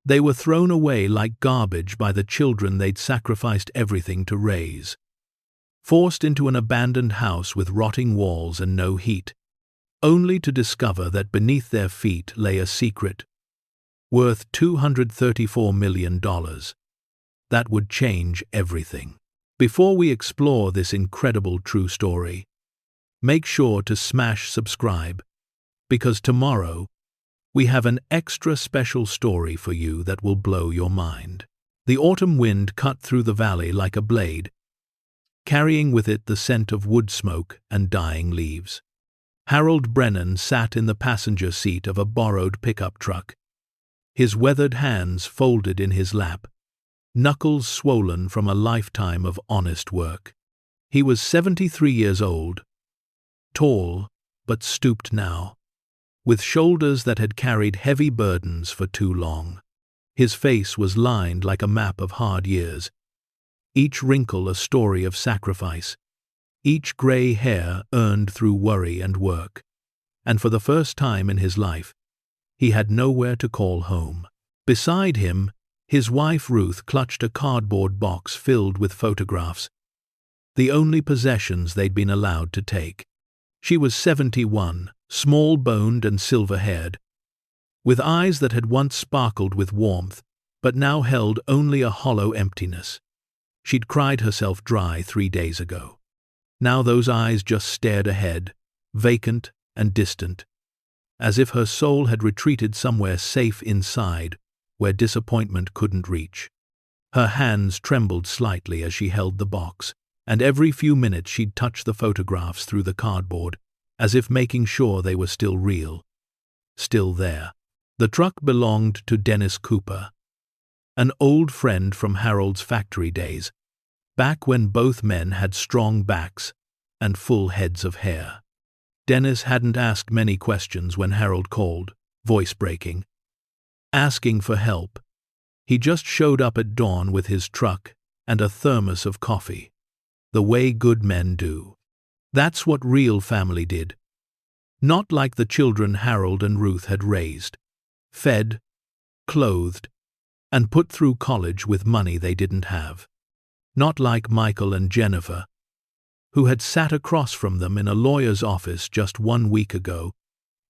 They were thrown away like garbage by the children they'd sacrificed everything to raise. Forced into an abandoned house with rotting walls and no heat, only to discover that beneath their feet lay a secret worth $234 million. That would change everything. Before we explore this incredible true story, make sure to smash subscribe, because tomorrow we have an extra special story for you that will blow your mind. The autumn wind cut through the valley like a blade, carrying with it the scent of wood smoke and dying leaves. Harold Brennan sat in the passenger seat of a borrowed pickup truck, his weathered hands folded in his lap, knuckles swollen from a lifetime of honest work. He was 73 years old, tall but stooped now, with shoulders that had carried heavy burdens for too long. His face was lined like a map of hard years, each wrinkle a story of sacrifice, each gray hair earned through worry and work. And for the first time in his life, he had nowhere to call home. Beside him, his wife Ruth clutched a cardboard box filled with photographs, the only possessions they'd been allowed to take. She was 71, small-boned and silver-haired, with eyes that had once sparkled with warmth, but now held only a hollow emptiness. She'd cried herself dry 3 days ago. Now those eyes just stared ahead, vacant and distant, as if her soul had retreated somewhere safe inside, where disappointment couldn't reach. Her hands trembled slightly as she held the box, and every few minutes she'd touch the photographs through the cardboard, as if making sure they were still real, still there. The truck belonged to Dennis Cooper, an old friend from Harold's factory days, back when both men had strong backs and full heads of hair. Dennis hadn't asked many questions when Harold called, voice breaking, asking for help. He just showed up at dawn with his truck and a thermos of coffee, the way good men do. That's what real family did. Not like the children Harold and Ruth had raised, fed, clothed, and put through college with money they didn't have. Not like Michael and Jennifer, who had sat across from them in a lawyer's office just 1 week ago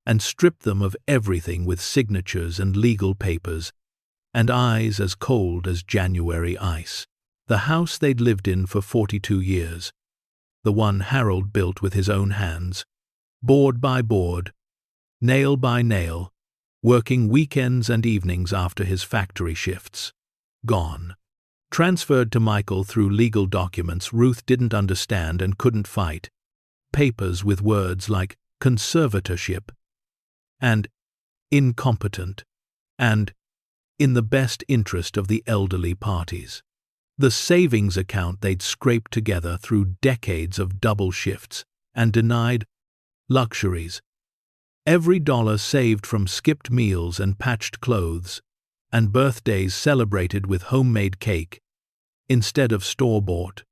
and stripped them of everything with signatures and legal papers, and eyes as cold as January ice. The house they'd lived in for 42 years, the one Harold built with his own hands, board by board, nail by nail, working weekends and evenings after his factory shifts. Gone. Transferred to Michael through legal documents Ruth didn't understand and couldn't fight. Papers with words like conservatorship and incompetent and in the best interest of the elderly parties. The savings account they'd scraped together through decades of double shifts and denied luxuries. Every dollar saved from skipped meals and patched clothes, and birthdays celebrated with homemade cake instead of store-bought,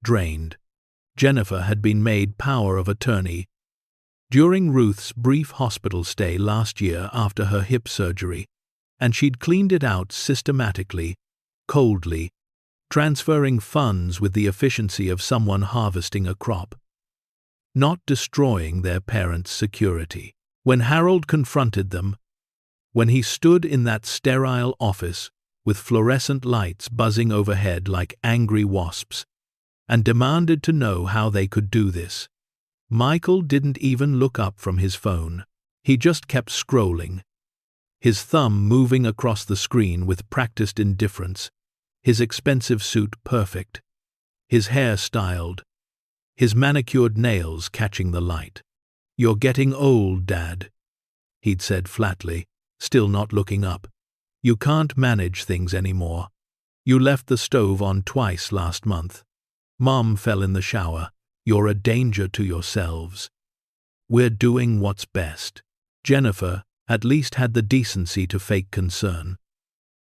drained. Jennifer had been made power of attorney during Ruth's brief hospital stay last year after her hip surgery, and she'd cleaned it out systematically, coldly, transferring funds with the efficiency of someone harvesting a crop, not destroying their parents' security. When Harold confronted them, when he stood in that sterile office with fluorescent lights buzzing overhead like angry wasps, and demanded to know how they could do this, Michael didn't even look up from his phone. He just kept scrolling, his thumb moving across the screen with practiced indifference, his expensive suit perfect, his hair styled, his manicured nails catching the light. "You're getting old, Dad," he'd said flatly, still not looking up. "You can't manage things anymore. You left the stove on twice last month. Mom fell in the shower. You're a danger to yourselves. We're doing what's best." Jennifer at least had the decency to fake concern,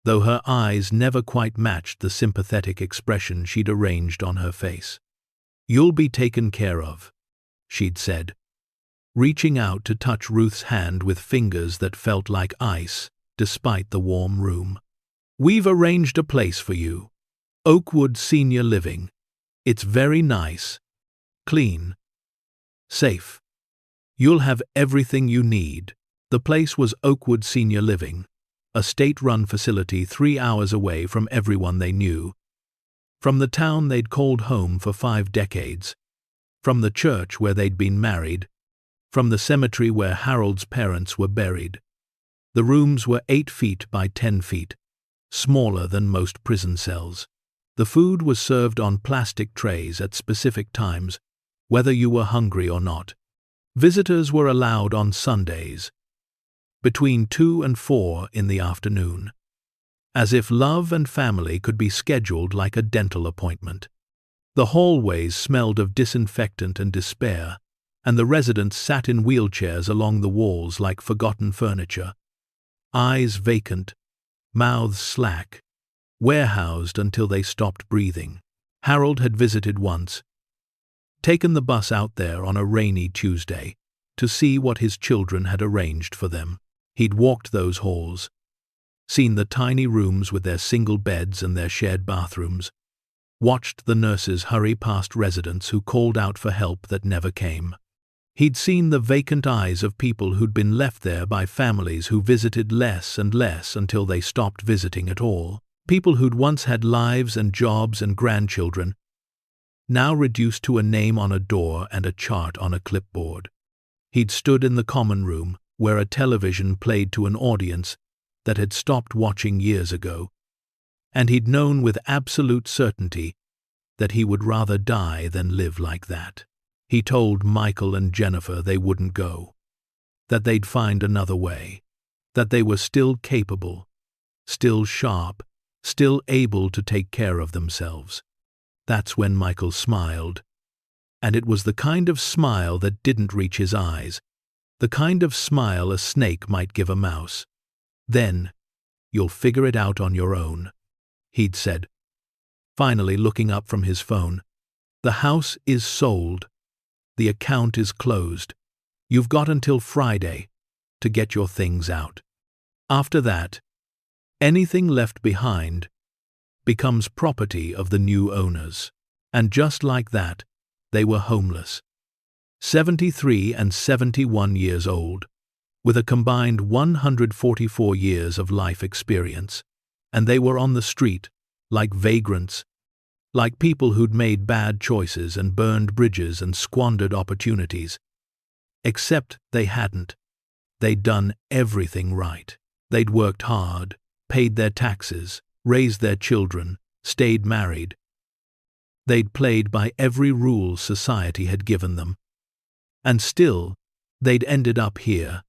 though her eyes never quite matched the sympathetic expression she'd arranged on her face. "You'll be taken care of," she'd said, reaching out to touch Ruth's hand with fingers that felt like ice despite the warm room. We've arranged a place for you. Oakwood Senior Living. It's very nice, clean, safe. You'll have everything you need. The place was Oakwood Senior Living, a state-run facility 3 hours away from everyone they knew. From the town they'd called home for 5 decades. From the church where they'd been married. From the cemetery where Harold's parents were buried. The rooms were 8 feet by 10 feet, smaller than most prison cells. The food was served on plastic trays at specific times, whether you were hungry or not. Visitors were allowed on Sundays, between 2 and 4 in the afternoon, as if love and family could be scheduled like a dental appointment. The hallways smelled of disinfectant and despair, and the residents sat in wheelchairs along the walls like forgotten furniture, eyes vacant, mouths slack, warehoused until they stopped breathing. Harold had visited once, taken the bus out there on a rainy Tuesday to see what his children had arranged for them. He'd walked those halls, seen the tiny rooms with their single beds and their shared bathrooms, watched the nurses hurry past residents who called out for help that never came. He'd seen the vacant eyes of people who'd been left there by families who visited less and less until they stopped visiting at all. People who'd once had lives and jobs and grandchildren, now reduced to a name on a door and a chart on a clipboard. He'd stood in the common room, where a television played to an audience that had stopped watching years ago, and he'd known with absolute certainty that he would rather die than live like that. He told Michael and Jennifer they wouldn't go, that they'd find another way, that they were still capable, still sharp, still able to take care of themselves. That's when Michael smiled, and it was the kind of smile that didn't reach his eyes, the kind of smile a snake might give a mouse. Then, you'll figure it out on your own, he'd said, finally looking up from his phone. The house is sold. The account is closed. You've got until Friday to get your things out. After that, anything left behind becomes property of the new owners. And just like that, they were homeless. 73 and 71 years old, with a combined 144 years of life experience, and they were on the street, like vagrants, like people who'd made bad choices and burned bridges and squandered opportunities. Except they hadn't. They'd done everything right. They'd worked hard, paid their taxes, raised their children, stayed married. They'd played by every rule society had given them. And still, they'd ended up here,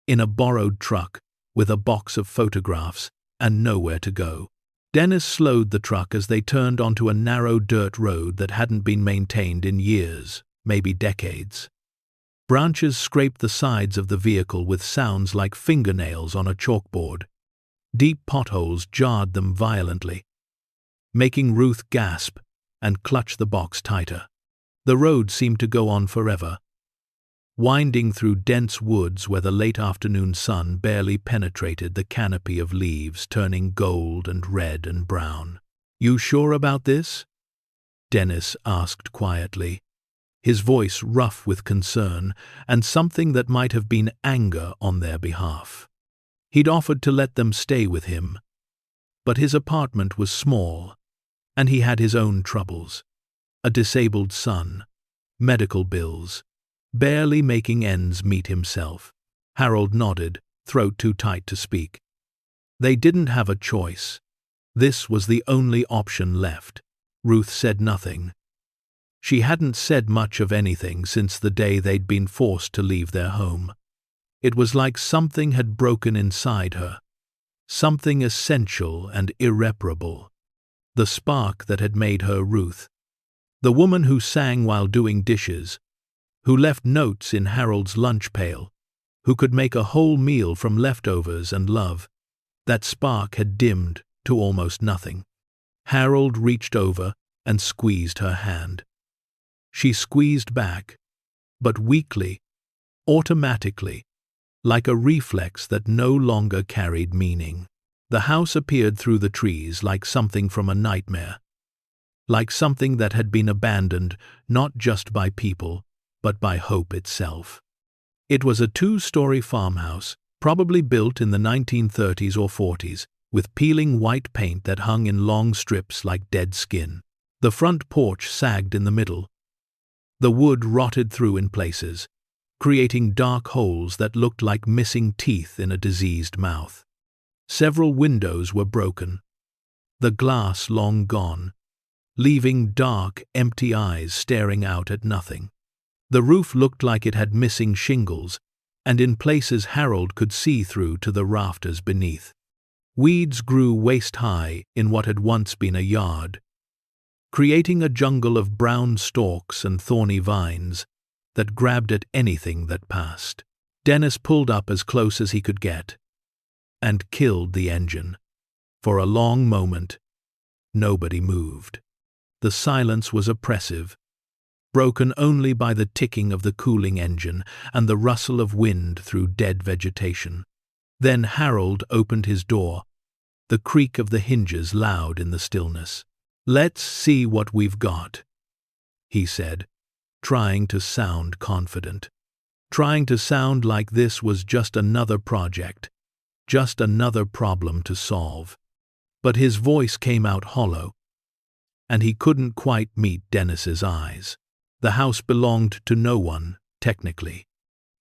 in a borrowed truck, with a box of photographs, and nowhere to go. Dennis slowed the truck as they turned onto a narrow dirt road that hadn't been maintained in years, maybe decades. Branches scraped the sides of the vehicle with sounds like fingernails on a chalkboard. Deep potholes jarred them violently, making Ruth gasp and clutch the box tighter. The road seemed to go on forever, winding through dense woods where the late afternoon sun barely penetrated the canopy of leaves, turning gold and red and brown. "You sure about this?" Dennis asked quietly, his voice rough with concern and something that might have been anger on their behalf. He'd offered to let them stay with him, but his apartment was small, and he had his own troubles. A disabled son, medical bills, barely making ends meet himself. Harold nodded, throat too tight to speak. They didn't have a choice. This was the only option left. Ruth said nothing. She hadn't said much of anything since the day they'd been forced to leave their home. It was like something had broken inside her, something essential and irreparable. The spark that had made her Ruth. The woman who sang while doing dishes, who left notes in Harold's lunch pail, who could make a whole meal from leftovers and love. That spark had dimmed to almost nothing. Harold reached over and squeezed her hand. She squeezed back, but weakly, automatically, like a reflex that no longer carried meaning. The house appeared through the trees like something from a nightmare, like something that had been abandoned not just by people, but by hope itself. It was a 2-story farmhouse, probably built in the 1930s or 40s, with peeling white paint that hung in long strips like dead skin. The front porch sagged in the middle. The wood rotted through in places, creating dark holes that looked like missing teeth in a diseased mouth. Several windows were broken, the glass long gone, leaving dark, empty eyes staring out at nothing. The roof looked like it had missing shingles, and in places Harold could see through to the rafters beneath. Weeds grew waist-high in what had once been a yard, creating a jungle of brown stalks and thorny vines that grabbed at anything that passed. Dennis pulled up as close as he could get and killed the engine. For a long moment, nobody moved. The silence was oppressive, broken only by the ticking of the cooling engine and the rustle of wind through dead vegetation. Then Harold opened his door, the creak of the hinges loud in the stillness. "Let's see what we've got," he said, trying to sound confident, trying to sound like this was just another project, just another problem to solve. But his voice came out hollow, and he couldn't quite meet Dennis's eyes. The house belonged to no one, technically.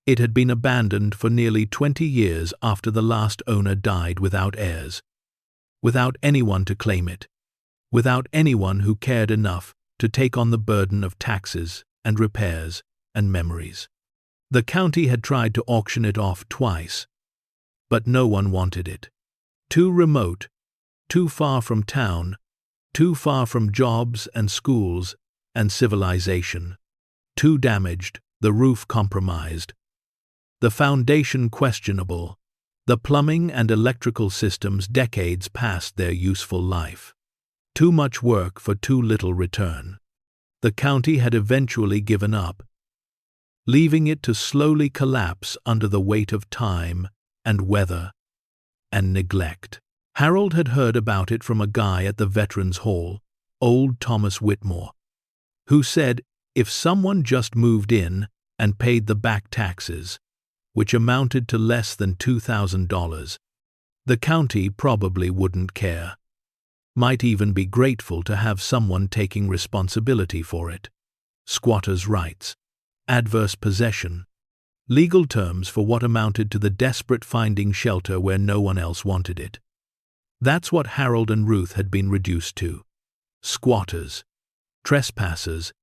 It had been abandoned for nearly 20 years after the last owner died without heirs, without anyone to claim it, without anyone who cared enough to take on the burden of taxes and repairs and memories. The county had tried to auction it off twice, but no one wanted it. Too remote, too far from town, too far from jobs and schools and civilization. Too damaged, the roof compromised, the foundation questionable, the plumbing and electrical systems decades past their useful life. Too much work for too little return. The county had eventually given up, leaving it to slowly collapse under the weight of time and weather and neglect. Harold had heard about it from a guy at the Veterans Hall, old Thomas Whitmore, who said if someone just moved in and paid the back taxes, which amounted to less than $2,000, the county probably wouldn't care, might even be grateful to have someone taking responsibility for it. Squatters' rights, adverse possession, legal terms for what amounted to the desperate finding shelter where no one else wanted it. That's what Harold and Ruth had been reduced to. Squatters, trespassers,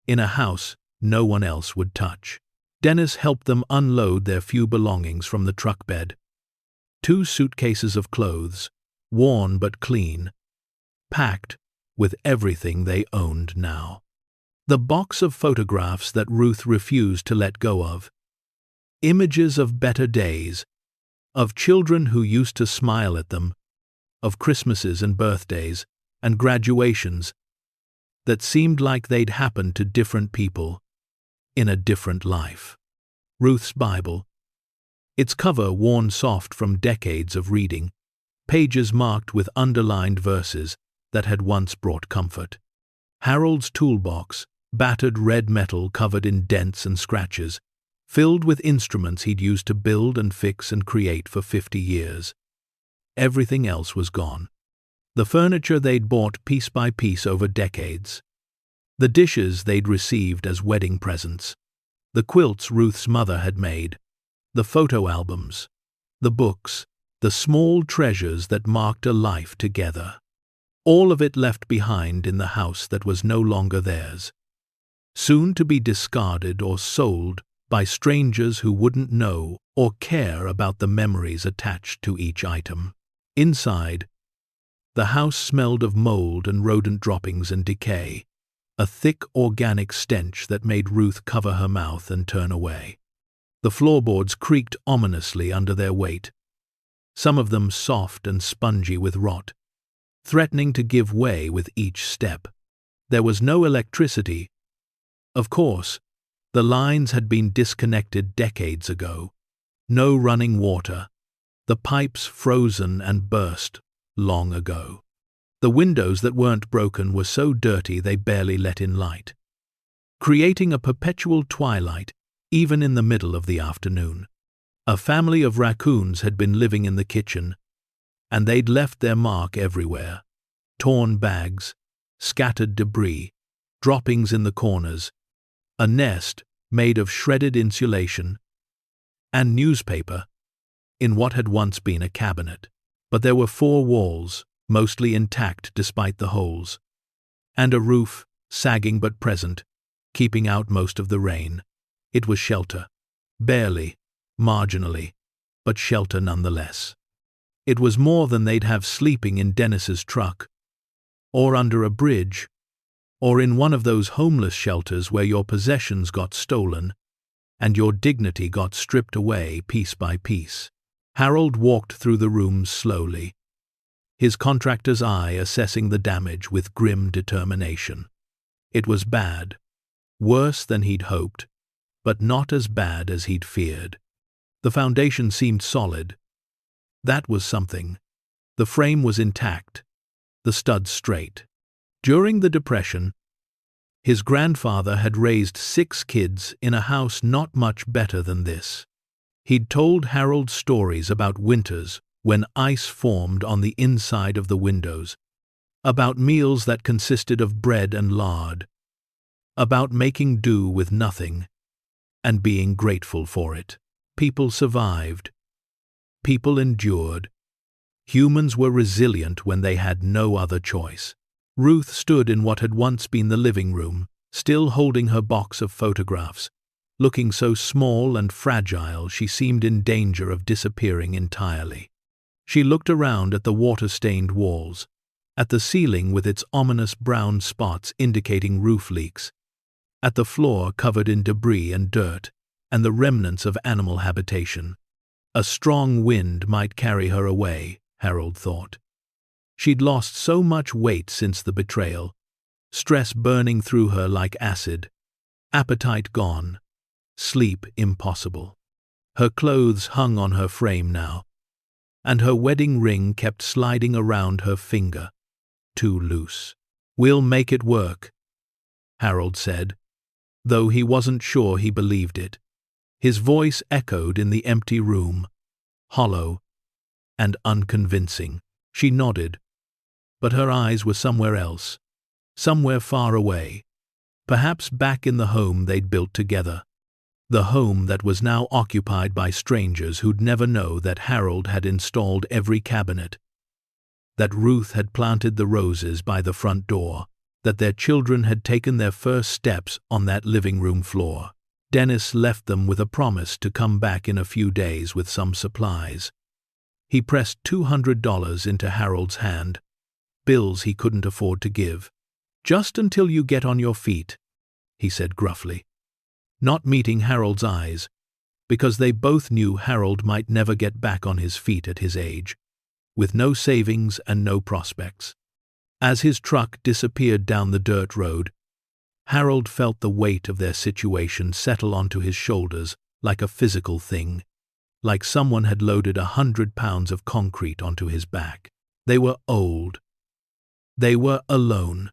in a house no one else would touch. Dennis helped them unload their few belongings from the truck bed. 2 suitcases of clothes, worn but clean, packed with everything they owned now. The box of photographs that Ruth refused to let go of. Images of better days, of children who used to smile at them, of Christmases and birthdays and graduations that seemed like they'd happened to different people in a different life. Ruth's Bible, its cover worn soft from decades of reading, pages marked with underlined verses that had once brought comfort. Harold's toolbox, battered red metal covered in dents and scratches, filled with instruments he'd used to build and fix and create for 50 years. Everything else was gone. The furniture they'd bought piece by piece over decades. The dishes they'd received as wedding presents. The quilts Ruth's mother had made. The photo albums. The books. The small treasures that marked a life together. All of it left behind in the house that was no longer theirs. Soon to be discarded or sold by strangers who wouldn't know or care about the memories attached to each item. Inside, the house smelled of mold and rodent droppings and decay, a thick organic stench that made Ruth cover her mouth and turn away. The floorboards creaked ominously under their weight, some of them soft and spongy with rot, threatening to give way with each step. There was no electricity. Of course, the lines had been disconnected decades ago. No running water, the pipes frozen and burst long ago. The windows that weren't broken were so dirty they barely let in light, creating a perpetual twilight even in the middle of the afternoon. A family of raccoons had been living in the kitchen, and they'd left their mark everywhere. Torn bags, scattered debris, droppings in the corners, a nest made of shredded insulation, and newspaper in what had once been a cabinet. But there were 4 walls, mostly intact despite the holes, and a roof, sagging but present, keeping out most of the rain. It was shelter. Barely, marginally, but shelter nonetheless. It was more than they'd have sleeping in Dennis's truck, or under a bridge, or in one of those homeless shelters where your possessions got stolen and your dignity got stripped away piece by piece. Harold walked through the rooms slowly, his contractor's eye assessing the damage with grim determination. It was bad, worse than he'd hoped, but not as bad as he'd feared. The foundation seemed solid. That was something. The frame was intact, the studs straight. During the Depression, his grandfather had raised 6 kids in a house not much better than this. He'd told Harold stories about winters when ice formed on the inside of the windows, about meals that consisted of bread and lard, about making do with nothing and being grateful for it. People survived. People endured. Humans were resilient when they had no other choice. Ruth stood in what had once been the living room, still holding her box of photographs, looking so small and fragile she seemed in danger of disappearing entirely. She looked around at the water-stained walls, at the ceiling with its ominous brown spots indicating roof leaks, at the floor covered in debris and dirt, and the remnants of animal habitation. A strong wind might carry her away, Harold thought. She'd lost so much weight since the betrayal, stress burning through her like acid, appetite gone, sleep impossible. Her clothes hung on her frame now, and her wedding ring kept sliding around her finger, too loose. "We'll make it work," Harold said, though he wasn't sure he believed it. His voice echoed in the empty room, hollow and unconvincing. She nodded, but her eyes were somewhere else, somewhere far away, perhaps back in the home they'd built together. The home that was now occupied by strangers who'd never know that Harold had installed every cabinet, that Ruth had planted the roses by the front door, that their children had taken their first steps on that living room floor. Dennis left them with a promise to come back in a few days with some supplies. He pressed $200 into Harold's hand, bills he couldn't afford to give. "Just until you get on your feet," he said gruffly, not meeting Harold's eyes, because they both knew Harold might never get back on his feet at his age, with no savings and no prospects. As his truck disappeared down the dirt road, Harold felt the weight of their situation settle onto his shoulders like a physical thing, like someone had loaded 100 pounds of concrete onto his back. They were old. They were alone.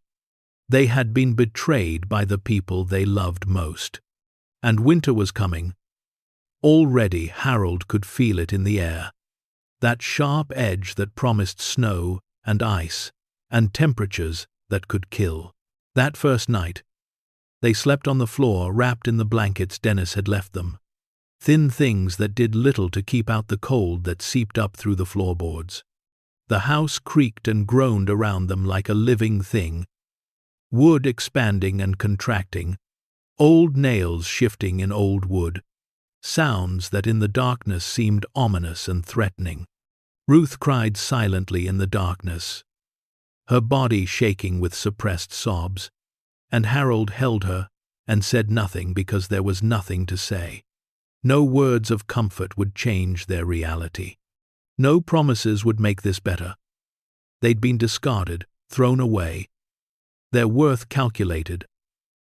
They had been betrayed by the people they loved most. And winter was coming. Already Harold could feel it in the air, that sharp edge that promised snow and ice and temperatures that could kill. That first night, they slept on the floor wrapped in the blankets Dennis had left them, thin things that did little to keep out the cold that seeped up through the floorboards. The house creaked and groaned around them like a living thing, wood expanding and contracting, old nails shifting in old wood, sounds that in the darkness seemed ominous and threatening. Ruth cried silently in the darkness, her body shaking with suppressed sobs, and Harold held her and said nothing because there was nothing to say. No words of comfort would change their reality. No promises would make this better. They'd been discarded, thrown away, their worth calculated,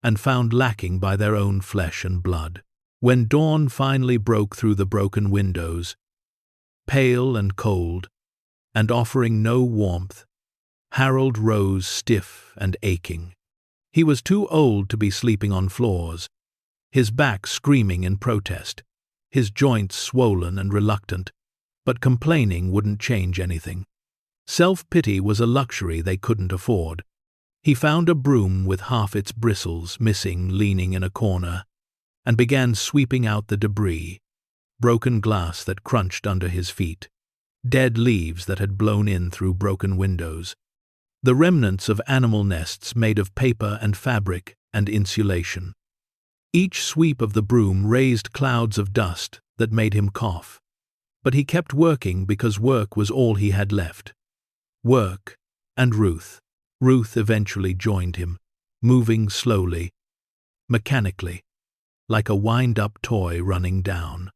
and found lacking by their own flesh and blood. When dawn finally broke through the broken windows, pale and cold, and offering no warmth. Harold rose stiff and aching. He was too old to be sleeping on floors, his back screaming in protest, his joints swollen and reluctant, but complaining wouldn't change anything. Self-pity was a luxury they couldn't afford. He found a broom with half its bristles missing leaning in a corner, and began sweeping out the debris, broken glass that crunched under his feet, dead leaves that had blown in through broken windows, the remnants of animal nests made of paper and fabric and insulation. Each sweep of the broom raised clouds of dust that made him cough. But he kept working because work was all he had left. Work and Ruth. Ruth eventually joined him, moving slowly, mechanically, like a wind-up toy running down.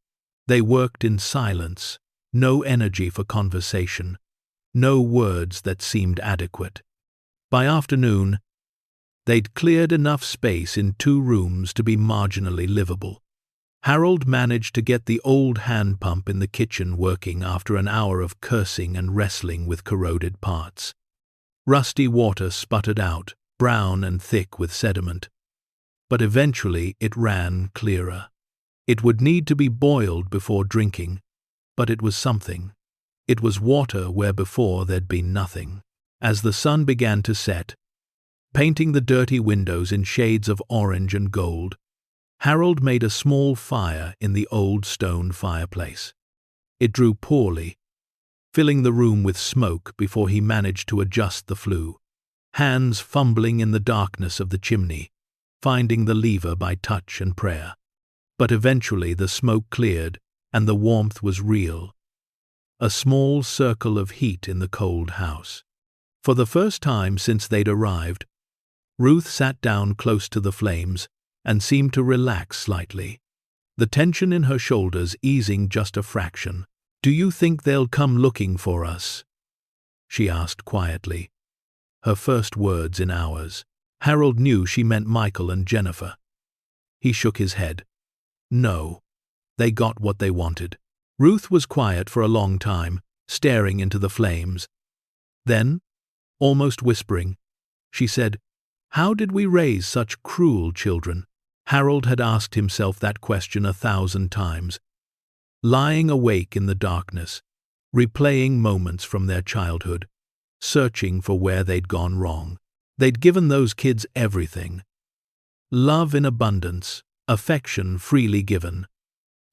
They worked in silence, no energy for conversation, no words that seemed adequate. By afternoon, they'd cleared enough space in 2 rooms to be marginally livable. Harold managed to get the old hand pump in the kitchen working after an hour of cursing and wrestling with corroded parts. Rusty water sputtered out, brown and thick with sediment. But eventually it ran clearer. It would need to be boiled before drinking, but it was something. It was water where before there'd been nothing. As the sun began to set, painting the dirty windows in shades of orange and gold, Harold made a small fire in the old stone fireplace. It drew poorly, filling the room with smoke before he managed to adjust the flue, hands fumbling in the darkness of the chimney, finding the lever by touch and prayer. But eventually the smoke cleared and the warmth was real, a small circle of heat in the cold house. For the first time since they'd arrived, Ruth sat down close to the flames and seemed to relax slightly, the tension in her shoulders easing just a fraction. "Do you think they'll come looking for us?" she asked quietly, her first words in hours. Harold knew she meant Michael and Jennifer. He shook his head. No, they got what they wanted. Ruth was quiet for a long time, staring into the flames. Then, almost whispering, she said, "How did we raise such cruel children?" Harold had asked himself that question 1,000 times, lying awake in the darkness, replaying moments from their childhood, searching for where they'd gone wrong. They'd given those kids everything. Love in abundance, affection freely given,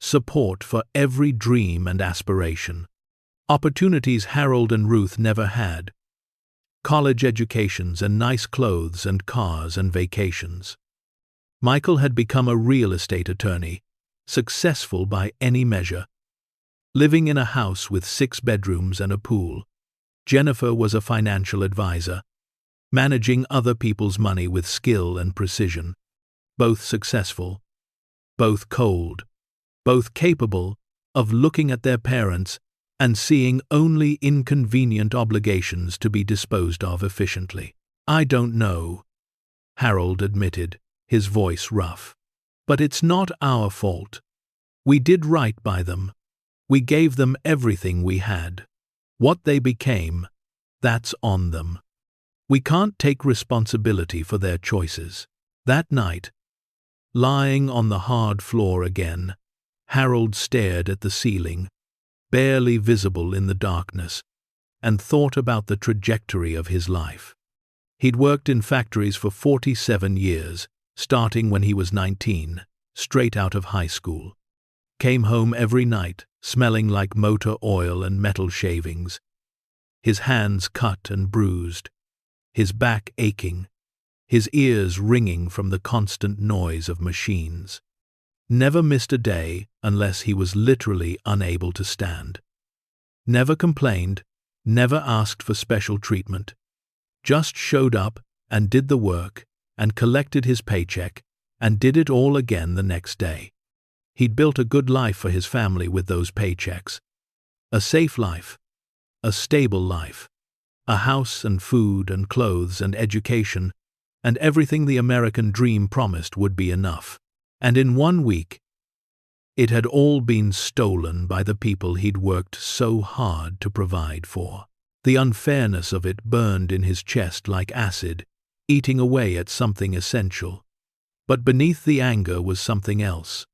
support for every dream and aspiration. Opportunities Harold and Ruth never had. College educations and nice clothes and cars and vacations. Michael had become a real estate attorney, successful by any measure, living in a house with 6 bedrooms and a pool. Jennifer was a financial advisor, managing other people's money with skill and precision. Both successful, both cold, both capable of looking at their parents and seeing only inconvenient obligations to be disposed of efficiently. "I don't know," Harold admitted, his voice rough. "But it's not our fault. We did right by them. We gave them everything we had. What they became, that's on them. We can't take responsibility for their choices." That night, lying on the hard floor again, Harold stared at the ceiling, barely visible in the darkness, and thought about the trajectory of his life. He'd worked in factories for 47 years, starting when he was 19, straight out of high school. Came home every night, smelling like motor oil and metal shavings, his hands cut and bruised, his back aching, his ears ringing from the constant noise of machines. Never missed a day unless he was literally unable to stand. Never complained, never asked for special treatment. Just showed up and did the work and collected his paycheck and did it all again the next day. He'd built a good life for his family with those paychecks. A safe life, a stable life, a house and food and clothes and education, and everything the American dream promised would be enough. And in 1 week, It had all been stolen by the people he'd worked so hard to provide for. The unfairness of it burned in his chest like acid, eating away at something essential. But beneath the anger was something else,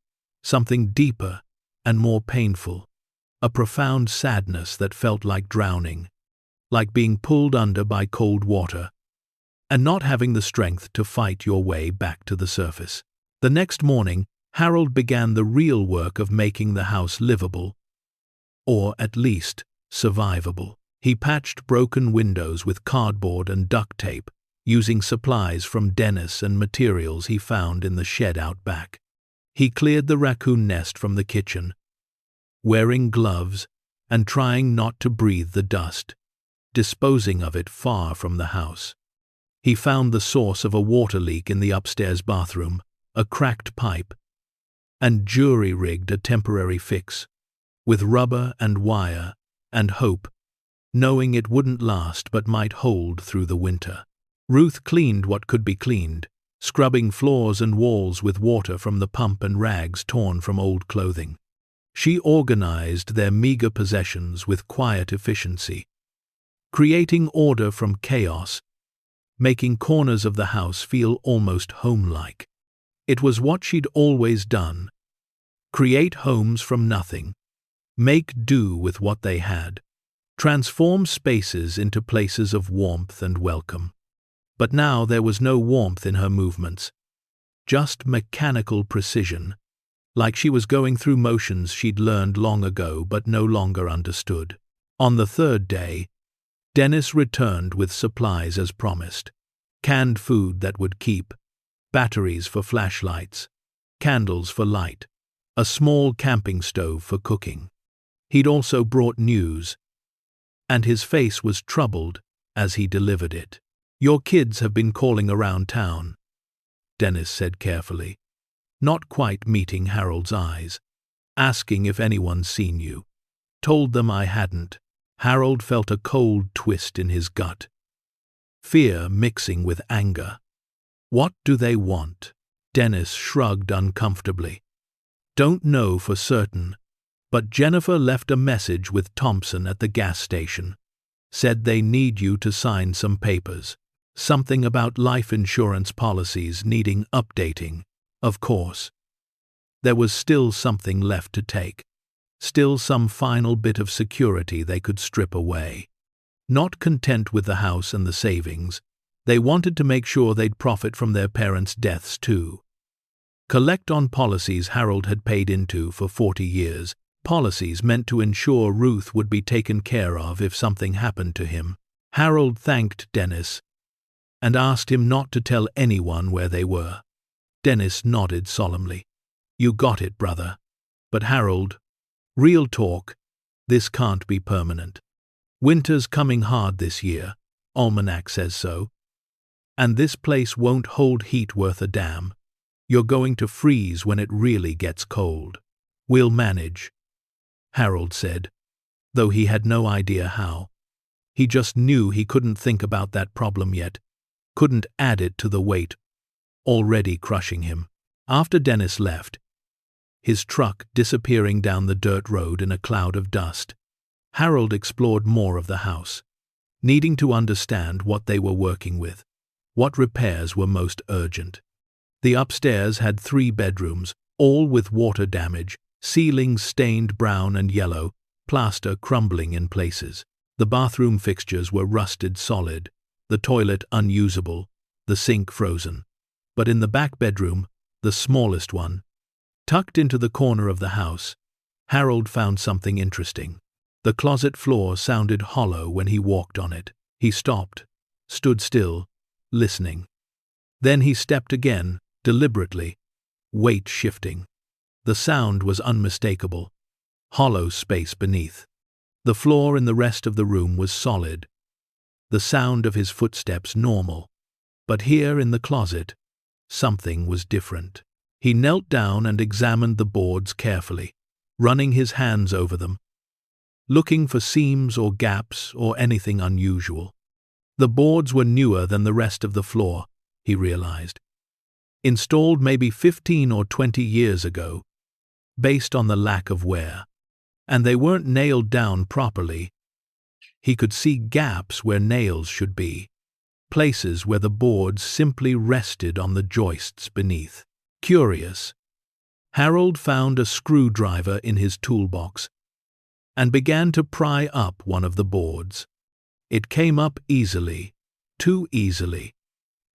something deeper and more painful, a profound sadness that felt like drowning, like being pulled under by cold water, and not having the strength to fight your way back to the surface. The next morning, Harold began the real work of making the house livable, or at least survivable. He patched broken windows with cardboard and duct tape, using supplies from Dennis and materials he found in the shed out back. He cleared the raccoon nest from the kitchen, wearing gloves and trying not to breathe the dust, disposing of it far from the house. He found the source of a water leak in the upstairs bathroom, a cracked pipe, and jury-rigged a temporary fix, with rubber and wire and hope, knowing it wouldn't last but might hold through the winter. Ruth cleaned what could be cleaned, scrubbing floors and walls with water from the pump and rags torn from old clothing. She organized their meager possessions with quiet efficiency, creating order from chaos, making corners of the house feel almost home-like. It was what she'd always done: create homes from nothing, make do with what they had, transform spaces into places of warmth and welcome. But now there was no warmth in her movements, just mechanical precision, like she was going through motions she'd learned long ago but no longer understood. On the third day, Dennis returned with supplies as promised: canned food that would keep, batteries for flashlights, candles for light, a small camping stove for cooking. He'd also brought news, and his face was troubled as he delivered it. "Your kids have been calling around town," Dennis said carefully, not quite meeting Harold's eyes, "asking if anyone's seen you. Told them I hadn't." Harold felt a cold twist in his gut, fear mixing with anger. "What do they want?" Dennis shrugged uncomfortably. "Don't know for certain, but Jennifer left a message with Thompson at the gas station. Said they need you to sign some papers. Something about life insurance policies needing updating, of course." There was still something left to take. Still some final bit of security they could strip away. Not content with the house and the savings, they wanted to make sure they'd profit from their parents' deaths too. Collect on policies Harold had paid into for 40 years, policies meant to ensure Ruth would be taken care of if something happened to him. Harold thanked Dennis and asked him not to tell anyone where they were. Dennis nodded solemnly. "You got it, brother. But Harold, real talk, this can't be permanent. Winter's coming hard this year, almanac says so. And this place won't hold heat worth a damn. You're going to freeze when it really gets cold. We'll manage," Harold said, though he had no idea how. He just knew he couldn't think about that problem yet, couldn't add it to the weight already crushing him. After Dennis left, his truck disappearing down the dirt road in a cloud of dust, Harold explored more of the house, needing to understand what they were working with, what repairs were most urgent. The upstairs had 3 bedrooms, all with water damage, ceilings stained brown and yellow, plaster crumbling in places. The bathroom fixtures were rusted solid, the toilet unusable, the sink frozen. But in the back bedroom, the smallest one, tucked into the corner of the house, Harold found something interesting. The closet floor sounded hollow when he walked on it. He stopped, stood still, listening. Then he stepped again, deliberately, weight shifting. The sound was unmistakable. Hollow space beneath. The floor in the rest of the room was solid. The sound of his footsteps normal. But here in the closet, something was different. He knelt down and examined the boards carefully, running his hands over them, looking for seams or gaps or anything unusual. The boards were newer than the rest of the floor, he realized. Installed maybe 15 or 20 years ago, based on the lack of wear. And they weren't nailed down properly. He could see gaps where nails should be, places where the boards simply rested on the joists beneath. Curious, Harold found a screwdriver in his toolbox and began to pry up one of the boards. It came up easily, too easily,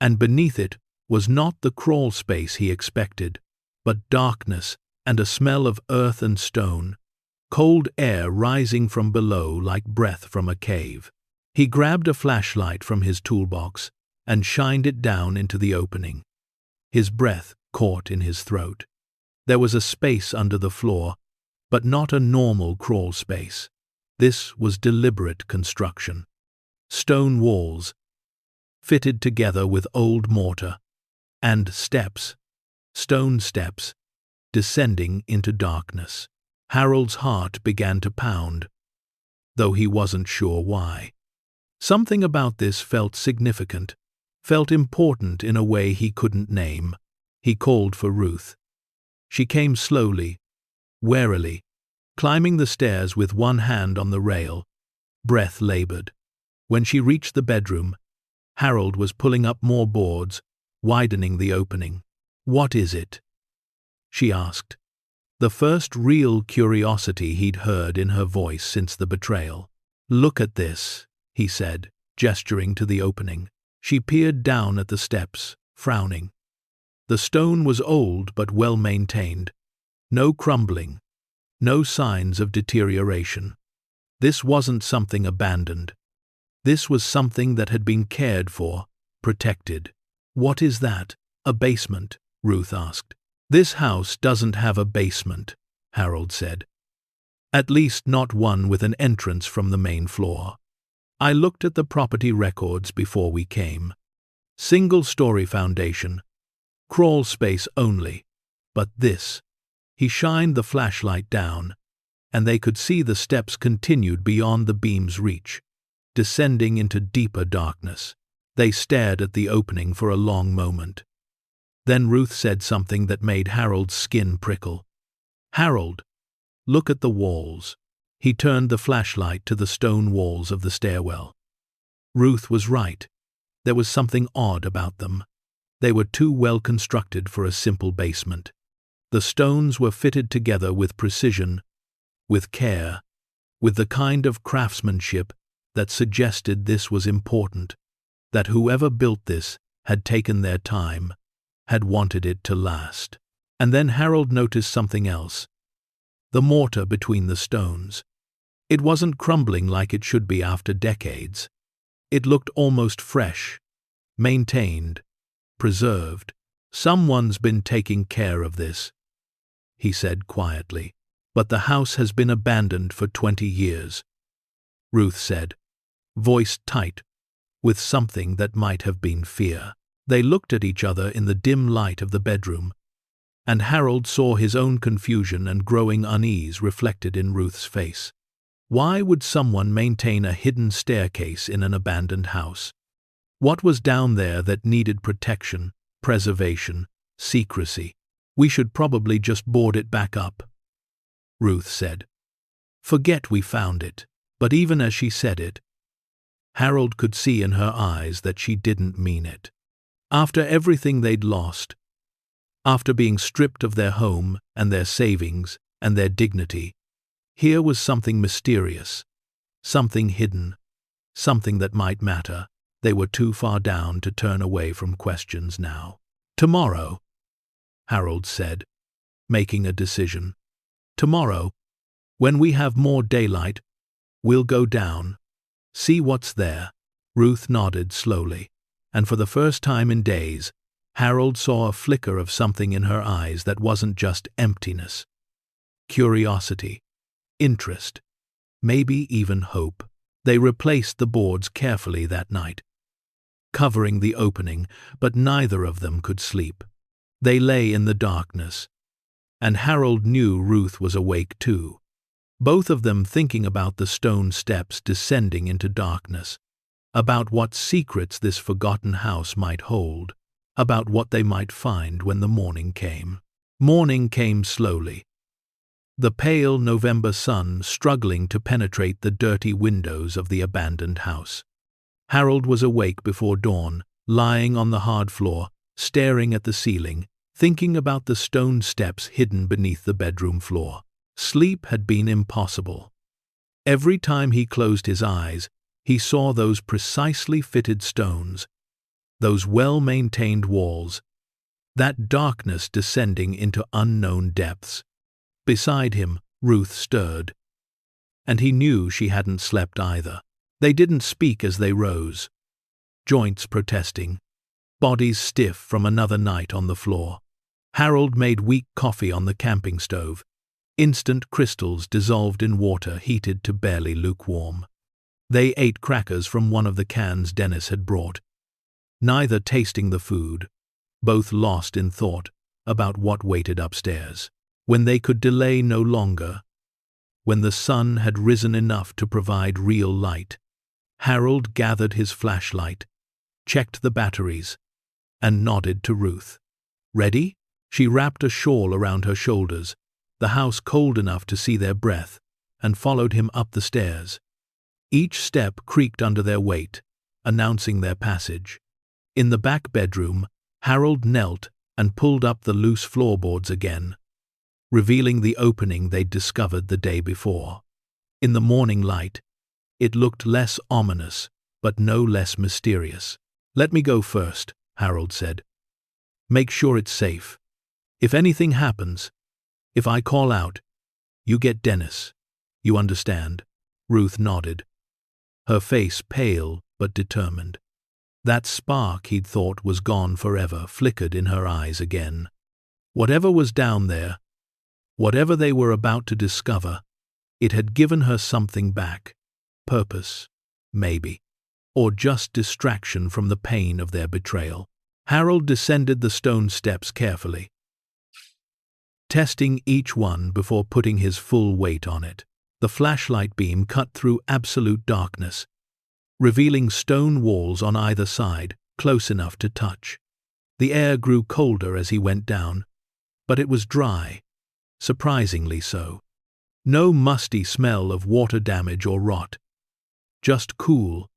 and beneath it was not the crawl space he expected, but darkness and a smell of earth and stone, cold air rising from below like breath from a cave. He grabbed a flashlight from his toolbox and shined it down into the opening. His breath caught in his throat. There was a space under the floor, but not a normal crawl space. This was deliberate construction. Stone walls, fitted together with old mortar, and steps, stone steps, descending into darkness. Harold's heart began to pound, though he wasn't sure why. Something about this felt significant, felt important in a way he couldn't name. He called for Ruth. She came slowly, warily, climbing the stairs with one hand on the rail, breath labored. When she reached the bedroom, Harold was pulling up more boards, widening the opening. "What is it?" she asked, the first real curiosity he'd heard in her voice since the betrayal. "Look at this," he said, gesturing to the opening. She peered down at the steps, frowning. The stone was old but well maintained. No crumbling, no signs of deterioration. This wasn't something abandoned. This was something that had been cared for, protected. "What is that? A basement?" Ruth asked. "This house doesn't have a basement," Harold said. "At least not one with an entrance from the main floor. I looked at the property records before we came. Single-story foundation, crawl space only. But this..." He shined the flashlight down, and they could see the steps continued beyond the beam's reach, descending into deeper darkness. They stared at the opening for a long moment. Then Ruth said something that made Harold's skin prickle. "Harold, look at the walls." He turned the flashlight to the stone walls of the stairwell. Ruth was right. There was something odd about them. They were too well constructed for a simple basement. The stones were fitted together with precision, with care, with the kind of craftsmanship that suggested this was important, that whoever built this had taken their time, had wanted it to last. And then Harold noticed something else. The mortar between the stones. It wasn't crumbling like it should be after decades. It looked almost fresh, maintained, preserved. "Someone's been taking care of this," he said quietly. "But the house has been abandoned for 20 years, Ruth said, voice tight, with something that might have been fear. They looked at each other in the dim light of the bedroom, and Harold saw his own confusion and growing unease reflected in Ruth's face. Why would someone maintain a hidden staircase in an abandoned house? What was down there that needed protection, preservation, secrecy? "We should probably just board it back up," Ruth said. "Forget we found it." But even as she said it, Harold could see in her eyes that she didn't mean it. After everything they'd lost, after being stripped of their home and their savings and their dignity, here was something mysterious, something hidden, something that might matter. They were too far down to turn away from questions now. "Tomorrow," Harold said, making a decision. "Tomorrow, when we have more daylight, we'll go down, see what's there." Ruth nodded slowly, and for the first time in days, Harold saw a flicker of something in her eyes that wasn't just emptiness. Curiosity, interest, maybe even hope. They replaced the boards carefully that night, covering the opening, but neither of them could sleep. They lay in the darkness, and Harold knew Ruth was awake too, both of them thinking about the stone steps descending into darkness, about what secrets this forgotten house might hold, about what they might find when the morning came. Morning came slowly, the pale November sun struggling to penetrate the dirty windows of the abandoned house. Harold was awake before dawn, lying on the hard floor, staring at the ceiling, thinking about the stone steps hidden beneath the bedroom floor. Sleep had been impossible. Every time he closed his eyes, he saw those precisely fitted stones, those well-maintained walls, that darkness descending into unknown depths. Beside him, Ruth stirred. And he knew she hadn't slept either. They didn't speak as they rose, joints protesting, bodies stiff from another night on the floor. Harold made weak coffee on the camping stove, instant crystals dissolved in water heated to barely lukewarm. They ate crackers from one of the cans Dennis had brought, neither tasting the food, both lost in thought about what waited upstairs. When they could delay no longer, when the sun had risen enough to provide real light, Harold gathered his flashlight, checked the batteries, and nodded to Ruth. Ready? She wrapped a shawl around her shoulders, the house cold enough to see their breath, and followed him up the stairs. Each step creaked under their weight, announcing their passage. In the back bedroom, Harold knelt and pulled up the loose floorboards again, revealing the opening they'd discovered the day before. In the morning light, it looked less ominous, but no less mysterious. "Let me go first," Harold said. "Make sure it's safe. If anything happens, if I call out, you get Dennis. You understand?" Ruth nodded, her face pale but determined. That spark he'd thought was gone forever flickered in her eyes again. Whatever was down there, whatever they were about to discover, it had given her something back. Purpose, maybe, or just distraction from the pain of their betrayal. Harold descended the stone steps carefully, testing each one before putting his full weight on it. The flashlight beam cut through absolute darkness, revealing stone walls on either side, close enough to touch. The air grew colder as he went down, but it was dry, surprisingly so. No musty smell of water damage or rot, just cool,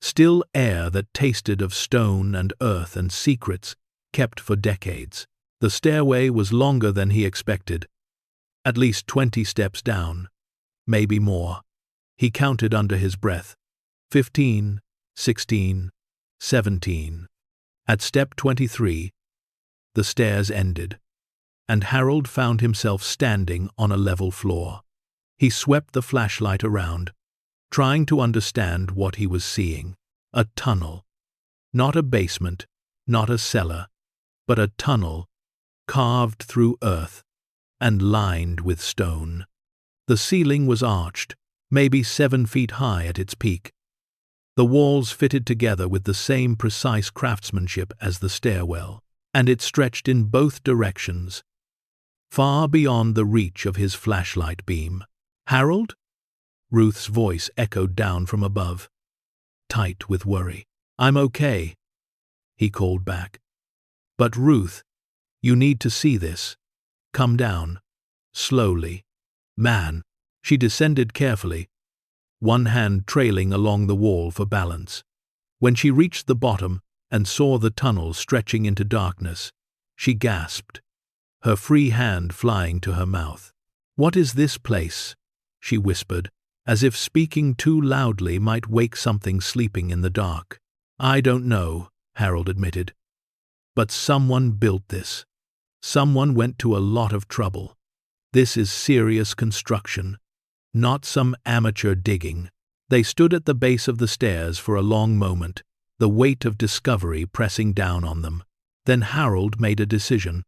still air that tasted of stone and earth and secrets kept for decades. The stairway was longer than he expected, at least 20 steps down, maybe more. He counted under his breath. 15, 16, 17. At step 23, the stairs ended, and Harold found himself standing on a level floor. He swept the flashlight around, trying to understand what he was seeing. A tunnel. Not a basement, not a cellar, but a tunnel carved through earth and lined with stone. The ceiling was arched, maybe 7 feet high at its peak. The walls fitted together with the same precise craftsmanship as the stairwell, and it stretched in both directions, far beyond the reach of his flashlight beam. "Harold?" Ruth's voice echoed down from above, tight with worry. "I'm okay," he called back. "But Ruth, you need to see this. Come down. Slowly." "Man." She descended carefully, one hand trailing along the wall for balance. When she reached the bottom and saw the tunnel stretching into darkness, she gasped, her free hand flying to her mouth. "What is this place?" she whispered, as if speaking too loudly might wake something sleeping in the dark. "I don't know," Harold admitted. "But someone built this. Someone went to a lot of trouble. This is serious construction, not some amateur digging." They stood at the base of the stairs for a long moment, the weight of discovery pressing down on them. Then Harold made a decision.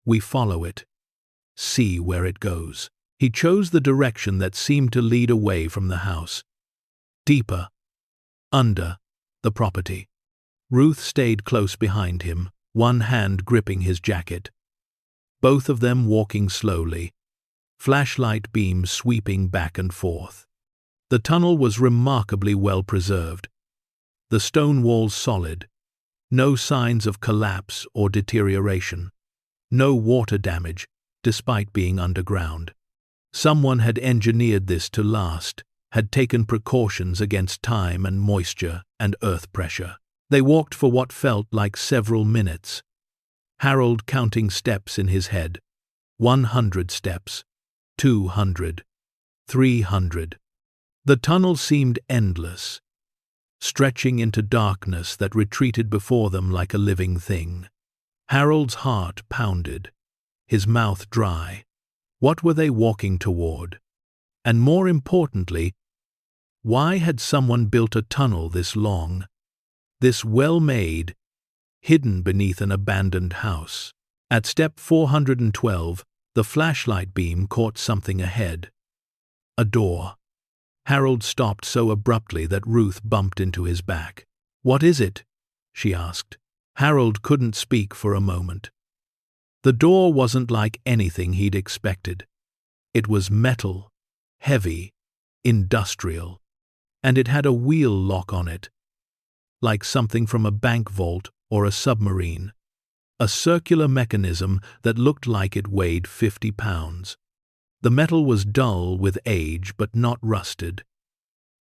"We follow it. See where it goes." He chose the direction that seemed to lead away from the house, deeper, under the property. Ruth stayed close behind him, one hand gripping his jacket. Both of them walking slowly, flashlight beams sweeping back and forth. The tunnel was remarkably well preserved, the stone walls solid, no signs of collapse or deterioration, no water damage despite being underground. Someone had engineered this to last, had taken precautions against time and moisture and earth pressure. They walked for what felt like several minutes, Harold counting steps in his head. 100 steps, 200, 300. The tunnel seemed endless, stretching into darkness that retreated before them like a living thing. Harold's heart pounded, his mouth dry. What were they walking toward? And more importantly, why had someone built a tunnel this long, this well-made, hidden beneath an abandoned house? At step 412, the flashlight beam caught something ahead. A door. Harold stopped so abruptly that Ruth bumped into his back. "What is it?" she asked. Harold couldn't speak for a moment. The door wasn't like anything he'd expected. It was metal, heavy, industrial, and it had a wheel lock on it, like something from a bank vault or a submarine. A circular mechanism that looked like it weighed 50 pounds. The metal was dull with age but not rusted,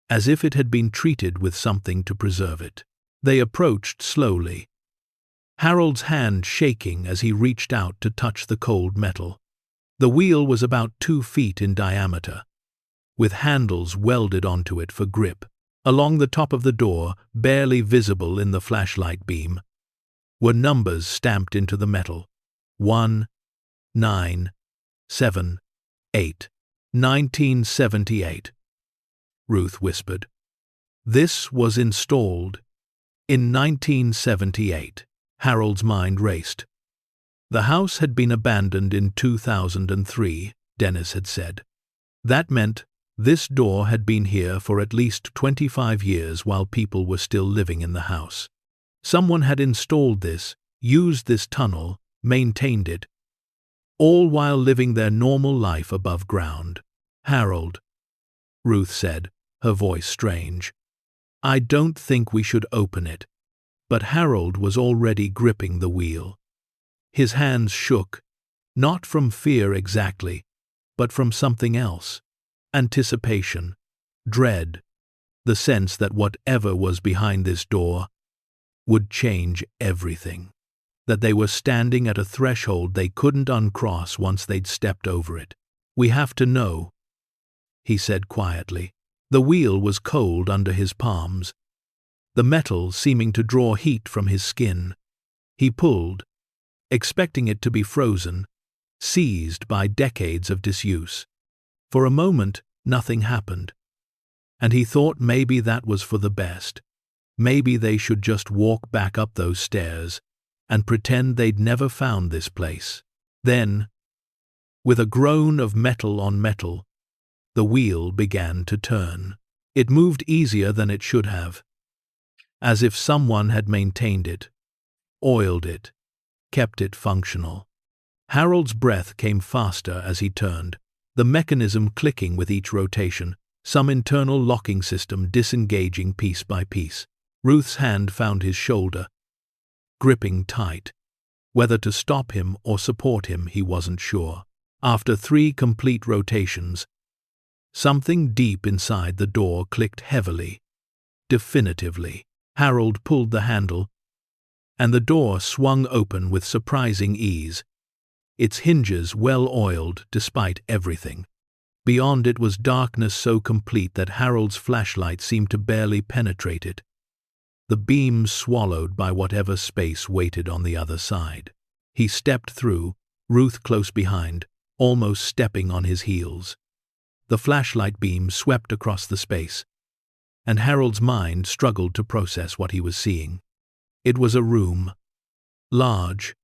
as if it had been treated with something to preserve it. They approached slowly, Harold's hand shaking as he reached out to touch the cold metal. The wheel was about 2 feet in diameter, with handles welded onto it for grip. Along the top of the door, barely visible in the flashlight beam, were numbers stamped into the metal. 1, 9, 7, 8. 1978. Ruth whispered. This was installed in 1978. Harold's mind raced. The house had been abandoned in 2003, Dennis had said. That meant this door had been here for at least 25 years while people were still living in the house. Someone had installed this, used this tunnel, maintained it, all while living their normal life above ground. "Harold," Ruth said, her voice strange, "I don't think we should open it." But Harold was already gripping the wheel. His hands shook, not from fear exactly, but from something else. Anticipation, dread, the sense that whatever was behind this door would change everything. That they were standing at a threshold they couldn't uncross once they'd stepped over it. "We have to know," he said quietly. The wheel was cold under his palms, the metal seeming to draw heat from his skin. He pulled, expecting it to be frozen, seized by decades of disuse. For a moment, nothing happened, and he thought maybe that was for the best. Maybe they should just walk back up those stairs and pretend they'd never found this place. Then, with a groan of metal on metal, the wheel began to turn. It moved easier than it should have, as if someone had maintained it, oiled it, kept it functional. Harold's breath came faster as he turned, the mechanism clicking with each rotation, some internal locking system disengaging piece by piece. Ruth's hand found his shoulder, gripping tight. Whether to stop him or support him, he wasn't sure. After 3 complete rotations, something deep inside the door clicked heavily, definitively. Harold pulled the handle, and the door swung open with surprising ease, its hinges well oiled despite everything. Beyond it was darkness so complete that Harold's flashlight seemed to barely penetrate it, the beams swallowed by whatever space waited on the other side. He stepped through, Ruth close behind, almost stepping on his heels. The flashlight beam swept across the space, and Harold's mind struggled to process what he was seeing. It was a room, large,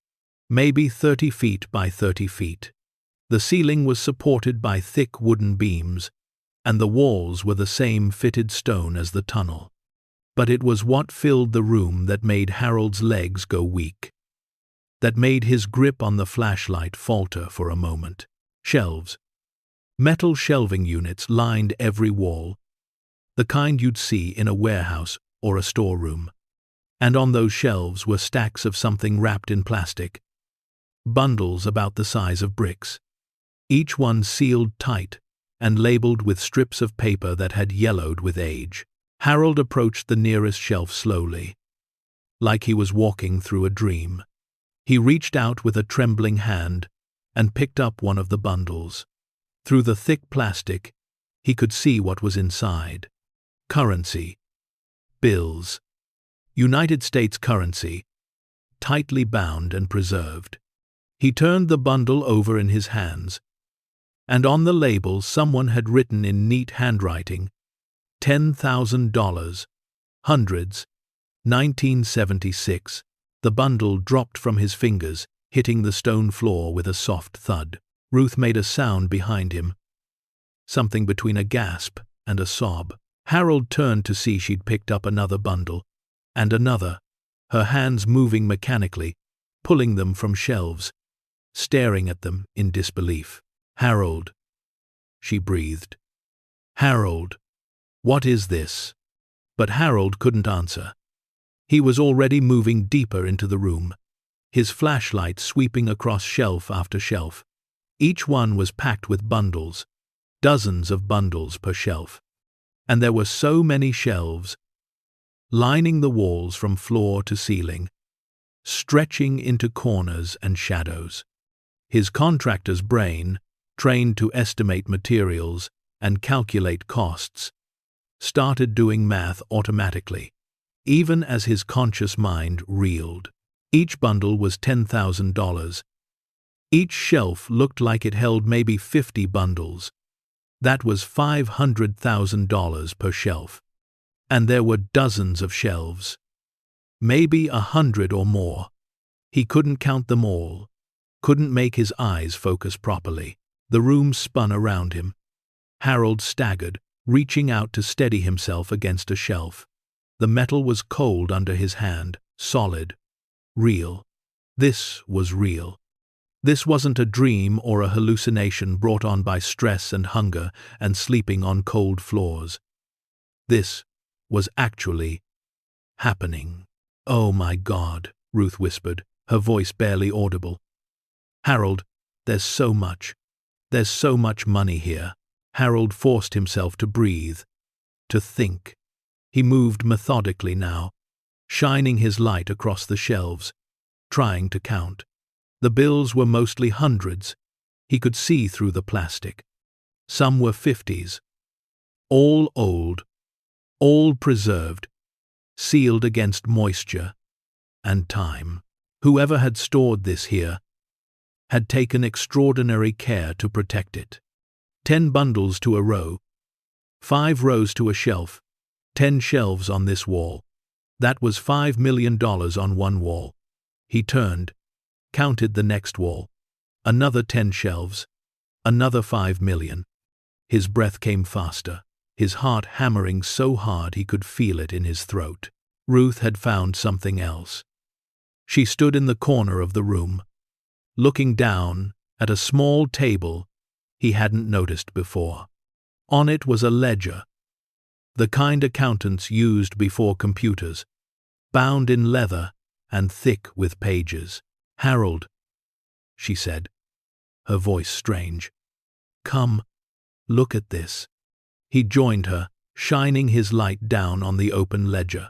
maybe 30 feet by 30 feet. The ceiling was supported by thick wooden beams, and the walls were the same fitted stone as the tunnel. But it was what filled the room that made Harold's legs go weak, that made his grip on the flashlight falter for a moment. Shelves. Metal shelving units lined every wall, the kind you'd see in a warehouse or a storeroom. And on those shelves were stacks of something wrapped in plastic, bundles about the size of bricks. each one sealed tight and labeled with strips of paper that had yellowed with age. Harold approached the nearest shelf slowly, like he was walking through a dream. He reached out with a trembling hand and picked up one of the bundles. Through the thick plastic, he could see what was inside. Currency. Bills. United States currency, tightly bound and preserved. He turned the bundle over in his hands, and on the label someone had written in neat handwriting, $10,000, hundreds, 1976. The bundle dropped from his fingers, hitting the stone floor with a soft thud. Ruth made a sound behind him, something between a gasp and a sob. Harold turned to see she'd picked up another bundle, and another, her hands moving mechanically, pulling them from shelves, staring at them in disbelief. "Harold," she breathed. "Harold, what is this?" But Harold couldn't answer. He was already moving deeper into the room, his flashlight sweeping across shelf after shelf. Each one was packed with bundles, dozens of bundles per shelf. And there were so many shelves, lining the walls from floor to ceiling, stretching into corners and shadows. His contractor's brain, trained to estimate materials and calculate costs, started doing math automatically, even as his conscious mind reeled. Each bundle was $10,000. Each shelf looked like it held maybe 50 bundles. That was $500,000 per shelf. And there were dozens of shelves. Maybe 100 or more. He couldn't count them all, couldn't make his eyes focus properly. The room spun around him. Harold staggered, reaching out to steady himself against a shelf. The metal was cold under his hand, solid, real. This was real. This wasn't a dream or a hallucination brought on by stress and hunger and sleeping on cold floors. This was actually happening. "Oh my God," Ruth whispered, her voice barely audible. "Harold, there's so much. There's so much money here." Harold forced himself to breathe, to think. He moved methodically now, shining his light across the shelves, trying to count. The bills were mostly hundreds. He could see through the plastic. Some were 50s. All old, all preserved, sealed against moisture and time. Whoever had stored this here had taken extraordinary care to protect it. 10 bundles to a row, 5 rows to a shelf, 10 shelves on this wall. That was $5 million on one wall. He turned, counted the next wall. Another 10 shelves, another 5 million. His breath came faster, his heart hammering so hard he could feel it in his throat. Ruth had found something else. She stood in the corner of the room, looking down at a small table he hadn't noticed before. On it was a ledger, the kind accountants used before computers, bound in leather and thick with pages. "Harold," she said, her voice strange. "Come, look at this." He joined her, shining his light down on the open ledger.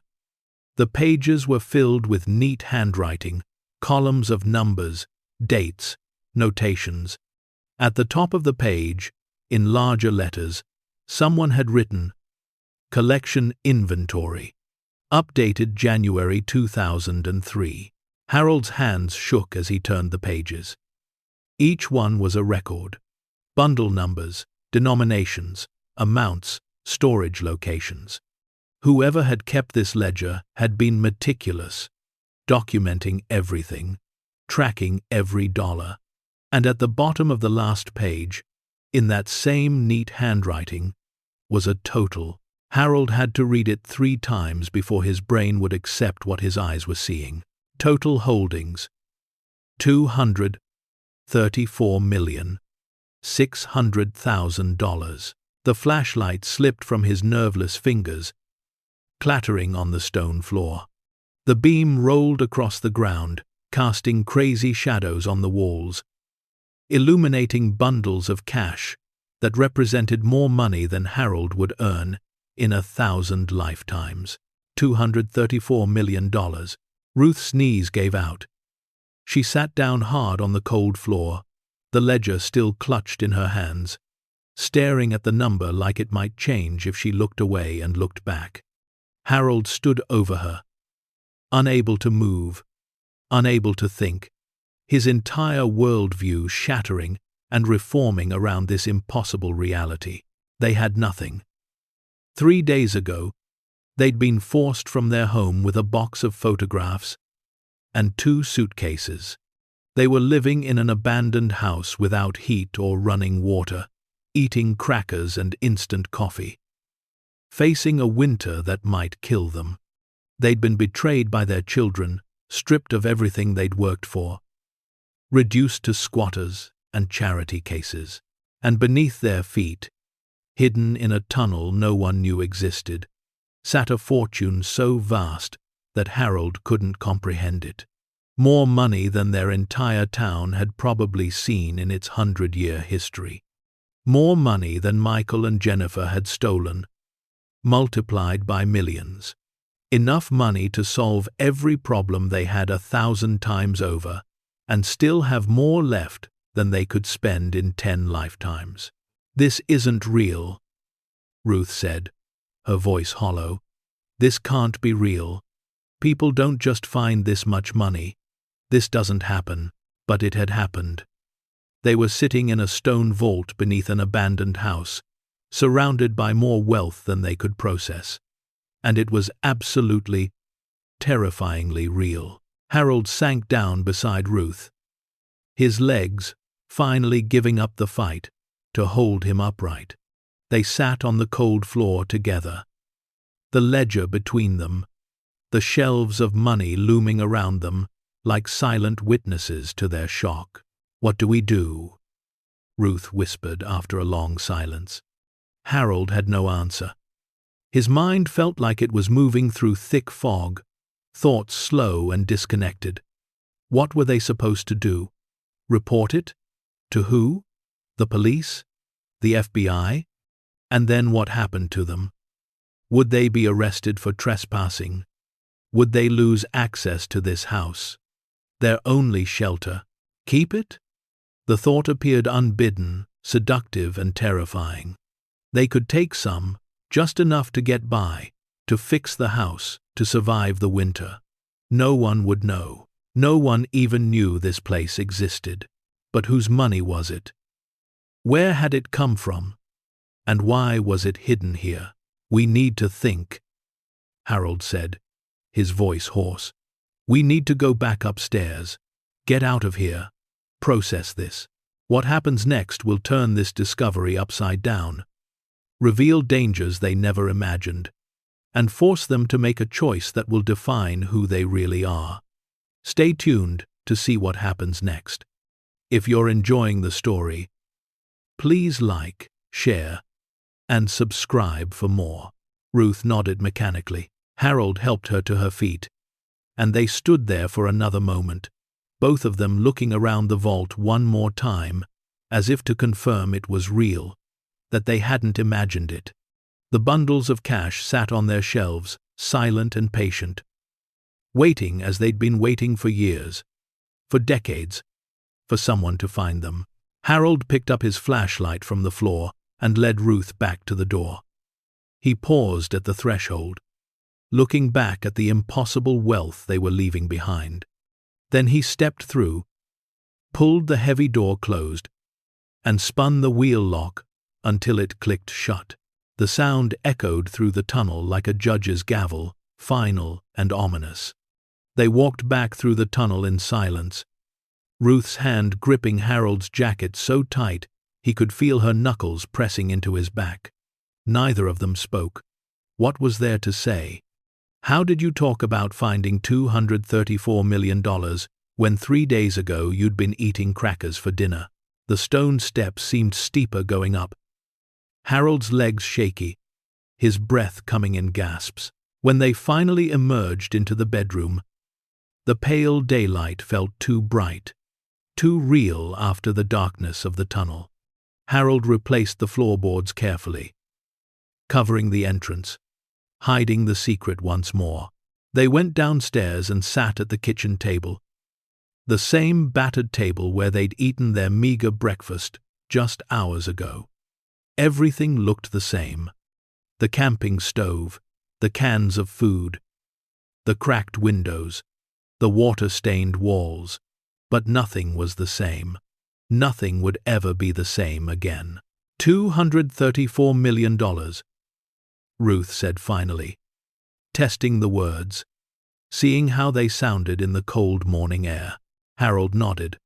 The pages were filled with neat handwriting, columns of numbers, dates, notations. At the top of the page, in larger letters, someone had written, "Collection Inventory, updated January 2003. Harold's hands shook as he turned the pages. Each one was a record. Bundle numbers, denominations, amounts, storage locations. Whoever had kept this ledger had been meticulous, documenting everything, tracking every dollar. And at the bottom of the last page, in that same neat handwriting, was a total. Harold had to read it 3 times before his brain would accept what his eyes were seeing. Total holdings, $234,600,000. The flashlight slipped from his nerveless fingers, clattering on the stone floor. The beam rolled across the ground, casting crazy shadows on the walls. illuminating bundles of cash that represented more money than Harold would earn in 1,000 lifetimes. $234 million. Ruth's knees gave out. She sat down hard on the cold floor, the ledger still clutched in her hands, staring at the number like it might change if she looked away and looked back. Harold stood over her, unable to move, unable to think, his entire worldview shattering and reforming around this impossible reality. They had nothing. 3 days ago, they'd been forced from their home with a box of photographs and 2 suitcases. They were living in an abandoned house without heat or running water, eating crackers and instant coffee, facing a winter that might kill them. They'd been betrayed by their children, stripped of everything they'd worked for, reduced to squatters and charity cases. And beneath their feet, hidden in a tunnel no one knew existed, sat a fortune so vast that Harold couldn't comprehend it. More money than their entire town had probably seen in its 100-year history. More money than Michael and Jennifer had stolen, multiplied by millions. Enough money to solve every problem they had 1,000 times over, and still have more left than they could spend in 10 lifetimes. "This isn't real," Ruth said, her voice hollow. "This can't be real. People don't just find this much money. This doesn't happen." But it had happened. They were sitting in a stone vault beneath an abandoned house, surrounded by more wealth than they could process. And it was absolutely, terrifyingly real. Harold sank down beside Ruth, his legs finally giving up the fight to hold him upright. They sat on the cold floor together, the ledger between them, the shelves of money looming around them like silent witnesses to their shock. "What do we do?" Ruth whispered after a long silence. Harold had no answer. His mind felt like it was moving through thick fog, thoughts slow and disconnected. What were they supposed to do? Report it? To who? The police? The FBI? And then what happened to them? Would they be arrested for trespassing? Would they lose access to this house? Their only shelter. Keep it? The thought appeared unbidden, seductive and terrifying. They could take some, just enough to get by, to fix the house, to survive the winter. No one would know. No one even knew this place existed. But whose money was it? Where had it come from? And why was it hidden here? "We need to think," Harold said, his voice hoarse. "We need to go back upstairs, get out of here, process this. What happens next will turn this discovery upside down, reveal dangers they never imagined, and force them to make a choice that will define who they really are." Stay tuned to see what happens next. If you're enjoying the story, please like, share, and subscribe for more. Ruth nodded mechanically. Harold helped her to her feet, and they stood there for another moment, both of them looking around the vault one more time, as if to confirm it was real, that they hadn't imagined it. The bundles of cash sat on their shelves, silent and patient, waiting as they'd been waiting for years, for decades, for someone to find them. Harold picked up his flashlight from the floor and led Ruth back to the door. He paused at the threshold, looking back at the impossible wealth they were leaving behind. Then he stepped through, pulled the heavy door closed, and spun the wheel lock until it clicked shut. The sound echoed through the tunnel like a judge's gavel, final and ominous. They walked back through the tunnel in silence, Ruth's hand gripping Harold's jacket so tight he could feel her knuckles pressing into his back. Neither of them spoke. What was there to say? "How did you talk about finding $234 million when 3 days ago you'd been eating crackers for dinner?" The stone steps seemed steeper going up, Harold's legs shaky, his breath coming in gasps. When they finally emerged into the bedroom, the pale daylight felt too bright, too real after the darkness of the tunnel. Harold replaced the floorboards carefully, covering the entrance, hiding the secret once more. They went downstairs and sat at the kitchen table, the same battered table where they'd eaten their meager breakfast just hours ago. Everything looked the same. The camping stove, the cans of food, the cracked windows, the water-stained walls, but nothing was the same. Nothing would ever be the same again. $234 million, Ruth said finally, testing the words, seeing how they sounded in the cold morning air. Harold nodded,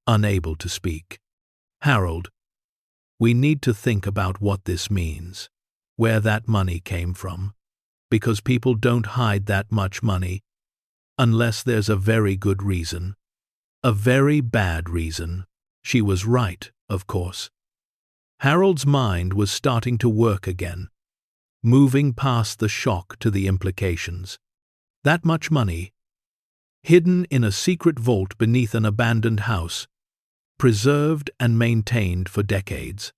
unable to speak. Harold, we need to think about what this means, where that money came from, because people don't hide that much money unless there's a very good reason. A very bad reason. She was right, of course. Harold's mind was starting to work again, moving past the shock to the implications. That much money, hidden in a secret vault beneath an abandoned house, preserved and maintained for decades.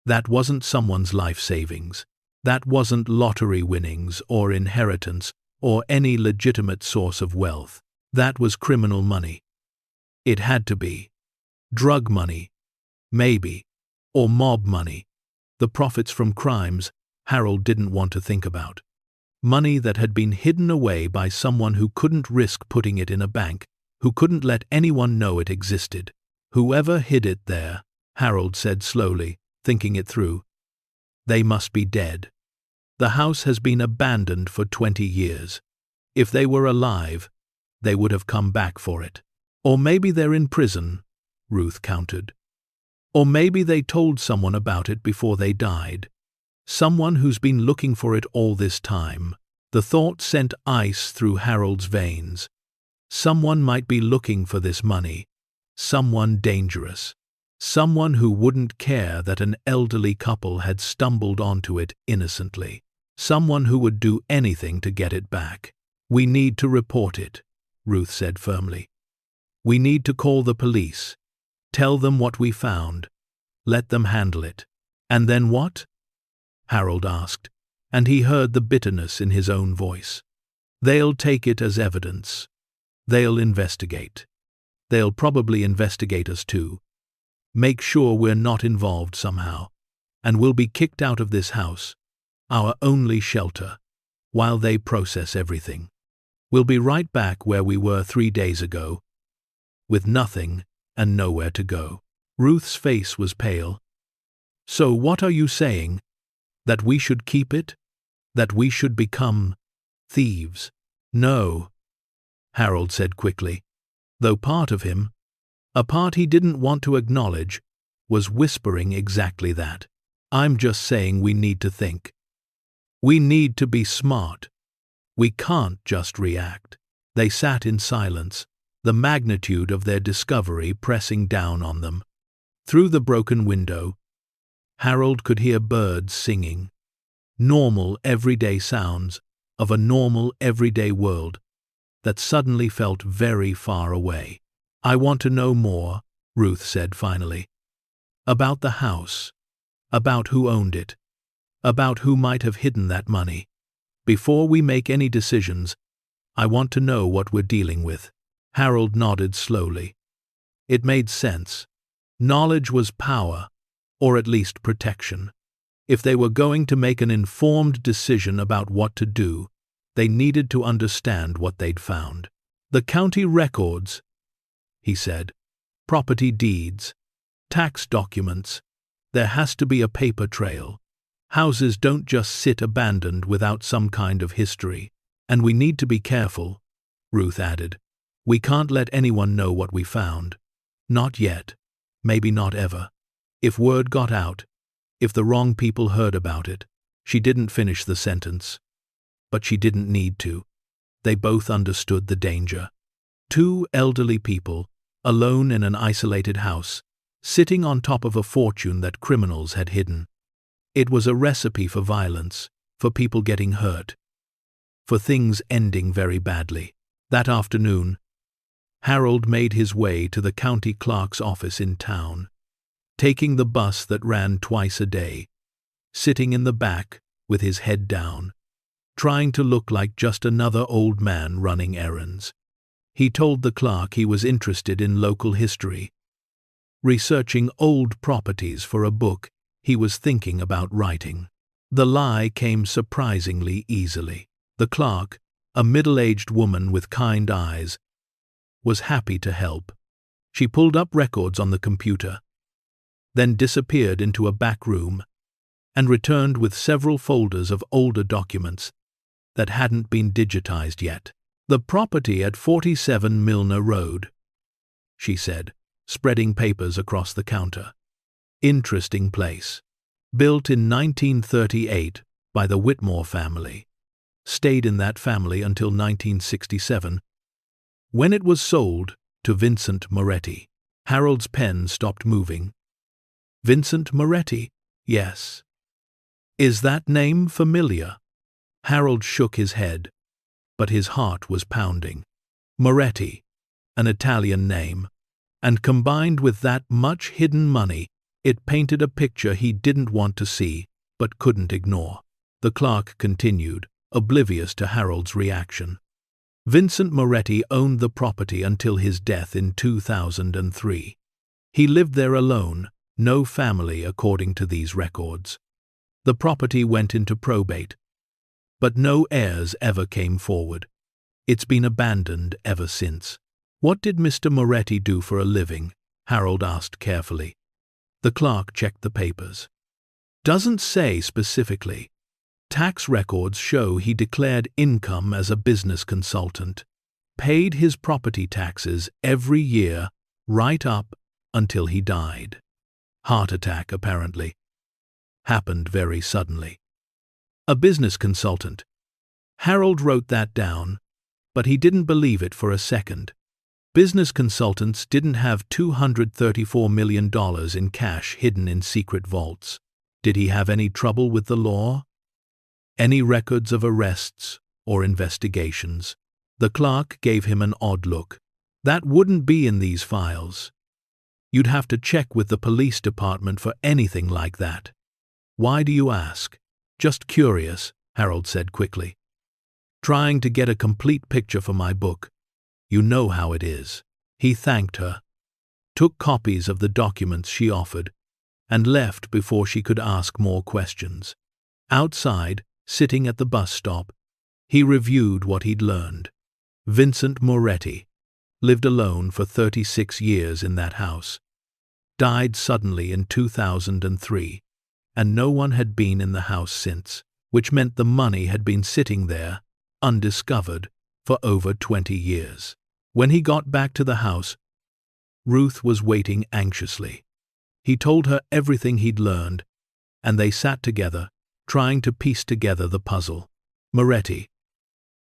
That wasn't someone's life savings. That wasn't lottery winnings or inheritance or any legitimate source of wealth. That was criminal money. It had to be. Drug money, maybe, or mob money. The profits from crimes Harold didn't want to think about. Money that had been hidden away by someone who couldn't risk putting it in a bank, who couldn't let anyone know it existed. Whoever hid it there, Harold said slowly, thinking it through. They must be dead. The house has been abandoned for 20 years. If they were alive, they would have come back for it. Or maybe they're in prison, Ruth countered. Or maybe they told someone about it before they died. Someone who's been looking for it all this time. The thought sent ice through Harold's veins. Someone might be looking for this money. Someone dangerous. Someone who wouldn't care that an elderly couple had stumbled onto it innocently. Someone who would do anything to get it back. We need to report it, Ruth said firmly. We need to call the police. Tell them what we found. Let them handle it. And then what? Harold asked, and he heard the bitterness in his own voice. They'll take it as evidence. They'll investigate. They'll probably investigate us too. Make sure we're not involved somehow. And we'll be kicked out of this house, our only shelter, while they process everything. We'll be right back where we were 3 days ago, with nothing and nowhere to go. Ruth's face was pale. So what are you saying? That we should keep it? That we should become thieves? No, Harold said quickly, though part of him, a part he didn't want to acknowledge, was whispering exactly that. I'm just saying we need to think. We need to be smart. We can't just react. They sat in silence, the magnitude of their discovery pressing down on them. Through the broken window, Harold could hear birds singing. Normal, everyday sounds of a normal, everyday world that suddenly felt very far away. I want to know more, Ruth said finally. About the house. About who owned it. About who might have hidden that money. Before we make any decisions, I want to know what we're dealing with. Harold nodded slowly. It made sense. Knowledge was power, or at least protection. If they were going to make an informed decision about what to do, they needed to understand what they'd found. The county records, he said. Property deeds. Tax documents. There has to be a paper trail. Houses don't just sit abandoned without some kind of history. And we need to be careful, Ruth added. We can't let anyone know what we found. Not yet. Maybe not ever. If word got out, if the wrong people heard about it. She didn't finish the sentence. But she didn't need to. They both understood the danger. 2 elderly people, alone in an isolated house, sitting on top of a fortune that criminals had hidden. It was a recipe for violence, for people getting hurt, for things ending very badly. That afternoon, Harold made his way to the county clerk's office in town, taking the bus that ran twice a day, sitting in the back with his head down, trying to look like just another old man running errands. He told the clerk he was interested in local history, researching old properties for a book he was thinking about writing. The lie came surprisingly easily. The clerk, a middle-aged woman with kind eyes, was happy to help. She pulled up records on the computer, then disappeared into a back room and returned with several folders of older documents that hadn't been digitized yet. "The property at 47 Milner Road," she said, spreading papers across the counter. "Interesting place. Built in 1938 by the Whitmore family. Stayed in that family until 1967, when it was sold to Vincent Moretti." Harold's pen stopped moving. "Vincent Moretti? Yes. Is that name familiar?" Harold shook his head, but his heart was pounding. Moretti, an Italian name, and combined with that much hidden money, it painted a picture he didn't want to see but couldn't ignore. The clerk continued, oblivious to Harold's reaction. "Vincent Moretti owned the property until his death in 2003. He lived there alone, no family according to these records. The property went into probate, but no heirs ever came forward. It's been abandoned ever since." "What did Mr. Moretti do for a living?" Harold asked carefully. The clerk checked the papers. "Doesn't say specifically. Tax records show he declared income as a business consultant, paid his property taxes every year right up until he died. Heart attack, apparently. Happened very suddenly. A business consultant." Harold wrote that down, but he didn't believe it for a second. Business consultants didn't have $234 million in cash hidden in secret vaults. Did he have any trouble with the law? Any records of arrests or investigations? The clerk gave him an odd look. "That wouldn't be in these files. You'd have to check with the police department for anything like that." "Why do you ask?" "Just curious," Harold said quickly. "Trying to get a complete picture for my book. You know how it is." He thanked her, took copies of the documents she offered, and left before she could ask more questions. Outside, sitting at the bus stop, he reviewed what he'd learned. Vincent Moretti lived alone for 36 years in that house, died suddenly in 2003, and no one had been in the house since, which meant the money had been sitting there, undiscovered, for over 20 years. When he got back to the house, Ruth was waiting anxiously. He told her everything he'd learned, and they sat together, trying to piece together the puzzle. "Moretti,"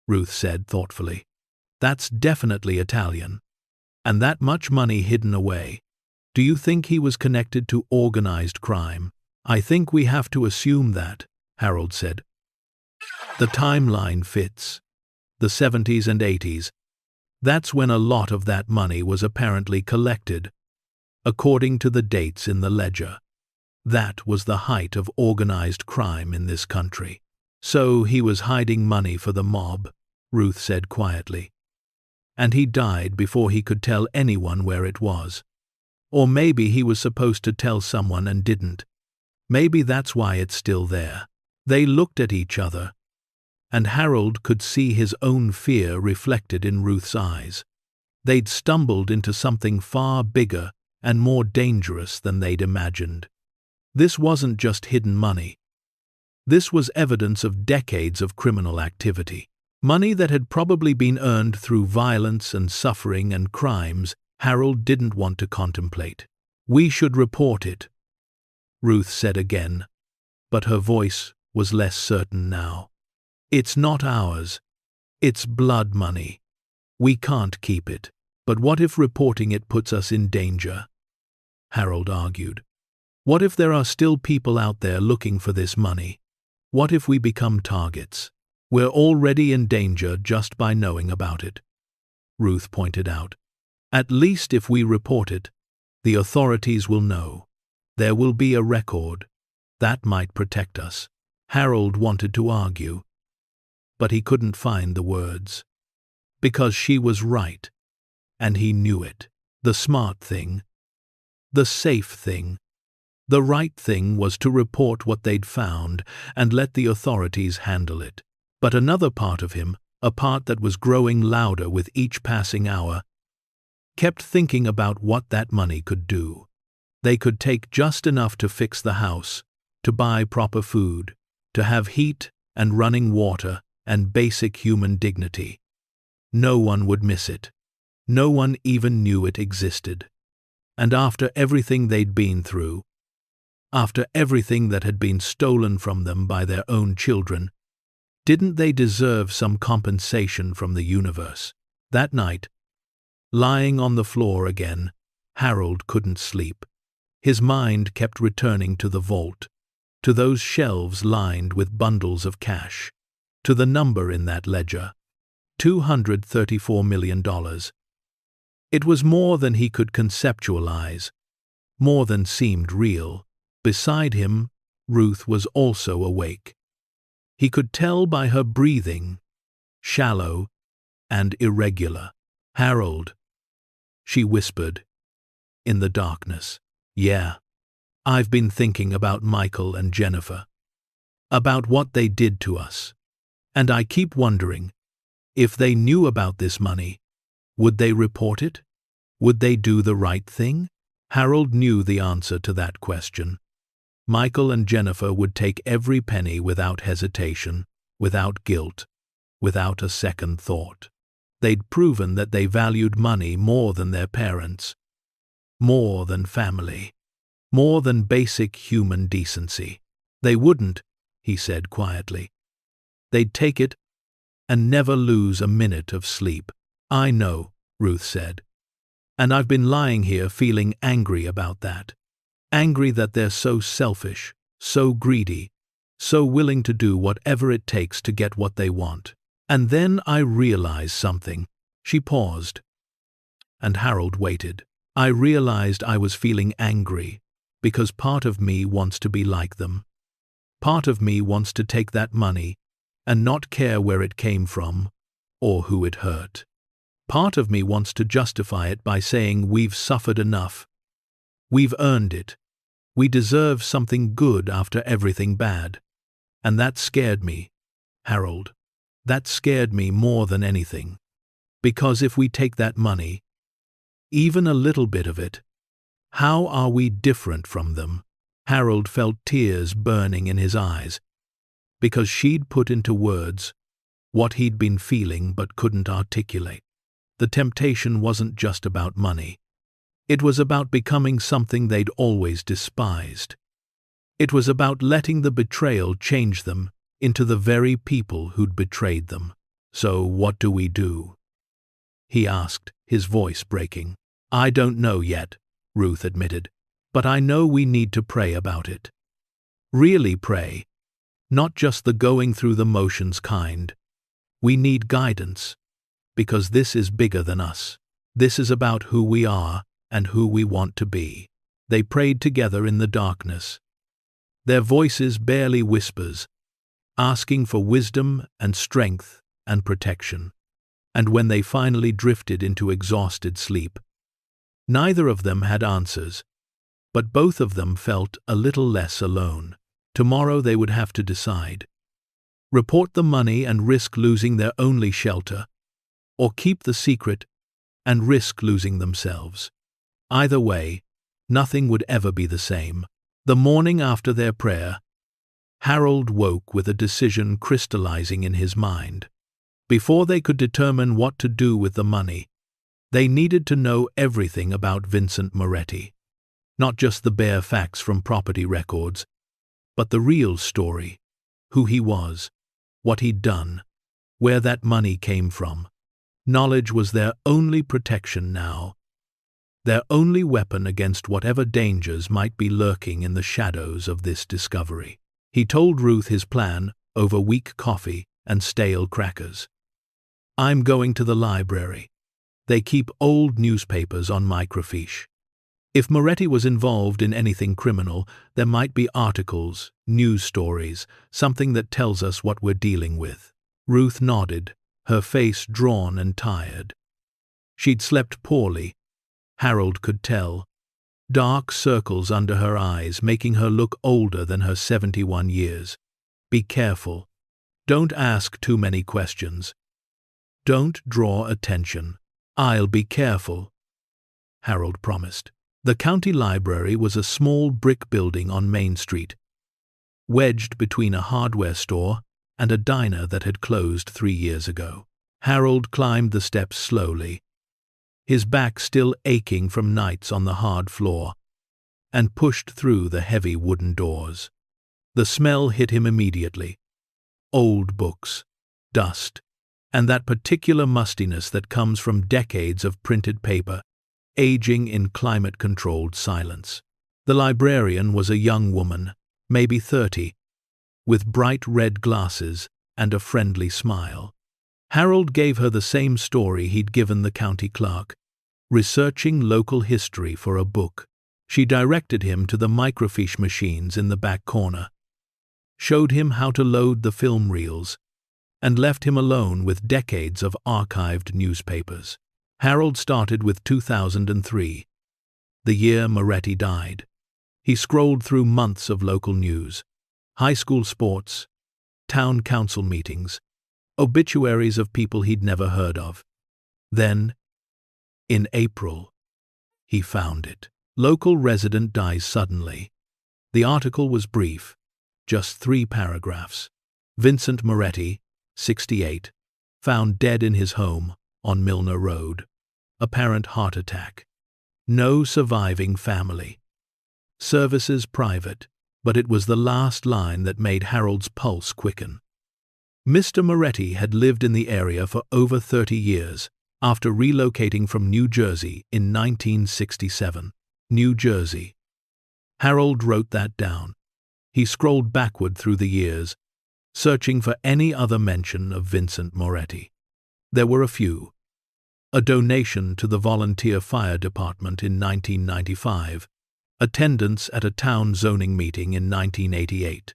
Ruth said thoughtfully. "That's definitely Italian. And that much money hidden away. Do you think he was connected to organized crime?" "I think we have to assume that," Harold said. "The timeline fits. The 70s and 80s. That's when a lot of that money was apparently collected, according to the dates in the ledger. That was the height of organized crime in this country." "So he was hiding money for the mob," Ruth said quietly. "And he died before he could tell anyone where it was. Or maybe he was supposed to tell someone and didn't. Maybe that's why it's still there." They looked at each other, and Harold could see his own fear reflected in Ruth's eyes. They'd stumbled into something far bigger and more dangerous than they'd imagined. This wasn't just hidden money. This was evidence of decades of criminal activity. Money that had probably been earned through violence and suffering and crimes Harold didn't want to contemplate. "We should report it," Ruth said again, but her voice was less certain now. "It's not ours. It's blood money. We can't keep it." "But what if reporting it puts us in danger?" Harold argued. "What if there are still people out there looking for this money? What if we become targets? We're already in danger just by knowing about it," Ruth pointed out. At least if we report it, the authorities will know. There will be a record. That might protect us. Harold wanted to argue, but he couldn't find the words. Because she was right, and he knew it. The smart thing, the safe thing, the right thing was to report what they'd found and let the authorities handle it. But another part of him, a part that was growing louder with each passing hour, kept thinking about what that money could do. They could take just enough to fix the house, to buy proper food, to have heat and running water and basic human dignity. No one would miss it. No one even knew it existed. And after everything they'd been through, after everything that had been stolen from them by their own children, didn't they deserve some compensation from the universe? That night, lying on the floor again, Harold couldn't sleep. His mind kept returning to the vault, to those shelves lined with bundles of cash, to the number in that ledger, $234 million. It was more than he could conceptualize, more than seemed real. Beside him, Ruth was also awake. He could tell by her breathing, shallow and irregular. "Harold," she whispered, in the darkness. "Yeah, I've been thinking about Michael and Jennifer, about what they did to us. And I keep wondering, if they knew about this money, would they report it? Would they do the right thing?" Harold knew the answer to that question. Michael and Jennifer would take every penny without hesitation, without guilt, without a second thought. They'd proven that they valued money more than their parents, more than family, more than basic human decency. They wouldn't, he said quietly. They'd take it and never lose a minute of sleep. "I know," Ruth said. "And I've been lying here feeling angry about that. Angry that they're so selfish, so greedy, so willing to do whatever it takes to get what they want. And then I realized something." She paused, and Harold waited. "I realized I was feeling angry because part of me wants to be like them. Part of me wants to take that money and not care where it came from or who it hurt. Part of me wants to justify it by saying we've suffered enough. We've earned it. We deserve something good after everything bad. And that scared me, Harold. That scared me more than anything. Because if we take that money, even a little bit of it, how are we different from them?" Harold felt tears burning in his eyes, because she'd put into words what he'd been feeling but couldn't articulate. The temptation wasn't just about money. It was about becoming something they'd always despised. It was about letting the betrayal change them into the very people who'd betrayed them. "So what do we do?" he asked, his voice breaking. "I don't know yet," Ruth admitted, "but I know we need to pray about it. Really pray. Not just the going through the motions kind. We need guidance, because this is bigger than us. This is about who we are and who we want to be." They prayed together in the darkness, their voices barely whispers, asking for wisdom and strength and protection. And when they finally drifted into exhausted sleep, neither of them had answers, but both of them felt a little less alone. Tomorrow they would have to decide. Report the money and risk losing their only shelter, or keep the secret and risk losing themselves. Either way, nothing would ever be the same. The morning after their prayer, Harold woke with a decision crystallizing in his mind. Before they could determine what to do with the money, they needed to know everything about Vincent Moretti. Not just the bare facts from property records, but the real story, who he was, what he'd done, where that money came from. Knowledge was their only protection now, their only weapon against whatever dangers might be lurking in the shadows of this discovery. He told Ruth his plan over weak coffee and stale crackers. "I'm going to the library. They keep old newspapers on microfiche. If Moretti was involved in anything criminal, there might be articles, news stories, something that tells us what we're dealing with. Ruth nodded, her face drawn and tired. She'd slept poorly, Harold could tell. Dark circles under her eyes, making her look older than her 71 years. Be careful. Don't ask too many questions. Don't draw attention. I'll be careful, Harold promised. The county library was a small brick building on Main Street, wedged between a hardware store and a diner that had closed 3 years ago. Harold climbed the steps slowly, his back still aching from nights on the hard floor, and pushed through the heavy wooden doors. The smell hit him immediately. Old books, dust, and that particular mustiness that comes from decades of printed paper, aging in climate-controlled silence. The librarian was a young woman, maybe 30, with bright red glasses and a friendly smile. Harold gave her the same story he'd given the county clerk, researching local history for a book. She directed him to the microfiche machines in the back corner, showed him how to load the film reels, and left him alone with decades of archived newspapers. Harold started with 2003, the year Moretti died. He scrolled through months of local news, high school sports, town council meetings, obituaries of people he'd never heard of. Then, in April, he found it. Local resident dies suddenly. The article was brief, just 3 paragraphs. Vincent Moretti, 68, found dead in his home on Milner Road. Apparent heart attack. No surviving family. Services private, but it was the last line that made Harold's pulse quicken. Mr. Moretti had lived in the area for over 30 years, after relocating from New Jersey in 1967. New Jersey. Harold wrote that down. He scrolled backward through the years, searching for any other mention of Vincent Moretti. There were a few. A donation to the volunteer fire department in 1995, attendance at a town zoning meeting in 1988.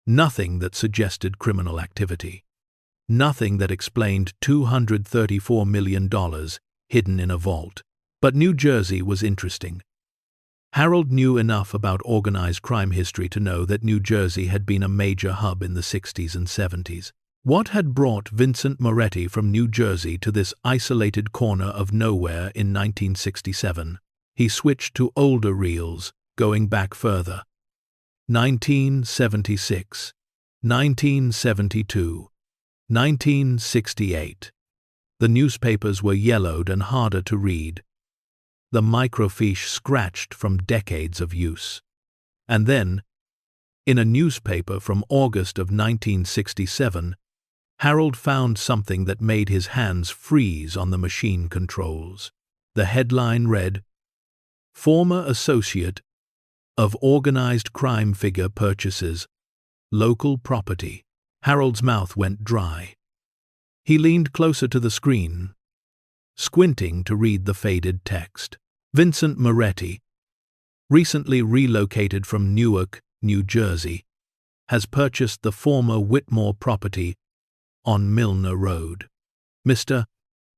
Nothing that suggested criminal activity. Nothing that explained $234 million hidden in a vault. But New Jersey was interesting. Harold knew enough about organized crime history to know that New Jersey had been a major hub in the 60s and 70s. What had brought Vincent Moretti from New Jersey to this isolated corner of nowhere in 1967? He switched to older reels, going back further. 1976, 1972, 1968. The newspapers were yellowed and harder to read. The microfiche scratched from decades of use. And then, in a newspaper from August of 1967, Harold found something that made his hands freeze on the machine controls. The headline read, "Former Associate of Organized Crime Figure Purchases Local Property." Harold's mouth went dry. He leaned closer to the screen, squinting to read the faded text. Vincent Moretti, recently relocated from Newark, New Jersey, has purchased the former Whitmore property on Milner Road. Mr.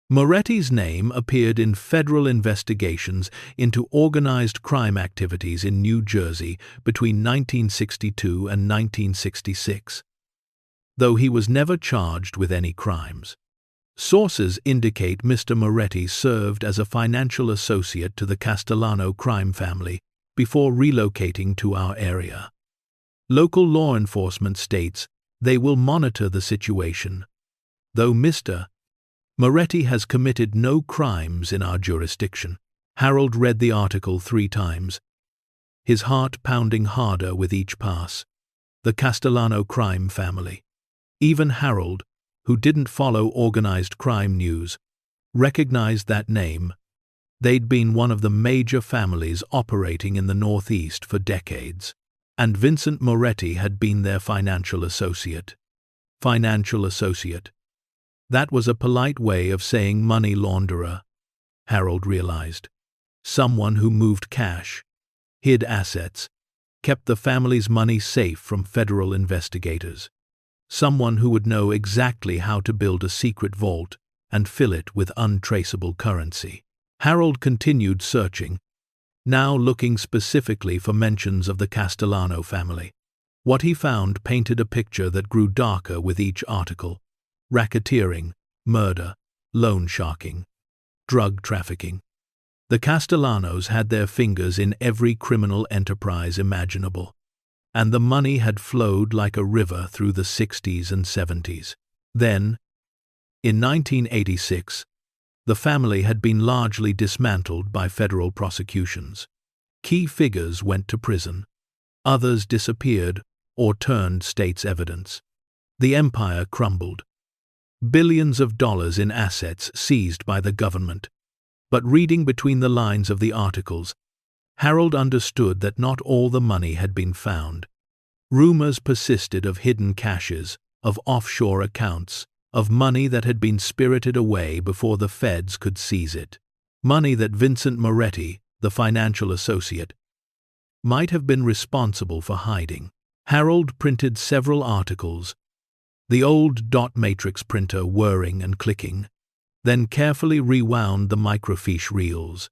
Moretti's name appeared in federal investigations into organized crime activities in New Jersey between 1962 and 1966, though he was never charged with any crimes. Sources indicate Mr. Moretti served as a financial associate to the Castellano crime family before relocating to our area. Local law enforcement states they will monitor the situation, though Mr. Moretti has committed no crimes in our jurisdiction. Harold read the article 3 times, his heart pounding harder with each pass. The Castellano crime family. Even Harold, who didn't follow organized crime news, recognized that name. They'd been one of the major families operating in the Northeast for decades, and Vincent Moretti had been their financial associate. Financial associate. That was a polite way of saying money launderer. Harold realized. Someone who moved cash, hid assets, kept the family's money safe from federal investigators. Someone who would know exactly how to build a secret vault and fill it with untraceable currency. Harold continued searching, now looking specifically for mentions of the Castellano family. What he found painted a picture that grew darker with each article: racketeering, murder, loan sharking, drug trafficking. The Castellanos had their fingers in every criminal enterprise imaginable, and the money had flowed like a river through the 60s and 70s. Then, in 1986, the family had been largely dismantled by federal prosecutions. Key figures went to prison. Others disappeared or turned state's evidence. The empire crumbled. Billions of dollars in assets seized by the government. But reading between the lines of the articles, Harold understood that not all the money had been found. Rumors persisted of hidden caches, of offshore accounts, of money that had been spirited away before the feds could seize it. Money that Vincent Moretti, the financial associate, might have been responsible for hiding. Harold printed several articles, the old dot matrix printer whirring and clicking, then carefully rewound the microfiche reels.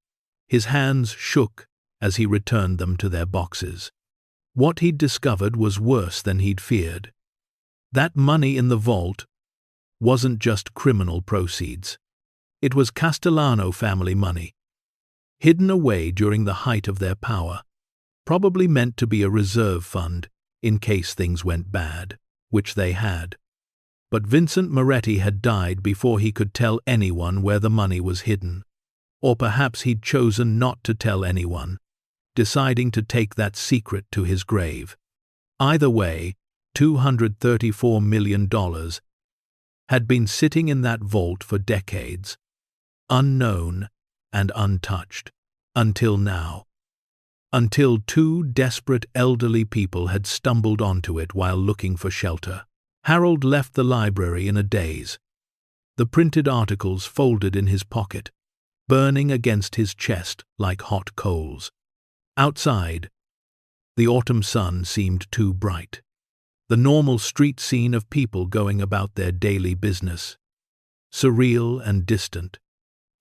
His hands shook as he returned them to their boxes. What he'd discovered was worse than he'd feared. That money in the vault wasn't just criminal proceeds. It was Castellano family money, hidden away during the height of their power, probably meant to be a reserve fund in case things went bad, which they had. But Vincent Moretti had died before he could tell anyone where the money was hidden. Or perhaps he'd chosen not to tell anyone, deciding to take that secret to his grave. Either way, $234 million had been sitting in that vault for decades, unknown and untouched, until now. Until two desperate elderly people had stumbled onto it while looking for shelter. Harold left the library in a daze, the printed articles folded in his pocket, burning against his chest like hot coals. Outside, the autumn sun seemed too bright. The normal street scene of people going about their daily business, surreal and distant.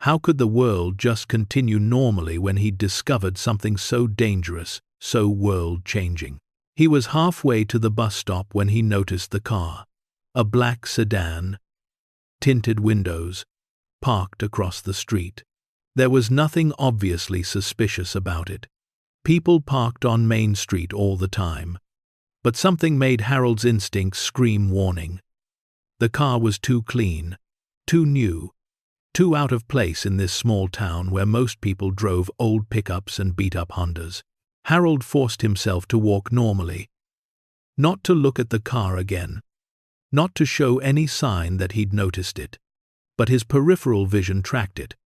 How could the world just continue normally when he'd discovered something so dangerous, so world-changing? He was halfway to the bus stop when he noticed the car, a black sedan, tinted windows, parked across the street. There was nothing obviously suspicious about it. People parked on Main Street all the time. But something made Harold's instincts scream warning. The car was too clean, too new, too out of place in this small town where most people drove old pickups and beat-up Hondas. Harold forced himself to walk normally, not to look at the car again, not to show any sign that he'd noticed it, but his peripheral vision tracked it.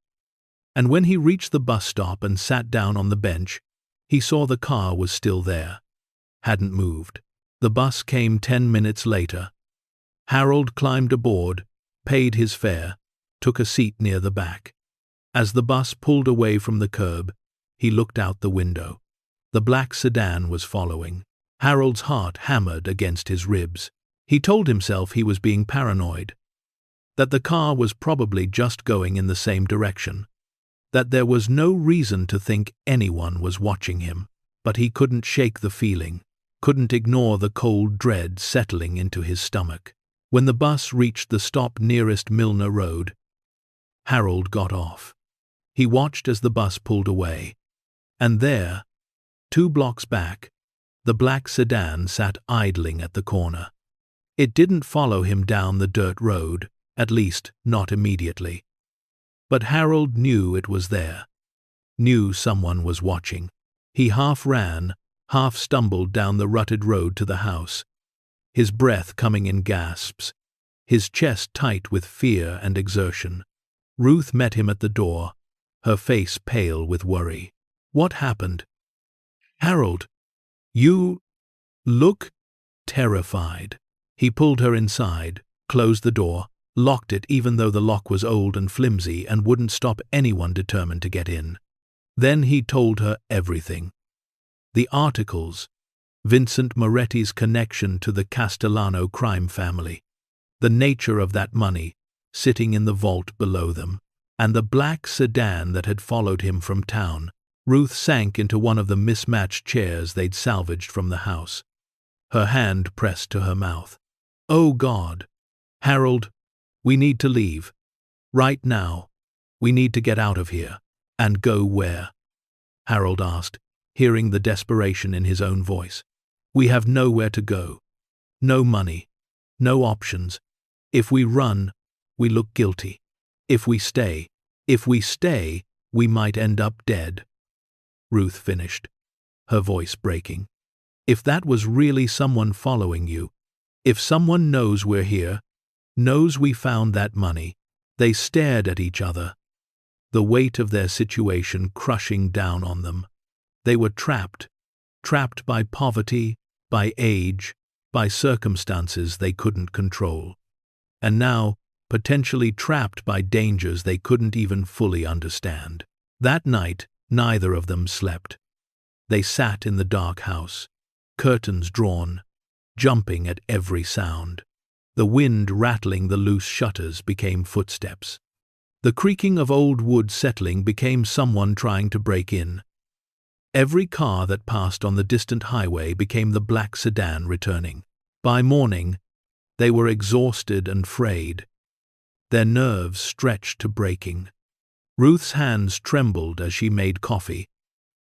And when he reached the bus stop and sat down on the bench, he saw the car was still there, hadn't moved. The bus came 10 minutes later. Harold climbed aboard, paid his fare, took a seat near the back. As the bus pulled away from the curb, he looked out the window. The black sedan was following. Harold's heart hammered against his ribs. He told himself he was being paranoid, that the car was probably just going in the same direction, that there was no reason to think anyone was watching him. But he couldn't shake the feeling, couldn't ignore the cold dread settling into his stomach. When the bus reached the stop nearest Milner Road, Harold got off. He watched as the bus pulled away, and there, 2 blocks back, the black sedan sat idling at the corner. It didn't follow him down the dirt road, at least not immediately. But Harold knew it was there, knew someone was watching. He half ran, half stumbled down the rutted road to the house, his breath coming in gasps, his chest tight with fear and exertion. Ruth met him at the door, her face pale with worry. "What happened?" "Harold, you look terrified." He pulled her inside, closed the door, locked it even though the lock was old and flimsy and wouldn't stop anyone determined to get in. Then he told her everything. The articles, Vincent Moretti's connection to the Castellano crime family, the nature of that money sitting in the vault below them, and the black sedan that had followed him from town. Ruth sank into one of the mismatched chairs they'd salvaged from the house. Her hand pressed to her mouth. "Oh God! Harold, we need to leave. Right now. We need to get out of here." "And go where?" Harold asked, hearing the desperation in his own voice. "We have nowhere to go. No money. No options. If we run, we look guilty. If we stay, we might end up dead." Ruth finished, her voice breaking. "If that was really someone following you, if someone knows we're here, knows we found that money." They stared at each other, the weight of their situation crushing down on them. They were trapped by poverty, by age, by circumstances they couldn't control. And now, potentially trapped by dangers they couldn't even fully understand. That night, neither of them slept. They sat in the dark house, curtains drawn, jumping at every sound. The wind rattling the loose shutters became footsteps. The creaking of old wood settling became someone trying to break in. Every car that passed on the distant highway became the black sedan returning. By morning, they were exhausted and frayed, their nerves stretched to breaking. Ruth's hands trembled as she made coffee,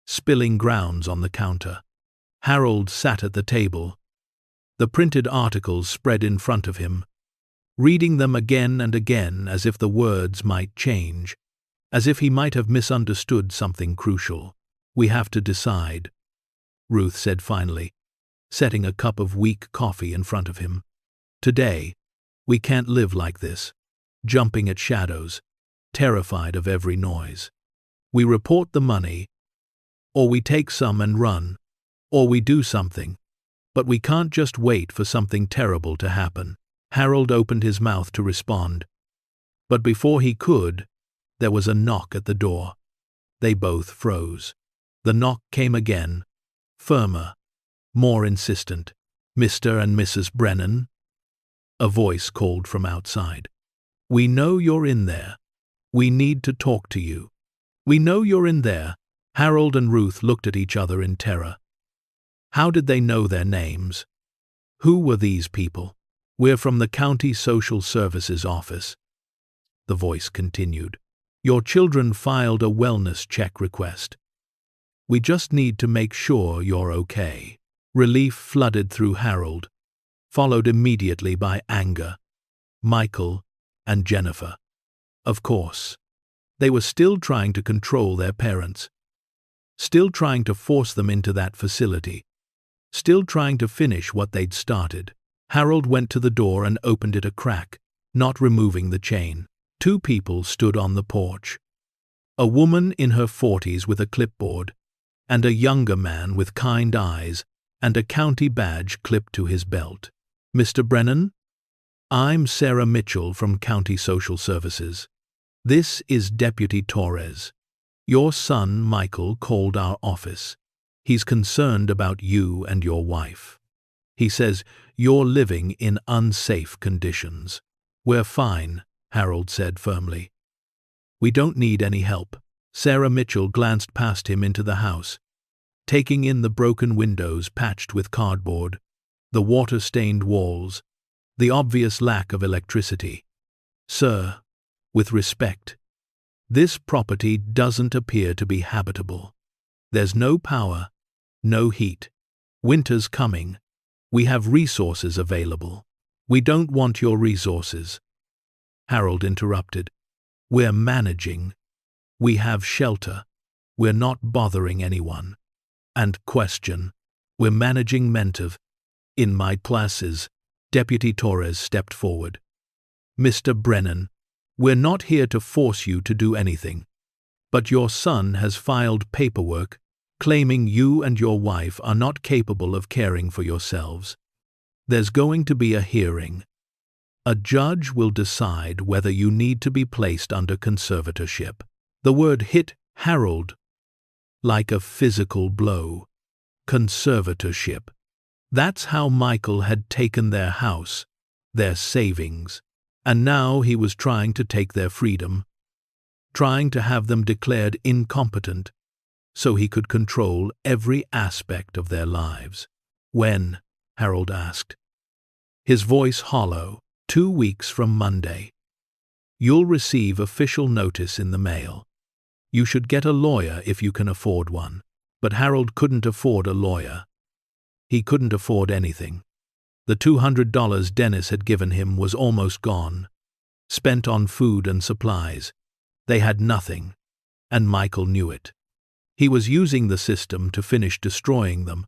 spilling grounds on the counter. Harold sat at the table, the printed articles spread in front of him, reading them again and again as if the words might change, as if he might have misunderstood something crucial. "We have to decide," Ruth said finally, setting a cup of weak coffee in front of him. "Today, we can't live like this, jumping at shadows, terrified of every noise. We report the money, or we take some and run, or we do something, but we can't just wait for something terrible to happen." Harold opened his mouth to respond, but before he could, there was a knock at the door. They both froze. The knock came again, firmer, more insistent. "Mr. and Mrs. Brennan?" A voice called from outside. "We know you're in there. We need to talk to you." "We know you're in there." Harold and Ruth looked at each other in terror. How did they know their names? Who were these people? "We're from the County Social Services Office," the voice continued. "Your children filed a wellness check request. We just need to make sure you're okay." Relief flooded through Harold, followed immediately by anger. Michael and Jennifer. Of course. They were still trying to control their parents, still trying to force them into that facility, still trying to finish what they'd started. Harold went to the door and opened it a crack, not removing the chain. Two people stood on the porch. A woman in her 40s with a clipboard, and a younger man with kind eyes and a county badge clipped to his belt. "Mr. Brennan? I'm Sarah Mitchell from County Social Services. This is Deputy Torres. Your son, Michael, called our office. He's concerned about you and your wife. He says you're living in unsafe conditions." "We're fine," Harold said firmly. "We don't need any help." Sarah Mitchell glanced past him into the house, taking in the broken windows patched with cardboard, the water-stained walls, the obvious lack of electricity. "Sir, with respect, this property doesn't appear to be habitable. There's no power, no heat. Winter's coming. We have resources available." "We don't want your resources," Harold interrupted. "We're managing. We have shelter. We're not bothering anyone. And question. We're managing Mentiv. In my classes." Deputy Torres stepped forward. "Mr. Brennan, we're not here to force you to do anything, but your son has filed paperwork claiming you and your wife are not capable of caring for yourselves. There's going to be a hearing. A judge will decide whether you need to be placed under conservatorship. The word hit Harold like a physical blow. Conservatorship. That's how Michael had taken their house, their savings, and now he was trying to take their freedom, trying to have them declared incompetent so he could control every aspect of their lives. When? Harold asked, his voice hollow. 2 weeks from Monday. You'll receive official notice in the mail. You should get a lawyer if you can afford one. But Harold couldn't afford a lawyer. He couldn't afford anything. The $200 Dennis had given him was almost gone, spent on food and supplies. They had nothing, and Michael knew it. He was using the system to finish destroying them,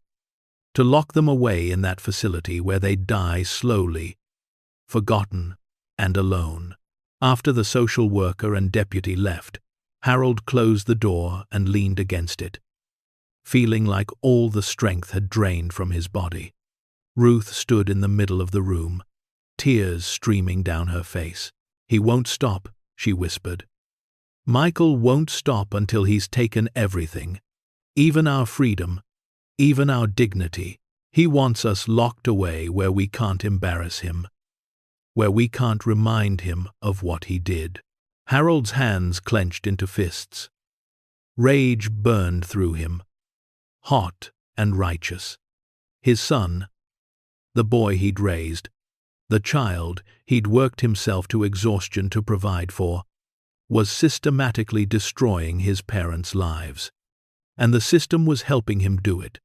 to lock them away in that facility where they'd die slowly, forgotten and alone. After the social worker and deputy left, Harold closed the door and leaned against it, feeling like all the strength had drained from his body. Ruth stood in the middle of the room, tears streaming down her face. He won't stop, she whispered. Michael won't stop until he's taken everything, even our freedom, even our dignity. He wants us locked away where we can't embarrass him, where we can't remind him of what he did. Harold's hands clenched into fists. Rage burned through him, hot and righteous. His son, the boy he'd raised, the child he'd worked himself to exhaustion to provide for, was systematically destroying his parents' lives. And the system was helping him do it.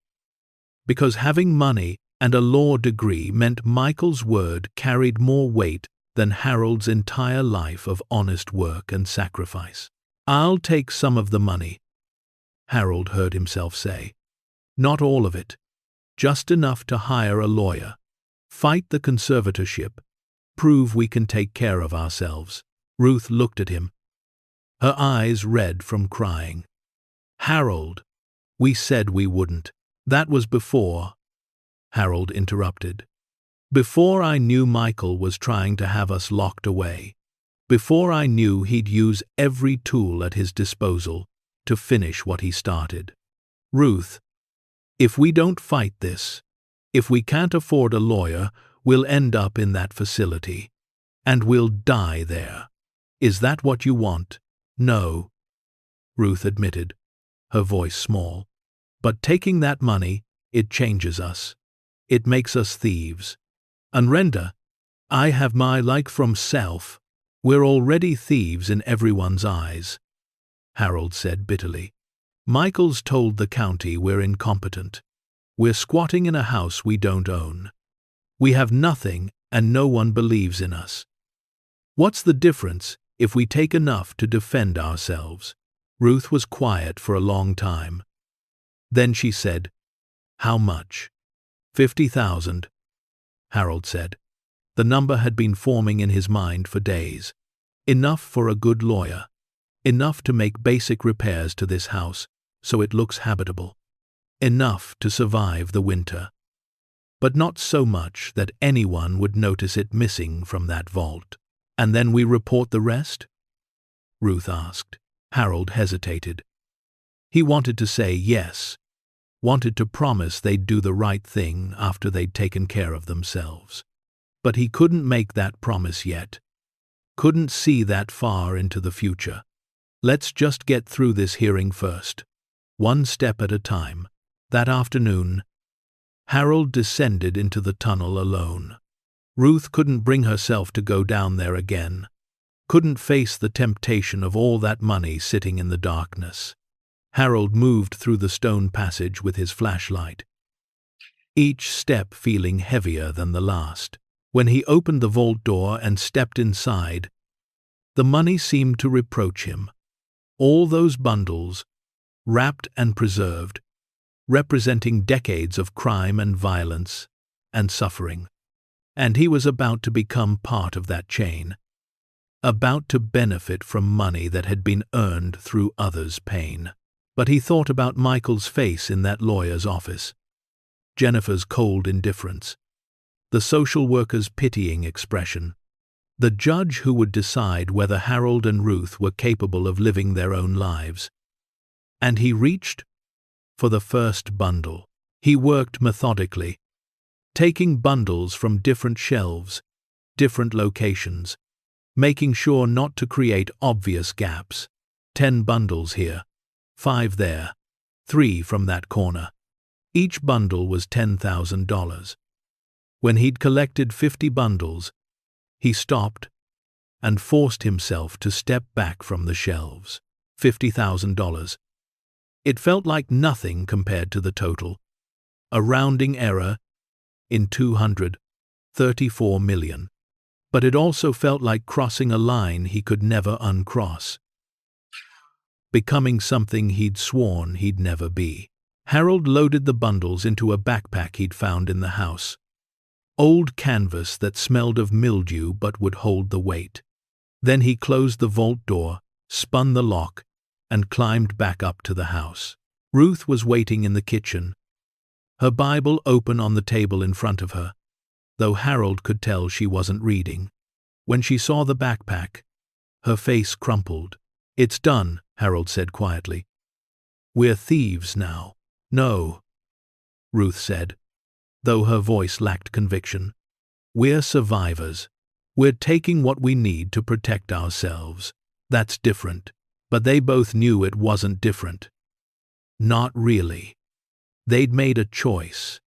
Because having money and a law degree meant Michael's word carried more weight than Harold's entire life of honest work and sacrifice. I'll take some of the money, Harold heard himself say. Not all of it, just enough to hire a lawyer, fight the conservatorship, prove we can take care of ourselves. Ruth looked at him, her eyes red from crying. Harold, we said we wouldn't. That was before, Harold interrupted. Before I knew Michael was trying to have us locked away. Before I knew he'd use every tool at his disposal to finish what he started. Ruth, if we don't fight this, if we can't afford a lawyer, we'll end up in that facility. And we'll die there. Is that what you want? No, Ruth admitted, her voice small. But taking that money, it changes us. It makes us thieves. And Renda, I have my like from self. We're already thieves in everyone's eyes, Harold said bitterly. Michael's told the county we're incompetent. We're squatting in a house we don't own. We have nothing and no one believes in us. What's the difference if we take enough to defend ourselves? Ruth was quiet for a long time. Then she said, How much? 50,000, Harold said. The number had been forming in his mind for days. Enough for a good lawyer. Enough to make basic repairs to this house so it looks habitable. Enough to survive the winter. But not so much that anyone would notice it missing from that vault. And then we report the rest? Ruth asked. Harold hesitated. He wanted to say yes, wanted to promise they'd do the right thing after they'd taken care of themselves. But he couldn't make that promise yet. Couldn't see that far into the future. Let's just get through this hearing first. One step at a time. That afternoon, Harold descended into the tunnel alone. Ruth couldn't bring herself to go down there again. Couldn't face the temptation of all that money sitting in the darkness. Harold moved through the stone passage with his flashlight, each step feeling heavier than the last. When he opened the vault door and stepped inside, the money seemed to reproach him. All those bundles, wrapped and preserved, representing decades of crime and violence and suffering. And he was about to become part of that chain, about to benefit from money that had been earned through others' pain. But he thought about Michael's face in that lawyer's office, Jennifer's cold indifference, the social worker's pitying expression, The judge who would decide whether Harold and Ruth were capable of living their own lives. And he reached for the first bundle. He worked methodically, taking bundles from different shelves, different locations, making sure not to create obvious gaps. 10 bundles here, 5 there, 3 from that corner. Each bundle was $10,000. When he'd collected 50 bundles, he stopped and forced himself to step back from the shelves. $50,000. It felt like nothing compared to the total. A rounding error in 234 million. But it also felt like crossing a line he could never uncross. Becoming something he'd sworn he'd never be. Harold loaded the bundles into a backpack he'd found in the house. Old canvas that smelled of mildew but would hold the weight. Then he closed the vault door, spun the lock, and climbed back up to the house. Ruth was waiting in the kitchen, her Bible open on the table in front of her, though Harold could tell she wasn't reading. When she saw the backpack, her face crumpled. "It's done," Harold said quietly. "We're thieves now." "No," Ruth said, though her voice lacked conviction. "We're survivors. We're taking what we need to protect ourselves. That's different." But they both knew it wasn't different. Not really. They'd made a choice,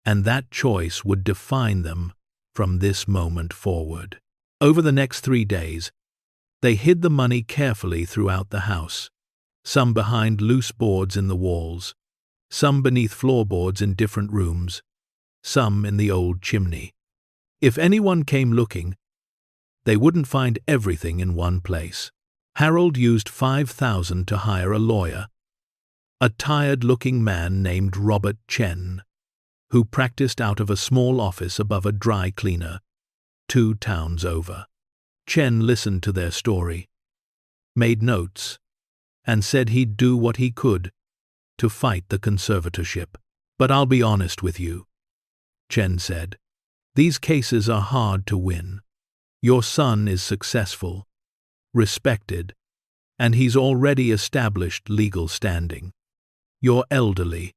and that choice would define them from this moment forward. Over the next 3 days, they hid the money carefully throughout the house, some behind loose boards in the walls, some beneath floorboards in different rooms, some in the old chimney. If anyone came looking, they wouldn't find everything in one place. Harold used $5,000 to hire a lawyer, a tired-looking man named Robert Chen, who practiced out of a small office above a dry cleaner, 2 towns over. Chen listened to their story, made notes, and said he'd do what he could to fight the conservatorship. "But I'll be honest with you," Chen said. "These cases are hard to win. Your son is successful, respected, and he's already established legal standing. You're elderly.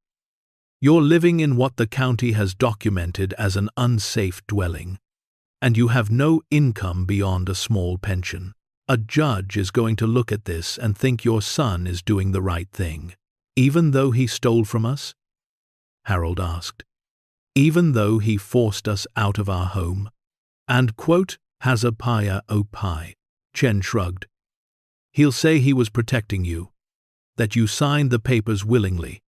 You're living in what the county has documented as an unsafe dwelling, and you have no income beyond a small pension. A judge is going to look at this and think your son is doing the right thing, even though he stole from us?" Harold asked. "Even though he forced us out of our home?" And quote, "Hazapaya Opai." Chen shrugged. "He'll say he was protecting you, that you signed the papers willingly,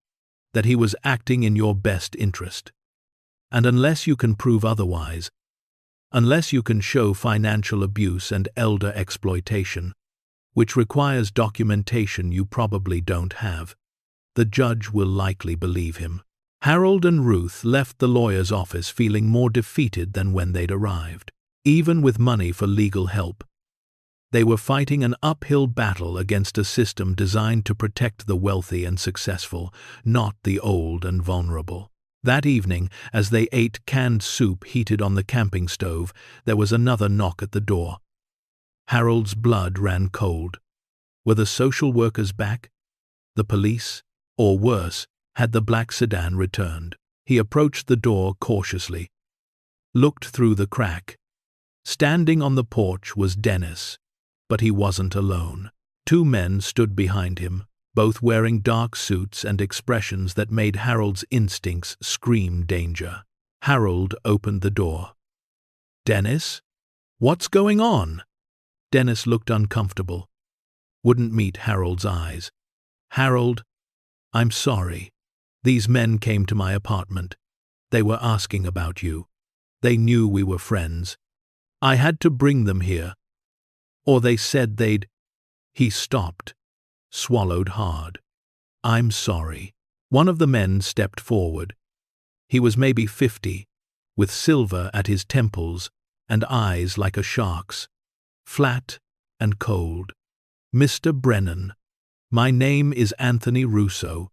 that he was acting in your best interest. And unless you can prove otherwise, unless you can show financial abuse and elder exploitation, which requires documentation you probably don't have, the judge will likely believe him." Harold and Ruth left the lawyer's office feeling more defeated than when they'd arrived. Even with money for legal help, they were fighting an uphill battle against a system designed to protect the wealthy and successful, not the old and vulnerable. That evening, as they ate canned soup heated on the camping stove, there was another knock at the door. Harold's blood ran cold. Were the social workers back? The police? Or worse, had the black sedan returned? He approached the door cautiously, looked through the crack. Standing on the porch was Dennis, but he wasn't alone. 2 men stood behind him, both wearing dark suits and expressions that made Harold's instincts scream danger. Harold opened the door. "Dennis? What's going on?" Dennis looked uncomfortable, wouldn't meet Harold's eyes. "Harold, I'm sorry. These men came to my apartment. They were asking about you. They knew we were friends. I had to bring them here. Or they said they'd—" He stopped, swallowed hard. "I'm sorry." One of the men stepped forward. He was maybe 50, with silver at his temples and eyes like a shark's, flat and cold. "Mr. Brennan, my name is Anthony Russo.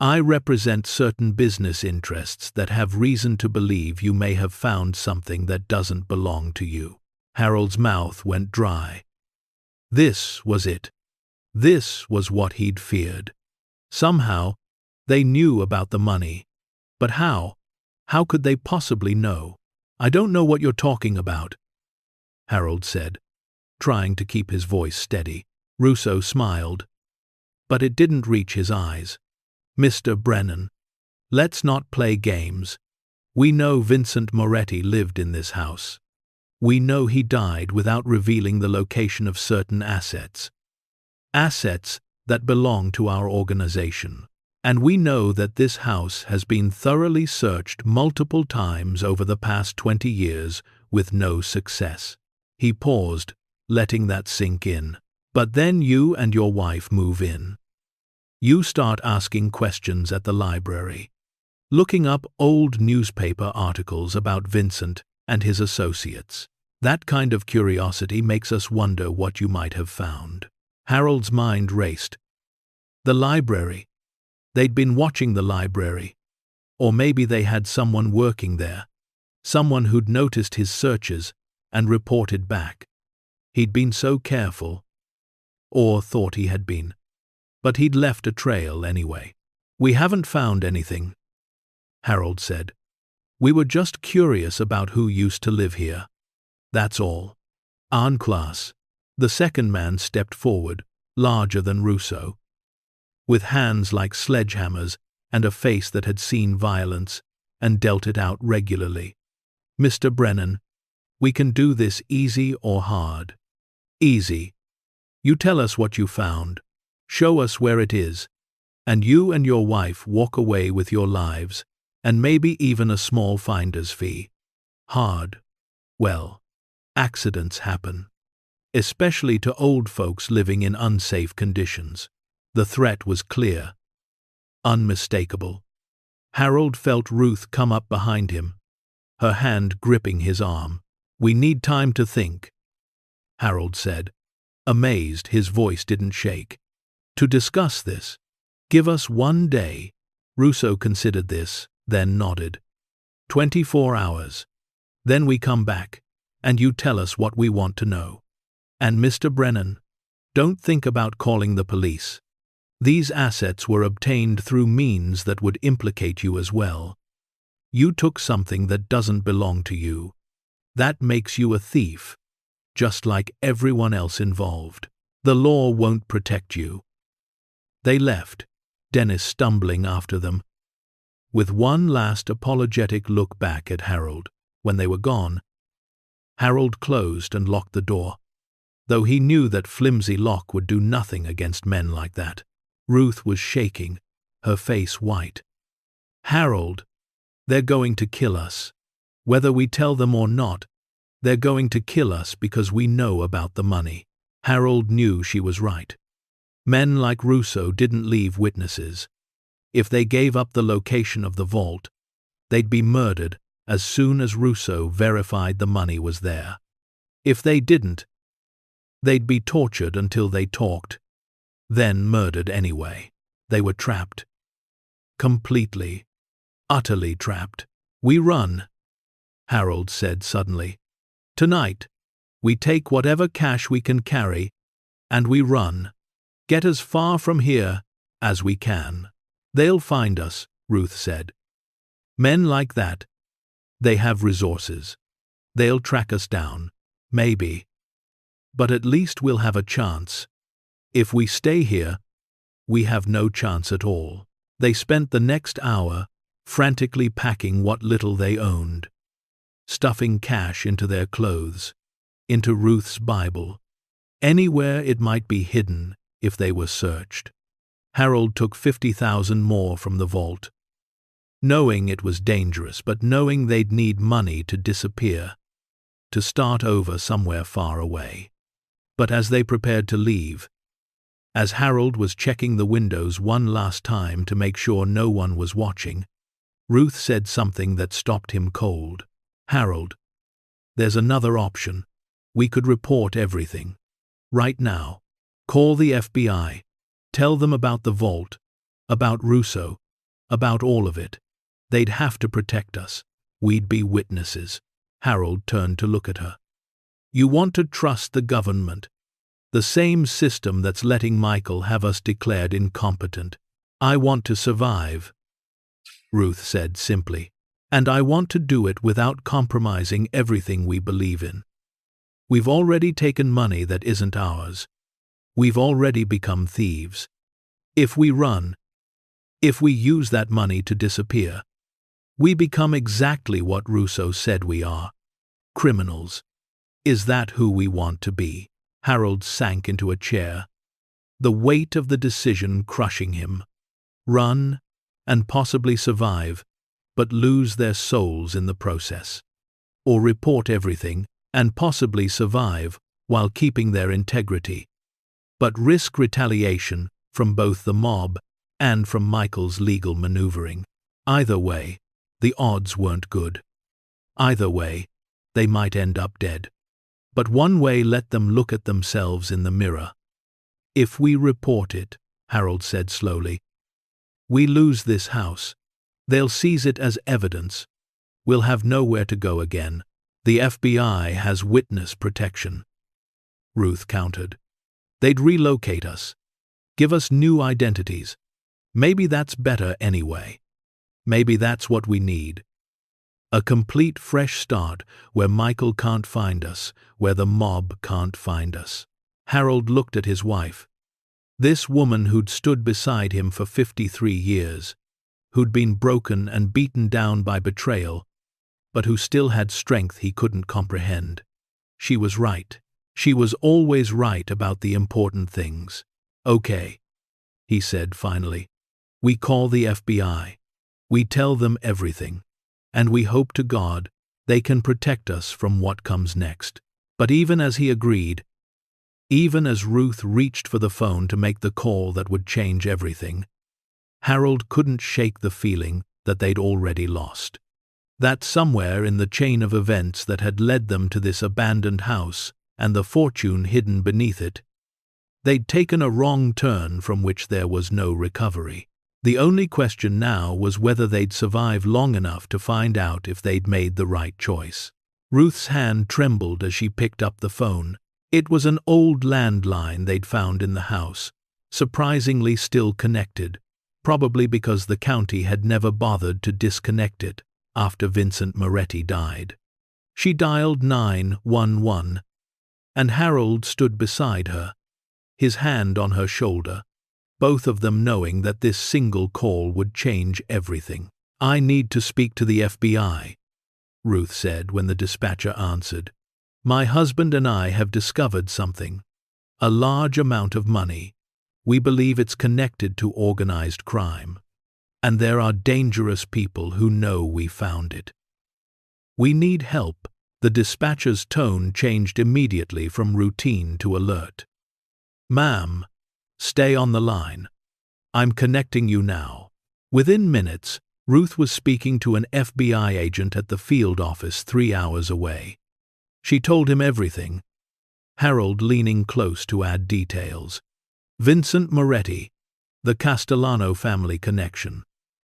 I represent certain business interests that have reason to believe you may have found something that doesn't belong to you. Harold's mouth went dry. This was it. This was what he'd feared. Somehow, they knew about the money. But how? How could they possibly know? "I don't know what you're talking about," Harold said, trying to keep his voice steady. Russo smiled, but it didn't reach his eyes. "Mr. Brennan, let's not play games. We know Vincent Moretti lived in this house. We know he died without revealing the location of certain assets. Assets that belong to our organization. And we know that this house has been thoroughly searched multiple times over the past 20 years with no success." He paused, letting that sink in. "But then you and your wife move in. You start asking questions at the library, looking up old newspaper articles about Vincent and his associates. That kind of curiosity makes us wonder what you might have found." Harold's mind raced. The library. They'd been watching the library. Or maybe they had someone working there. Someone who'd noticed his searches and reported back. He'd been so careful. Or thought he had been. But he'd left a trail anyway. "We haven't found anything," Harold said. "We were just curious about who used to live here. That's all." Anclas, the second man, stepped forward, larger than Russo, with hands like sledgehammers and a face that had seen violence and dealt it out regularly. "Mr. Brennan, we can do this easy or hard." "Easy. You tell us what you found, show us where it is, and you and your wife walk away with your lives, and maybe even a small finder's fee. Hard. Well, accidents happen. Especially to old folks living in unsafe conditions." The threat was clear, unmistakable. Harold felt Ruth come up behind him, her hand gripping his arm. "We need time to think," Harold said, amazed his voice didn't shake. "To discuss this. Give us 1 day." Russo considered this, then nodded. 24 hours. Then we come back, and you tell us what we want to know. And Mr. Brennan, don't think about calling the police. These assets were obtained through means that would implicate you as well. You took something that doesn't belong to you. That makes you a thief, just like everyone else involved. The law won't protect you." They left, Dennis stumbling after them, with one last apologetic look back at Harold. When they were gone, Harold closed and locked the door, though he knew that flimsy lock would do nothing against men like that. Ruth was shaking, her face white. "Harold, they're going to kill us. Whether we tell them or not, they're going to kill us because we know about the money." Harold knew she was right. Men like Russo didn't leave witnesses. If they gave up the location of the vault, they'd be murdered as soon as Russo verified the money was there. If they didn't, they'd be tortured until they talked, then murdered anyway. They were trapped. Completely, utterly trapped. "We run," Harold said suddenly. "Tonight, we take whatever cash we can carry, and we run. Get as far from here as we can." "They'll find us," Ruth said. "Men like that, they have resources. They'll track us down, maybe. But at least we'll have a chance. If we stay here, we have no chance at all." They spent the next hour frantically packing what little they owned, stuffing cash into their clothes, into Ruth's Bible, anywhere it might be hidden if they were searched. Harold took 50,000 more from the vault, knowing it was dangerous, but knowing they'd need money to disappear, to start over somewhere far away. But as they prepared to leave, as Harold was checking the windows one last time to make sure no one was watching, Ruth said something that stopped him cold. "Harold, there's another option. We could report everything. Right now. Call the FBI. Tell them about the vault, about Russo, about all of it. They'd have to protect us. We'd be witnesses." Harold turned to look at her. You want to trust the government, the same system that's letting Michael have us declared incompetent. I want to survive, Ruth said simply, and I want to do it without compromising everything we believe in. We've already taken money that isn't ours. We've already become thieves. If we run, if we use that money to disappear, we become exactly what Russo said we are. Criminals. Is that who we want to be? Harold sank into a chair, the weight of the decision crushing him. Run, and possibly survive, but lose their souls in the process. Or report everything, and possibly survive, while keeping their integrity, but risk retaliation from both the mob and from Michael's legal maneuvering. Either way, the odds weren't good. Either way, they might end up dead. But one way let them look at themselves in the mirror. If we report it, Harold said slowly, we lose this house. They'll seize it as evidence. We'll have nowhere to go again. The FBI has witness protection. Ruth countered. They'd relocate us. Give us new identities. Maybe that's better anyway. Maybe that's what we need. A complete fresh start where Michael can't find us, where the mob can't find us. Harold looked at his wife. This woman who'd stood beside him for 53 years, who'd been broken and beaten down by betrayal, but who still had strength he couldn't comprehend. She was right. She was always right about the important things. Okay, he said finally. We call the FBI. We tell them everything. And we hope to God they can protect us from what comes next. But even as he agreed, even as Ruth reached for the phone to make the call that would change everything, Harold couldn't shake the feeling that they'd already lost. That somewhere in the chain of events that had led them to this abandoned house and the fortune hidden beneath it, they'd taken a wrong turn from which there was no recovery. The only question now was whether they'd survive long enough to find out if they'd made the right choice. Ruth's hand trembled as she picked up the phone. It was an old landline they'd found in the house, surprisingly still connected, probably because the county had never bothered to disconnect it after Vincent Moretti died. She dialed 911, and Harold stood beside her, his hand on her shoulder, both of them knowing that this single call would change everything. I need to speak to the FBI, Ruth said when the dispatcher answered. My husband and I have discovered something. A large amount of money. We believe it's connected to organized crime. And there are dangerous people who know we found it. We need help. The dispatcher's tone changed immediately from routine to alert. Ma'am, stay on the line. I'm connecting you now. Within minutes, Ruth was speaking to an FBI agent at the field office 3 hours away. She told him everything, Harold leaning close to add details. Vincent Moretti, the Castellano family connection,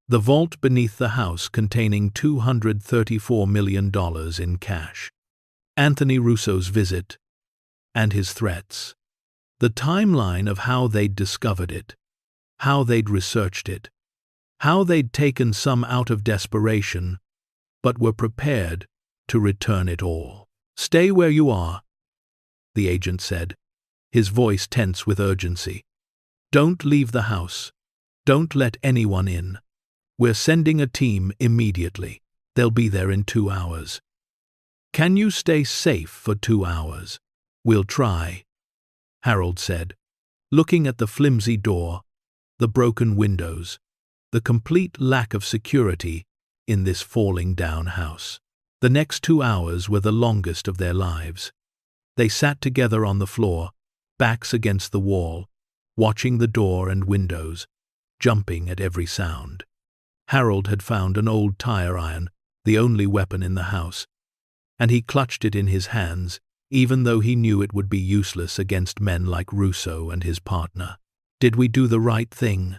the vault beneath the house containing $234 million in cash, Anthony Russo's visit, and his threats. The timeline of how they'd discovered it, how they'd researched it, how they'd taken some out of desperation, but were prepared to return it all. Stay where you are, the agent said, his voice tense with urgency. Don't leave the house. Don't let anyone in. We're sending a team immediately. They'll be there in 2 hours. Can you stay safe for 2 hours? We'll try, Harold said, looking at the flimsy door, the broken windows, the complete lack of security in this falling-down house. The next 2 hours were the longest of their lives. They sat together on the floor, backs against the wall, watching the door and windows, jumping at every sound. Harold had found an old tire iron, the only weapon in the house, and he clutched it in his hands, even though he knew it would be useless against men like Russo and his partner. Did we do the right thing?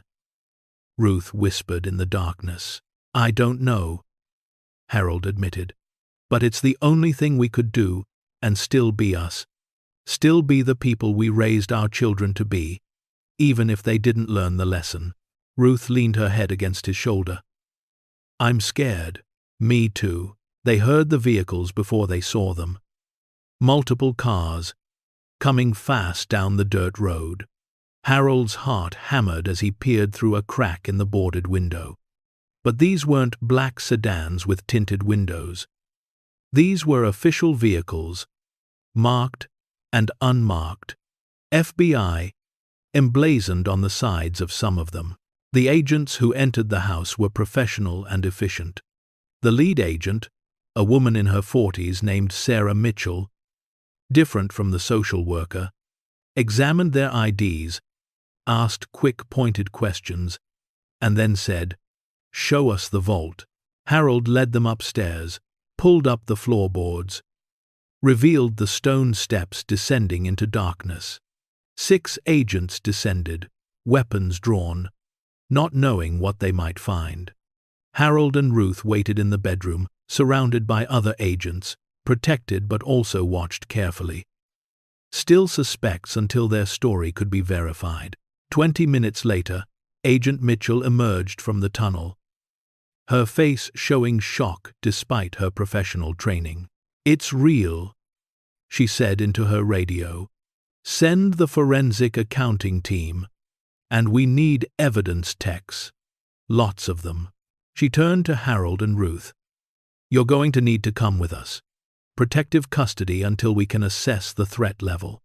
Ruth whispered in the darkness. I don't know, Harold admitted, but it's the only thing we could do. and still be us. Still be the people we raised our children to be, even if they didn't learn the lesson. Ruth leaned her head against his shoulder. I'm scared. Me too. They heard the vehicles before they saw them. Multiple cars, coming fast down the dirt road. Harold's heart hammered as he peered through a crack in the boarded window. But these weren't black sedans with tinted windows. These were official vehicles, marked and unmarked, FBI, emblazoned on the sides of some of them. The agents who entered the house were professional and efficient. The lead agent, a woman in her 40s named Sarah Mitchell, different from the social worker, examined their IDs, asked quick pointed questions, and then said, "Show us the vault." Harold led them upstairs, pulled up the floorboards, revealed the stone steps descending into darkness. 6 agents descended, weapons drawn, not knowing what they might find. Harold and Ruth waited in the bedroom, surrounded by other agents, protected but also watched carefully. Still suspects until their story could be verified. 20 minutes later, Agent Mitchell emerged from the tunnel, her face showing shock despite her professional training. "It's real," she said into her radio. "Send the forensic accounting team, and we need evidence techs. Lots of them." She turned to Harold and Ruth. "You're going to need to come with us. Protective custody until we can assess the threat level.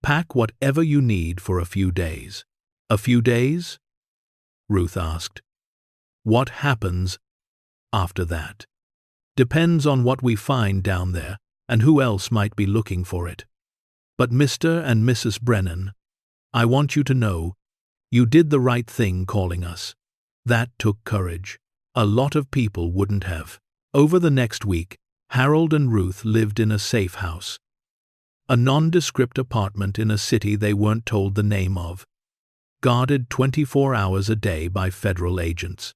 Pack whatever you need for a few days." "A few days?" Ruth asked. "What happens after that? Depends on what we find down there and who else might be looking for it. But Mr. and Mrs. Brennan, I want you to know, you did the right thing calling us. That took courage. A lot of people wouldn't have." Over the next week, Harold and Ruth lived in a safe house. A nondescript apartment in a city they weren't told the name of, guarded 24 hours a day by federal agents.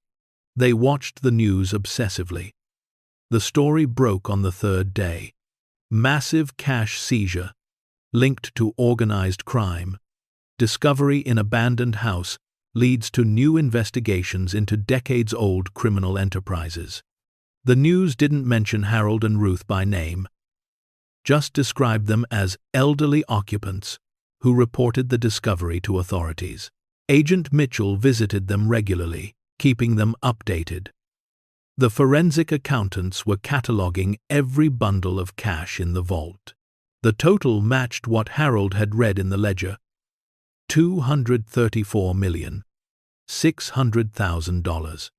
They watched the news obsessively. The story broke on the 3rd day. Massive cash seizure, linked to organized crime. Discovery in abandoned house leads to new investigations into decades-old criminal enterprises. The news didn't mention Harold and Ruth by name, just described them as elderly occupants who reported the discovery to authorities. Agent Mitchell visited them regularly, keeping them updated. The forensic accountants were cataloging every bundle of cash in the vault. The total matched what Harold had read in the ledger: $234,600,000.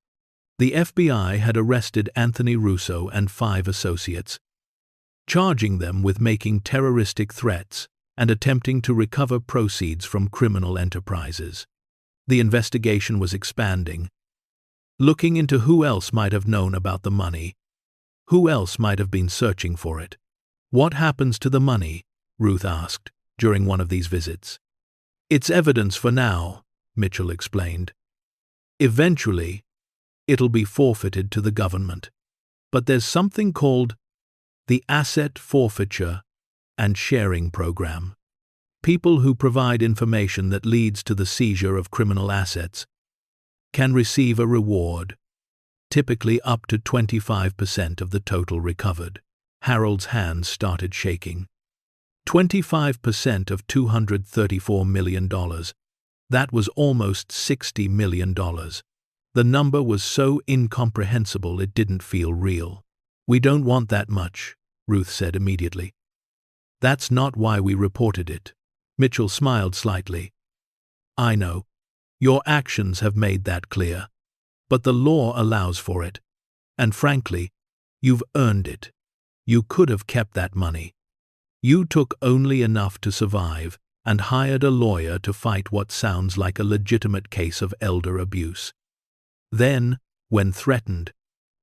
The FBI had arrested Anthony Russo and 5 associates, charging them with making terroristic threats and attempting to recover proceeds from criminal enterprises. The investigation was expanding, looking into who else might have known about the money, who else might have been searching for it. "What happens to the money?" Ruth asked during one of these visits. "It's evidence for now," Mitchell explained. "Eventually, it'll be forfeited to the government. But there's something called the Asset Forfeiture and Sharing Program. People who provide information that leads to the seizure of criminal assets can receive a reward, typically up to 25% of the total recovered." Harold's hands started shaking. 25% of $234 million. That was almost $60 million. The number was so incomprehensible it didn't feel real. "We don't want that much," Ruth said immediately. "That's not why we reported it." Mitchell smiled slightly. "I know. Your actions have made that clear. But the law allows for it. And frankly, you've earned it. You could have kept that money. You took only enough to survive and hired a lawyer to fight what sounds like a legitimate case of elder abuse. Then, when threatened,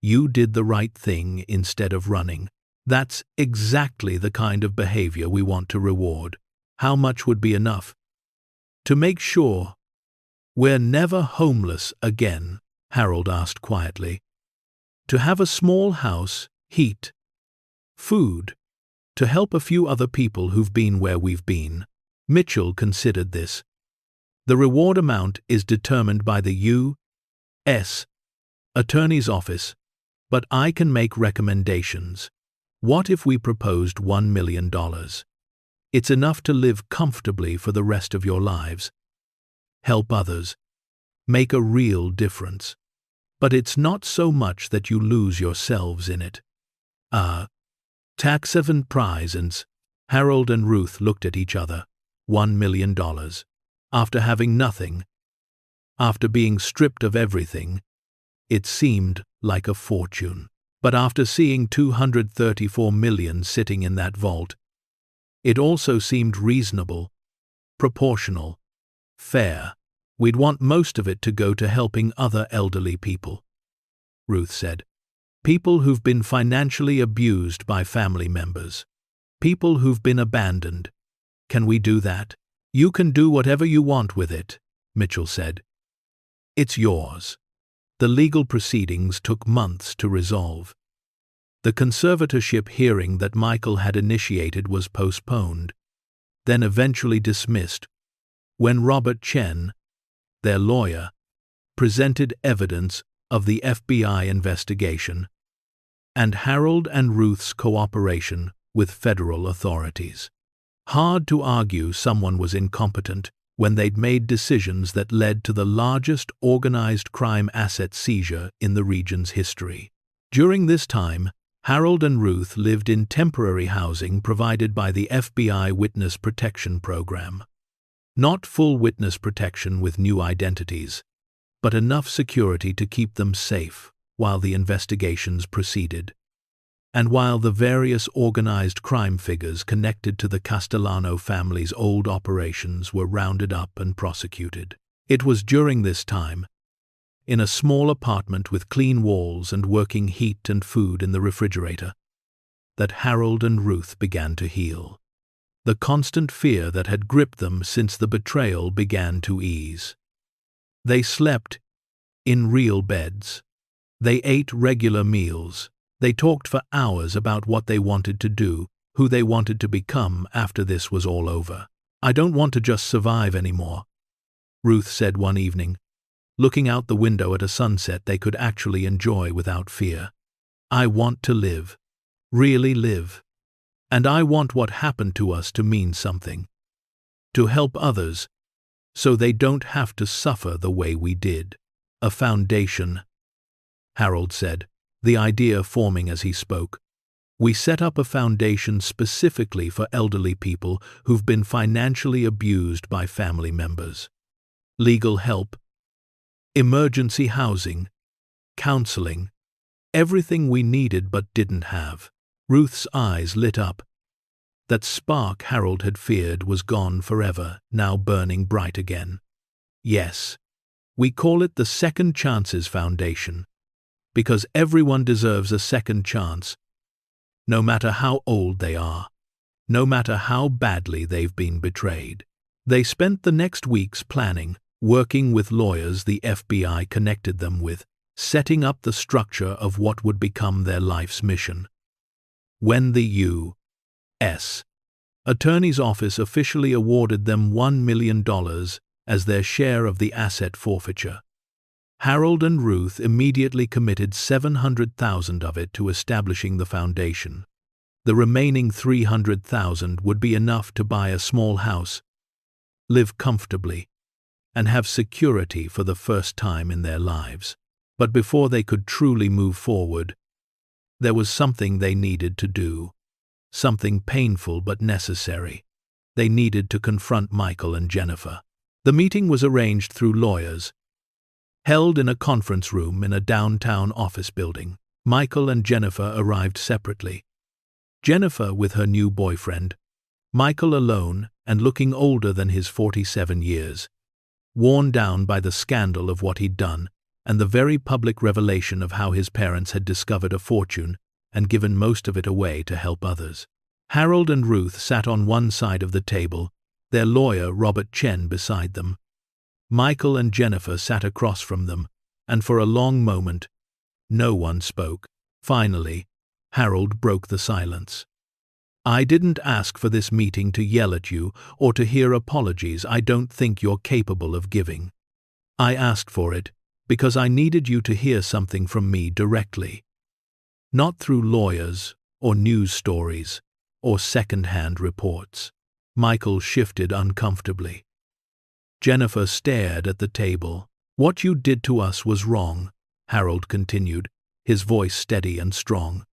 you did the right thing instead of running. That's exactly the kind of behavior we want to reward." "How much would be enough?" "To make sure we're never homeless again," Harold asked quietly. "To have a small house, heat, food, To help a few other people who've been where we've been. Mitchell considered this. The reward amount is determined by the U.S. Attorney's Office, but I can make recommendations. What if we proposed $1 million? It's enough to live comfortably for the rest of your lives. Help others. Make a real difference. But it's not so much that you lose yourselves in it. Tax haven prizes. Harold and Ruth looked at each other. $1 million. After having nothing, after being stripped of everything, it seemed like a fortune. But after seeing $234 million sitting in that vault, it also seemed reasonable, proportional, fair. We'd want most of it to go to helping other elderly people, Ruth said. People who've been financially abused by family members. People who've been abandoned. Can we do that? You can do whatever you want with it, Mitchell said. It's yours. The legal proceedings took months to resolve. The conservatorship hearing that Michael had initiated was postponed, then eventually dismissed, when Robert Chen, their lawyer, presented evidence of the FBI investigation and Harold and Ruth's cooperation with federal authorities. Hard to argue someone was incompetent when they'd made decisions that led to the largest organized crime asset seizure in the region's history. During this time, Harold and Ruth lived in temporary housing provided by the FBI Witness Protection Program. Not full witness protection with new identities, but enough security to keep them safe while the investigations proceeded, and while the various organized crime figures connected to the Castellano family's old operations were rounded up and prosecuted. It was during this time, in a small apartment with clean walls and working heat and food in the refrigerator, that Harold and Ruth began to heal. The constant fear that had gripped them since the betrayal began to ease. They slept in real beds. They ate regular meals. They talked for hours about what they wanted to do, who they wanted to become after this was all over. I don't want to just survive anymore, Ruth said one evening, looking out the window at a sunset they could actually enjoy without fear. I want to live. Really live. And I want what happened to us to mean something. To help others, so they don't have to suffer the way we did. A foundation, Harold said, the idea forming as he spoke. We set up a foundation specifically for elderly people who've been financially abused by family members. Legal help, emergency housing, counseling, everything we needed but didn't have. Ruth's eyes lit up. That spark Harold had feared was gone forever, now burning bright again. Yes, we call it the Second Chances Foundation, because everyone deserves a second chance, no matter how old they are, no matter how badly they've been betrayed. They spent the next weeks planning, working with lawyers the FBI connected them with, setting up the structure of what would become their life's mission. When the U.S. Attorney's Office officially awarded them $1 million as their share of the asset forfeiture, Harold and Ruth immediately committed $700,000 of it to establishing the foundation. The remaining $300,000 would be enough to buy a small house, live comfortably, and have security for the first time in their lives. But before they could truly move forward, there was something they needed to do. Something painful but necessary. They needed to confront Michael and Jennifer. The meeting was arranged through lawyers, held in a conference room in a downtown office building. Michael and Jennifer arrived separately. Jennifer with her new boyfriend, Michael alone and looking older than his 47 years, worn down by the scandal of what he'd done and the very public revelation of how his parents had discovered a fortune and given most of it away to help others. Harold and Ruth sat on one side of the table, their lawyer Robert Chen beside them. Michael and Jennifer sat across from them, and for a long moment, no one spoke. Finally, Harold broke the silence. I didn't ask for this meeting to yell at you or to hear apologies I don't think you're capable of giving. I asked for it because I needed you to hear something from me directly. Not through lawyers or news stories or second-hand reports. Michael shifted uncomfortably. Jennifer stared at the table. What you did to us was wrong, Harold continued, his voice steady and strong.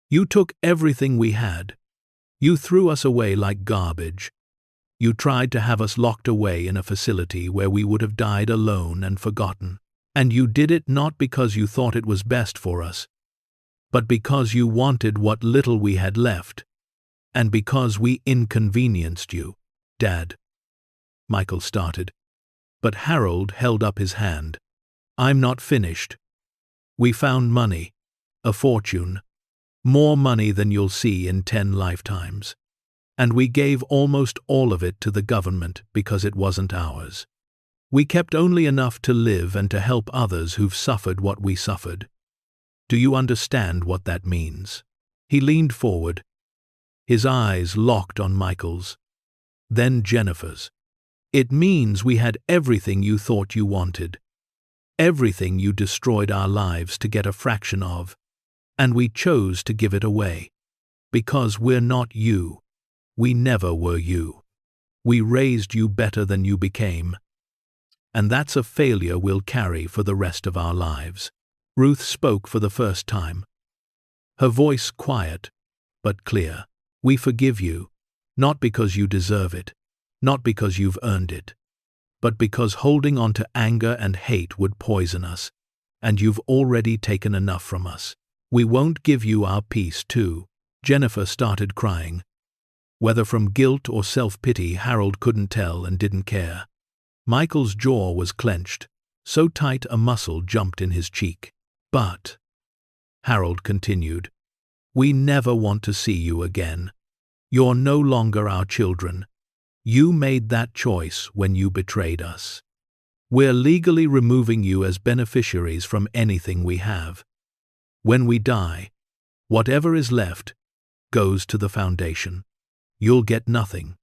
You took everything we had. You threw us away like garbage. You tried to have us locked away in a facility where we would have died alone and forgotten. And you did it not because you thought it was best for us, but because you wanted what little we had left, and because we inconvenienced you, Dad. Michael started, but Harold held up his hand. I'm not finished. We found money, a fortune, more money than you'll see in 10 lifetimes. And we gave almost all of it to the government because it wasn't ours. We kept only enough to live and to help others who've suffered what we suffered. Do you understand what that means? He leaned forward, his eyes locked on Michael's, then Jennifer's. It means we had everything you thought you wanted, everything you destroyed our lives to get a fraction of, and we chose to give it away. Because we're not you. We never were you. We raised you better than you became. And that's a failure we'll carry for the rest of our lives. Ruth spoke for the first time. Her voice quiet, but clear. We forgive you, not because you deserve it, not because you've earned it, but because holding on to anger and hate would poison us, and you've already taken enough from us. We won't give you our peace too. Jennifer started crying. Whether from guilt or self-pity, Harold couldn't tell and didn't care. Michael's jaw was clenched, so tight a muscle jumped in his cheek. But, Harold continued, we never want to see you again. You're no longer our children. You made that choice when you betrayed us. We're legally removing you as beneficiaries from anything we have. When we die, whatever is left goes to the foundation. You'll get nothing.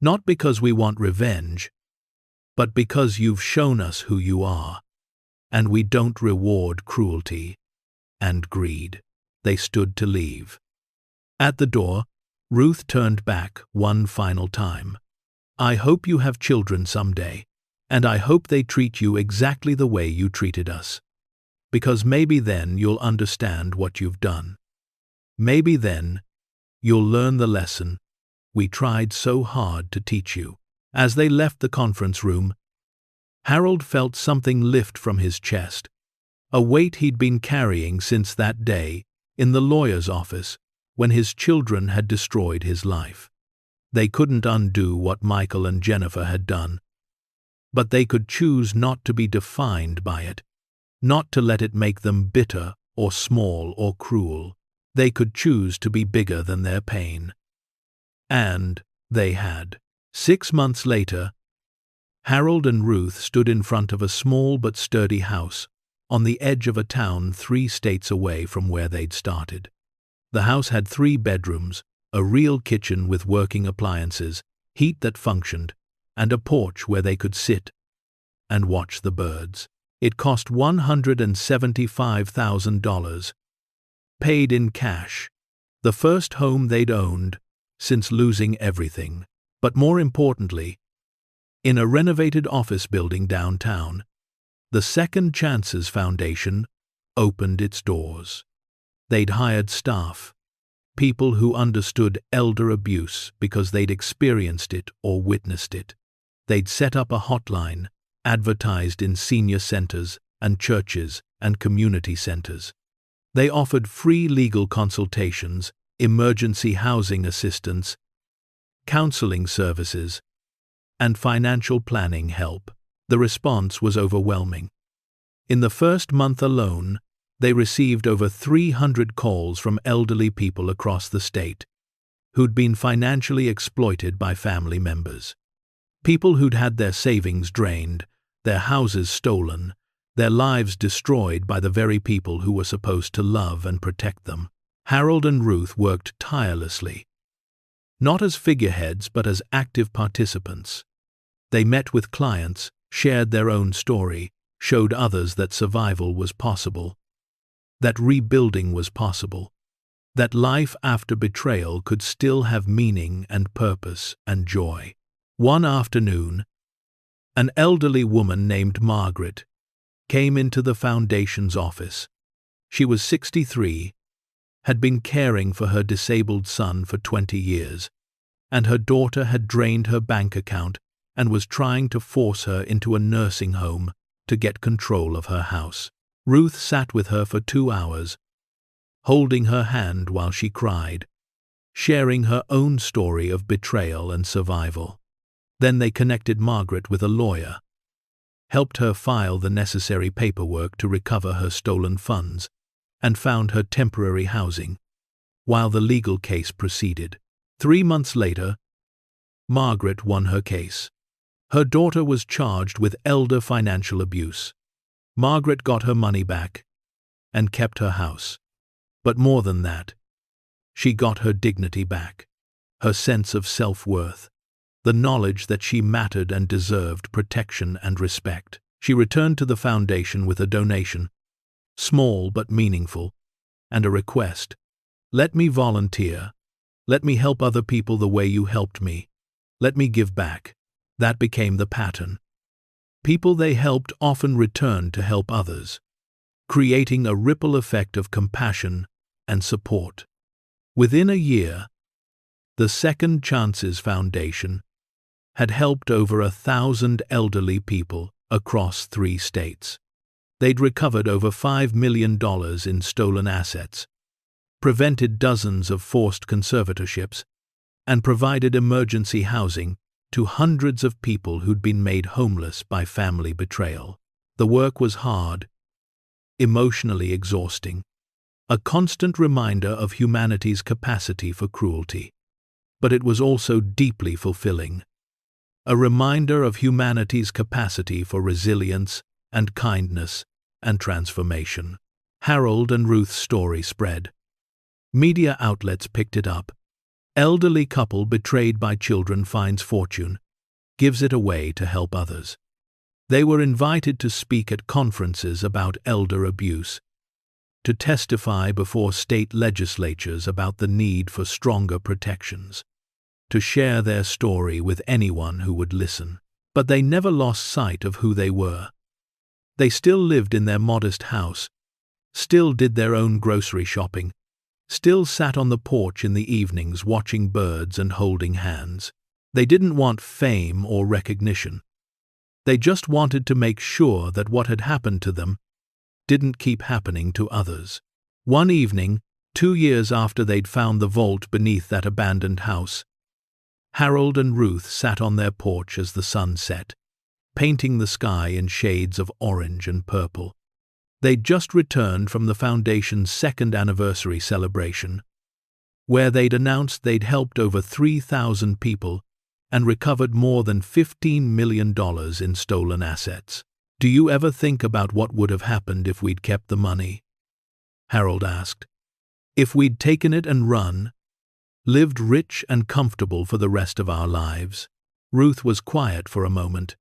Not because we want revenge, but because you've shown us who you are, and we don't reward cruelty and greed. They stood to leave. At the door, Ruth turned back one final time. I hope you have children someday, and I hope they treat you exactly the way you treated us. Because maybe then you'll understand what you've done. Maybe then you'll learn the lesson we tried so hard to teach you. As they left the conference room, Harold felt something lift from his chest, a weight he'd been carrying since that day in the lawyer's office when his children had destroyed his life. They couldn't undo what Michael and Jennifer had done, but they could choose not to be defined by it, not to let it make them bitter or small or cruel. They could choose to be bigger than their pain. And they had. 6 months later, Harold and Ruth stood in front of a small but sturdy house on the edge of a town 3 states away from where they'd started. The house had 3 bedrooms, a real kitchen with working appliances, heat that functioned, and a porch where they could sit and watch the birds. It cost $175,000, paid in cash, the first home they'd owned since losing everything. But more importantly, in a renovated office building downtown, the Second Chances Foundation opened its doors. They'd hired staff, people who understood elder abuse because they'd experienced it or witnessed it. They'd set up a hotline, advertised in senior centers and churches and community centers. They offered free legal consultations, emergency housing assistance, counseling services, and financial planning help. The response was overwhelming. In the first month alone, they received over 300 calls from elderly people across the state who'd been financially exploited by family members. People who'd had their savings drained, their houses stolen, their lives destroyed by the very people who were supposed to love and protect them. Harold and Ruth worked tirelessly, not as figureheads but as active participants. They met with clients, shared their own story, showed others that survival was possible, that rebuilding was possible, that life after betrayal could still have meaning and purpose and joy. One afternoon, an elderly woman named Margaret came into the foundation's office. She was 63, had been caring for her disabled son for 20 years, and her daughter had drained her bank account and was trying to force her into a nursing home to get control of her house. Ruth sat with her for 2 hours, holding her hand while she cried, sharing her own story of betrayal and survival. Then they connected Margaret with a lawyer, helped her file the necessary paperwork to recover her stolen funds, and found her temporary housing, while the legal case proceeded. 3 months later, Margaret won her case. Her daughter was charged with elder financial abuse. Margaret got her money back and kept her house. But more than that, she got her dignity back, her sense of self-worth, the knowledge that she mattered and deserved protection and respect. She returned to the foundation with a donation, small but meaningful, and a request. Let me volunteer. Let me help other people the way you helped me. Let me give back. That became the pattern. People they helped often returned to help others, creating a ripple effect of compassion and support. Within a year, the Second Chances Foundation had helped over 1,000 elderly people across 3 states. They'd recovered over $5 million in stolen assets, prevented dozens of forced conservatorships, and provided emergency housing to hundreds of people who'd been made homeless by family betrayal. The work was hard, emotionally exhausting, a constant reminder of humanity's capacity for cruelty. But it was also deeply fulfilling, a reminder of humanity's capacity for resilience and kindness and transformation. Harold and Ruth's story spread. Media outlets picked it up. Elderly couple betrayed by children finds fortune, gives it away to help others. They were invited to speak at conferences about elder abuse, to testify before state legislatures about the need for stronger protections, to share their story with anyone who would listen. But they never lost sight of who they were. They still lived in their modest house, still did their own grocery shopping, still sat on the porch in the evenings watching birds and holding hands. They didn't want fame or recognition. They just wanted to make sure that what had happened to them didn't keep happening to others. One evening, 2 years after they'd found the vault beneath that abandoned house, Harold and Ruth sat on their porch as the sun set, painting the sky in shades of orange and purple. They'd just returned from the Foundation's 2nd anniversary celebration, where they'd announced they'd helped over 3,000 people and recovered more than $15 million in stolen assets. "Do you ever think about what would have happened if we'd kept the money?" Harold asked. "If we'd taken it and run, lived rich and comfortable for the rest of our lives?" Ruth was quiet for a moment,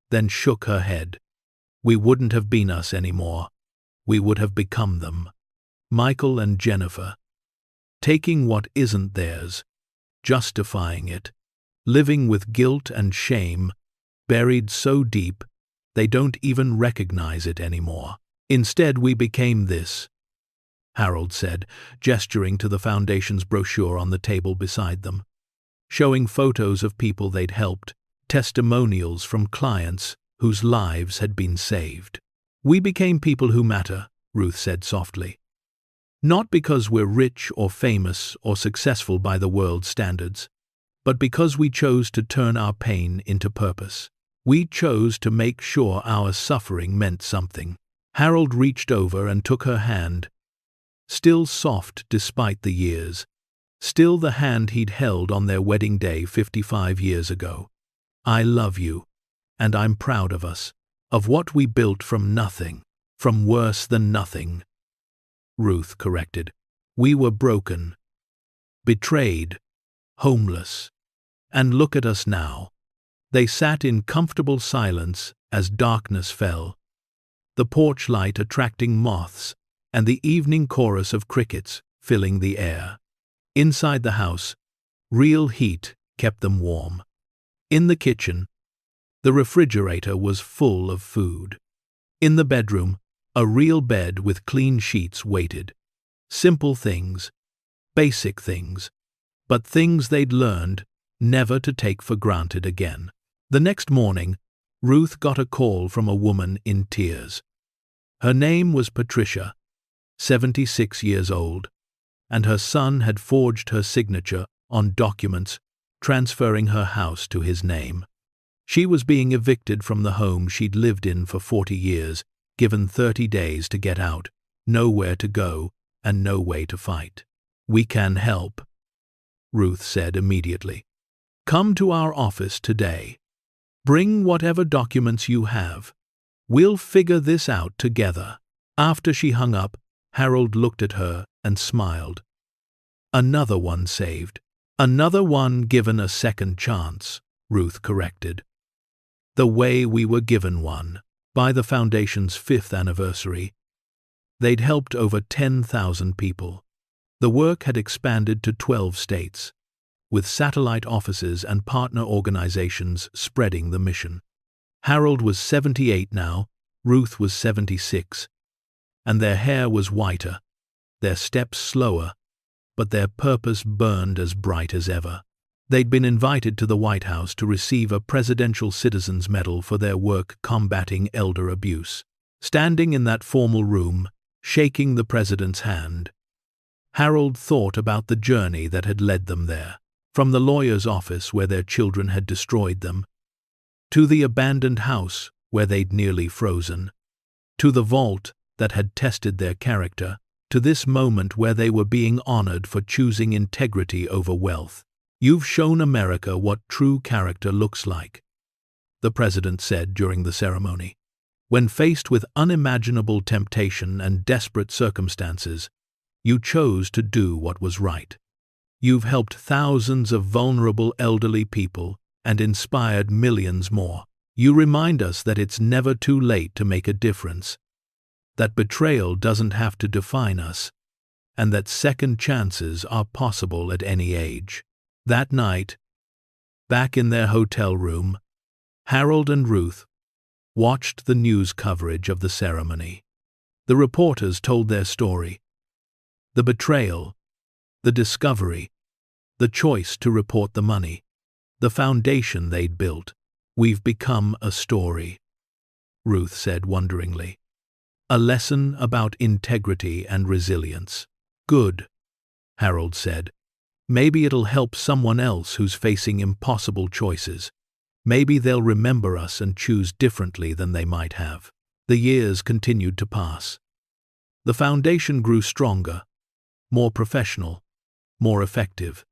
then shook her head. "We wouldn't have been us anymore. We would have become them. Michael and Jennifer. Taking what isn't theirs, justifying it, living with guilt and shame, buried so deep they don't even recognize it anymore. Instead, we became this," Harold said, gesturing to the Foundation's brochure on the table beside them, showing photos of people they'd helped, testimonials from clients whose lives had been saved. "We became people who matter," Ruth said softly. "Not because we're rich or famous or successful by the world's standards, but because we chose to turn our pain into purpose. We chose to make sure our suffering meant something." Harold reached over and took her hand, still soft despite the years, still the hand he'd held on their wedding day 55 years ago. "I love you, and I'm proud of us, of what we built from nothing, from worse than nothing," Ruth corrected. "We were broken, betrayed, homeless. And look at us now. They sat in comfortable silence as darkness fell, the porch light attracting moths and the evening chorus of crickets filling the air. Inside the house, real heat kept them warm. In the kitchen, the refrigerator was full of food. In the bedroom, a real bed with clean sheets waited. Simple things, basic things, but things they'd learned never to take for granted again. The next morning, Ruth got a call from a woman in tears. Her name was Patricia, 76 years old, and her son had forged her signature on documents transferring her house to his name. She was being evicted from the home she'd lived in for 40 years, given 30 days to get out, nowhere to go, and no way to fight. "We can help," Ruth said immediately. "Come to our office today. Bring whatever documents you have. We'll figure this out together." After she hung up, Harold looked at her and smiled. "Another one saved. Another one given a second chance," Ruth corrected. "The way we were given one." By the Foundation's 5th anniversary, they'd helped over 10,000 people. The work had expanded to 12 states, with satellite offices and partner organizations spreading the mission. Harold was 78 now, Ruth was 76, and their hair was whiter, their steps slower, but their purpose burned as bright as ever. They'd been invited to the White House to receive a Presidential Citizens Medal for their work combating elder abuse. Standing in that formal room, shaking the president's hand, Harold thought about the journey that had led them there. From the lawyer's office where their children had destroyed them, to the abandoned house where they'd nearly frozen, to the vault that had tested their character, to this moment where they were being honored for choosing integrity over wealth. "You've shown America what true character looks like," the president said during the ceremony. "When faced with unimaginable temptation and desperate circumstances, you chose to do what was right. You've helped thousands of vulnerable elderly people and inspired millions more. You remind us that it's never too late to make a difference, that betrayal doesn't have to define us, and that second chances are possible at any age." That night, back in their hotel room, Harold and Ruth watched the news coverage of the ceremony. The reporters told their story. The betrayal, the discovery, the choice to report the money, the foundation they'd built. "We've become a story," Ruth said wonderingly. "A lesson about integrity and resilience." "Good," Harold said. "Maybe it'll help someone else who's facing impossible choices. Maybe they'll remember us and choose differently than they might have." The years continued to pass. The foundation grew stronger, more professional, more effective.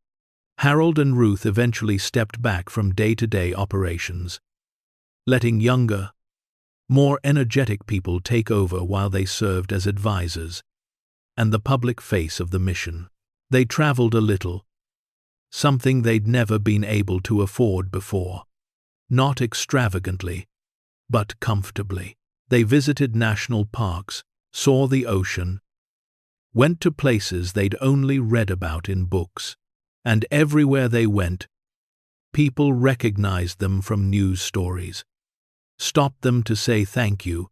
Harold and Ruth eventually stepped back from day-to-day operations, letting younger, more energetic people take over while they served as advisors and the public face of the mission. They traveled a little, something they'd never been able to afford before. Not extravagantly, but comfortably. They visited national parks, saw the ocean, went to places they'd only read about in books, and everywhere they went, people recognized them from news stories, stopped them to say thank you,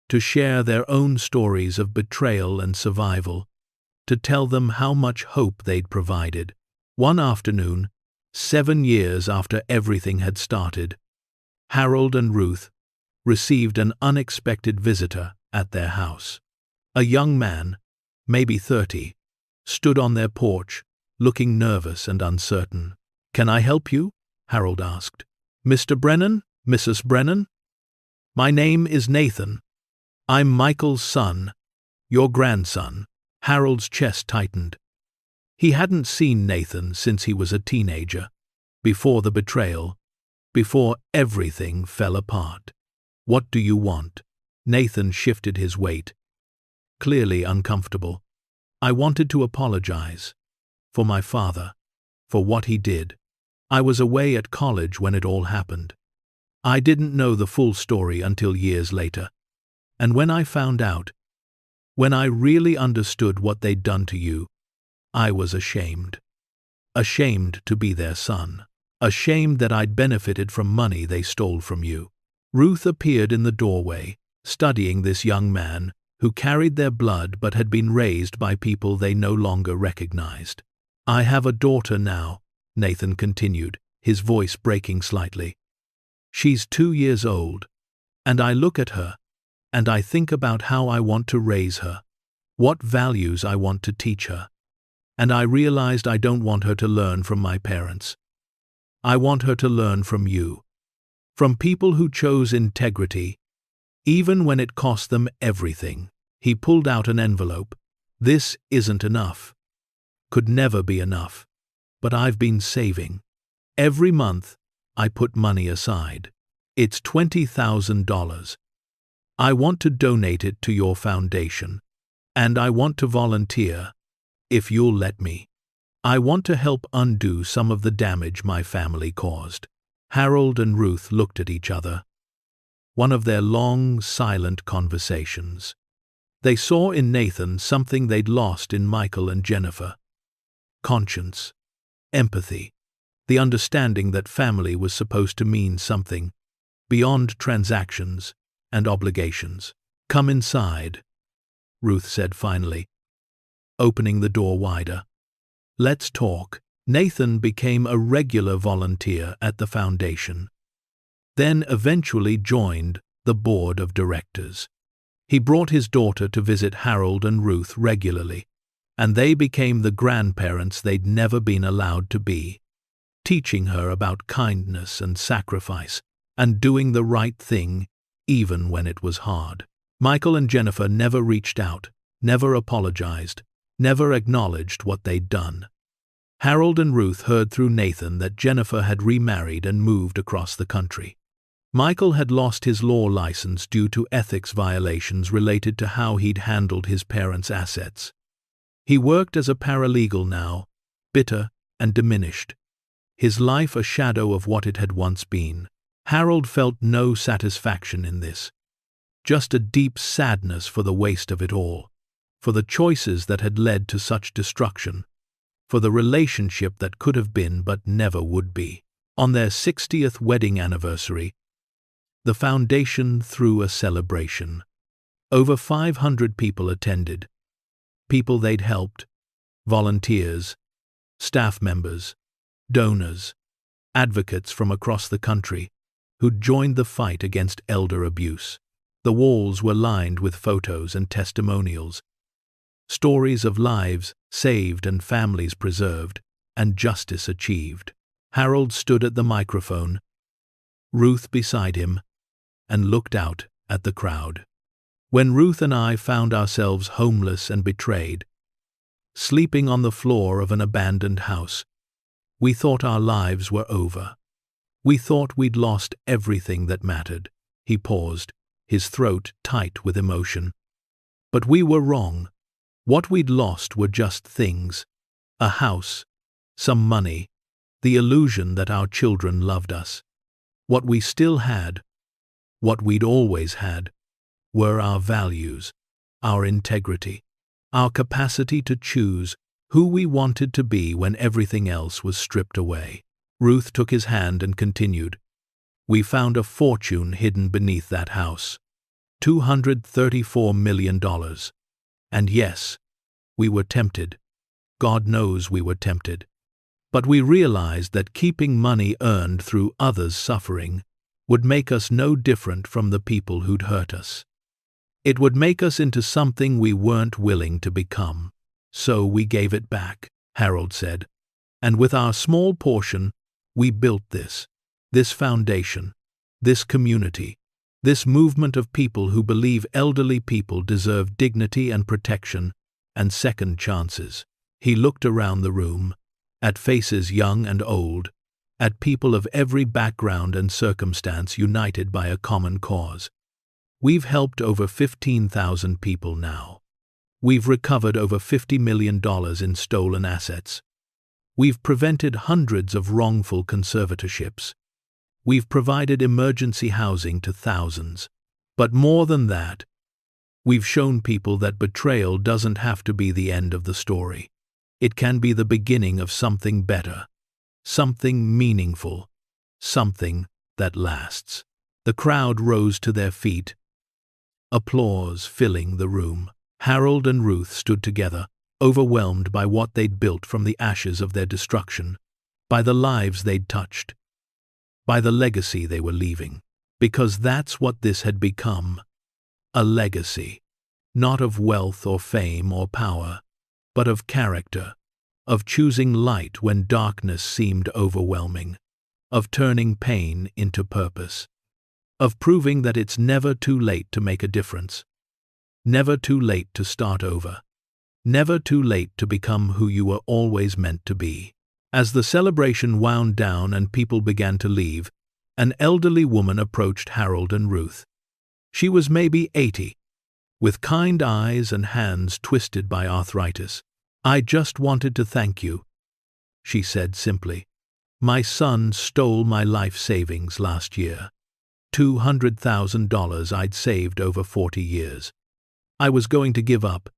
to share their own stories of betrayal and survival, to tell them how much hope they'd provided. One afternoon, 7 years after everything had started, Harold and Ruth received an unexpected visitor at their house. A young man, maybe 30, stood on their porch, looking nervous and uncertain. "Can I help you?" Harold asked. "Mr. Brennan? Mrs. Brennan? My name is Nathan. I'm Michael's son, your grandson." Harold's chest tightened. He hadn't seen Nathan since he was a teenager, before the betrayal, before everything fell apart. "What do you want?" Nathan shifted his weight, clearly uncomfortable. "I wanted to apologize. For my father. for what he did. I was away at college when it all happened. I didn't know the full story until years later. And when I found out, when I really understood what they'd done to you, I was ashamed. Ashamed to be their son. Ashamed that I'd benefited from money they stole from you. Ruth appeared in the doorway, studying this young man, who carried their blood but had been raised by people they no longer recognized. I have a daughter now, Nathan continued, his voice breaking slightly. She's 2 years old, and I look at her, and I think about how I want to raise her, what values I want to teach her. And I realized I don't want her to learn from my parents. I want her to learn from you. From people who chose integrity, even when it cost them everything. He pulled out an envelope. This isn't enough. Could never be enough. But I've been saving. Every month, I put money aside. It's $20,000. I want to donate it to your foundation. And I want to volunteer, if you'll let me. I want to help undo some of the damage my family caused. Harold and Ruth looked at each other. One of their long, silent conversations. They saw in Nathan something they'd lost in Michael and Jennifer. Conscience. Empathy. The understanding that family was supposed to mean something beyond transactions and obligations. Come inside, Ruth said finally, opening the door wider. Let's talk. Nathan became a regular volunteer at the foundation, then eventually joined the board of directors. He brought his daughter to visit Harold and Ruth regularly, and they became the grandparents they'd never been allowed to be, teaching her about kindness and sacrifice, and doing the right thing even when it was hard. Michael and Jennifer never reached out, never apologized, never acknowledged what they'd done. Harold and Ruth heard through Nathan that Jennifer had remarried and moved across the country. Michael had lost his law license due to ethics violations related to how he'd handled his parents' assets. He worked as a paralegal now, bitter and diminished, his life a shadow of what it had once been. Harold felt no satisfaction in this, just a deep sadness for the waste of it all, for the choices that had led to such destruction, for the relationship that could have been but never would be. On their 60th wedding anniversary, the foundation threw a celebration. Over 500 people attended. People they'd helped, volunteers, staff members, donors, advocates from across the country who'd joined the fight against elder abuse. The walls were lined with photos and testimonials, stories of lives saved and families preserved, and justice achieved. Harold stood at the microphone, Ruth beside him, and looked out at the crowd. When Ruth and I found ourselves homeless and betrayed, sleeping on the floor of an abandoned house, we thought our lives were over. We thought we'd lost everything that mattered. He paused, his throat tight with emotion. But we were wrong. What we'd lost were just things. A house, some money, the illusion that our children loved us. What we still had, what we'd always had, were our values, our integrity, our capacity to choose who we wanted to be when everything else was stripped away. Ruth took his hand and continued. We found a fortune hidden beneath that house. $234 million. And yes, we were tempted. God knows we were tempted. But we realized that keeping money earned through others' suffering would make us no different from the people who'd hurt us. It would make us into something we weren't willing to become. So we gave it back, Harold said. And with our small portion, we built this foundation, this community, this movement of people who believe elderly people deserve dignity and protection and second chances. He looked around the room, at faces young and old, at people of every background and circumstance united by a common cause. We've helped over 15,000 people now. We've recovered over $50 million in stolen assets. We've prevented hundreds of wrongful conservatorships. We've provided emergency housing to thousands. But more than that, we've shown people that betrayal doesn't have to be the end of the story. It can be the beginning of something better, something meaningful, something that lasts. The crowd rose to their feet, applause filling the room. Harold and Ruth stood together, overwhelmed by what they'd built from the ashes of their destruction, by the lives they'd touched, by the legacy they were leaving. Because that's what this had become, a legacy, not of wealth or fame or power, but of character, of choosing light when darkness seemed overwhelming, of turning pain into purpose, of proving that it's never too late to make a difference, never too late to start over, never too late to become who you were always meant to be. As the celebration wound down and people began to leave, an elderly woman approached Harold and Ruth. She was maybe 80, with kind eyes and hands twisted by arthritis. "I just wanted to thank you," she said simply. "My son stole my life savings last year. $200,000 I'd saved over 40 years. I was going to give up,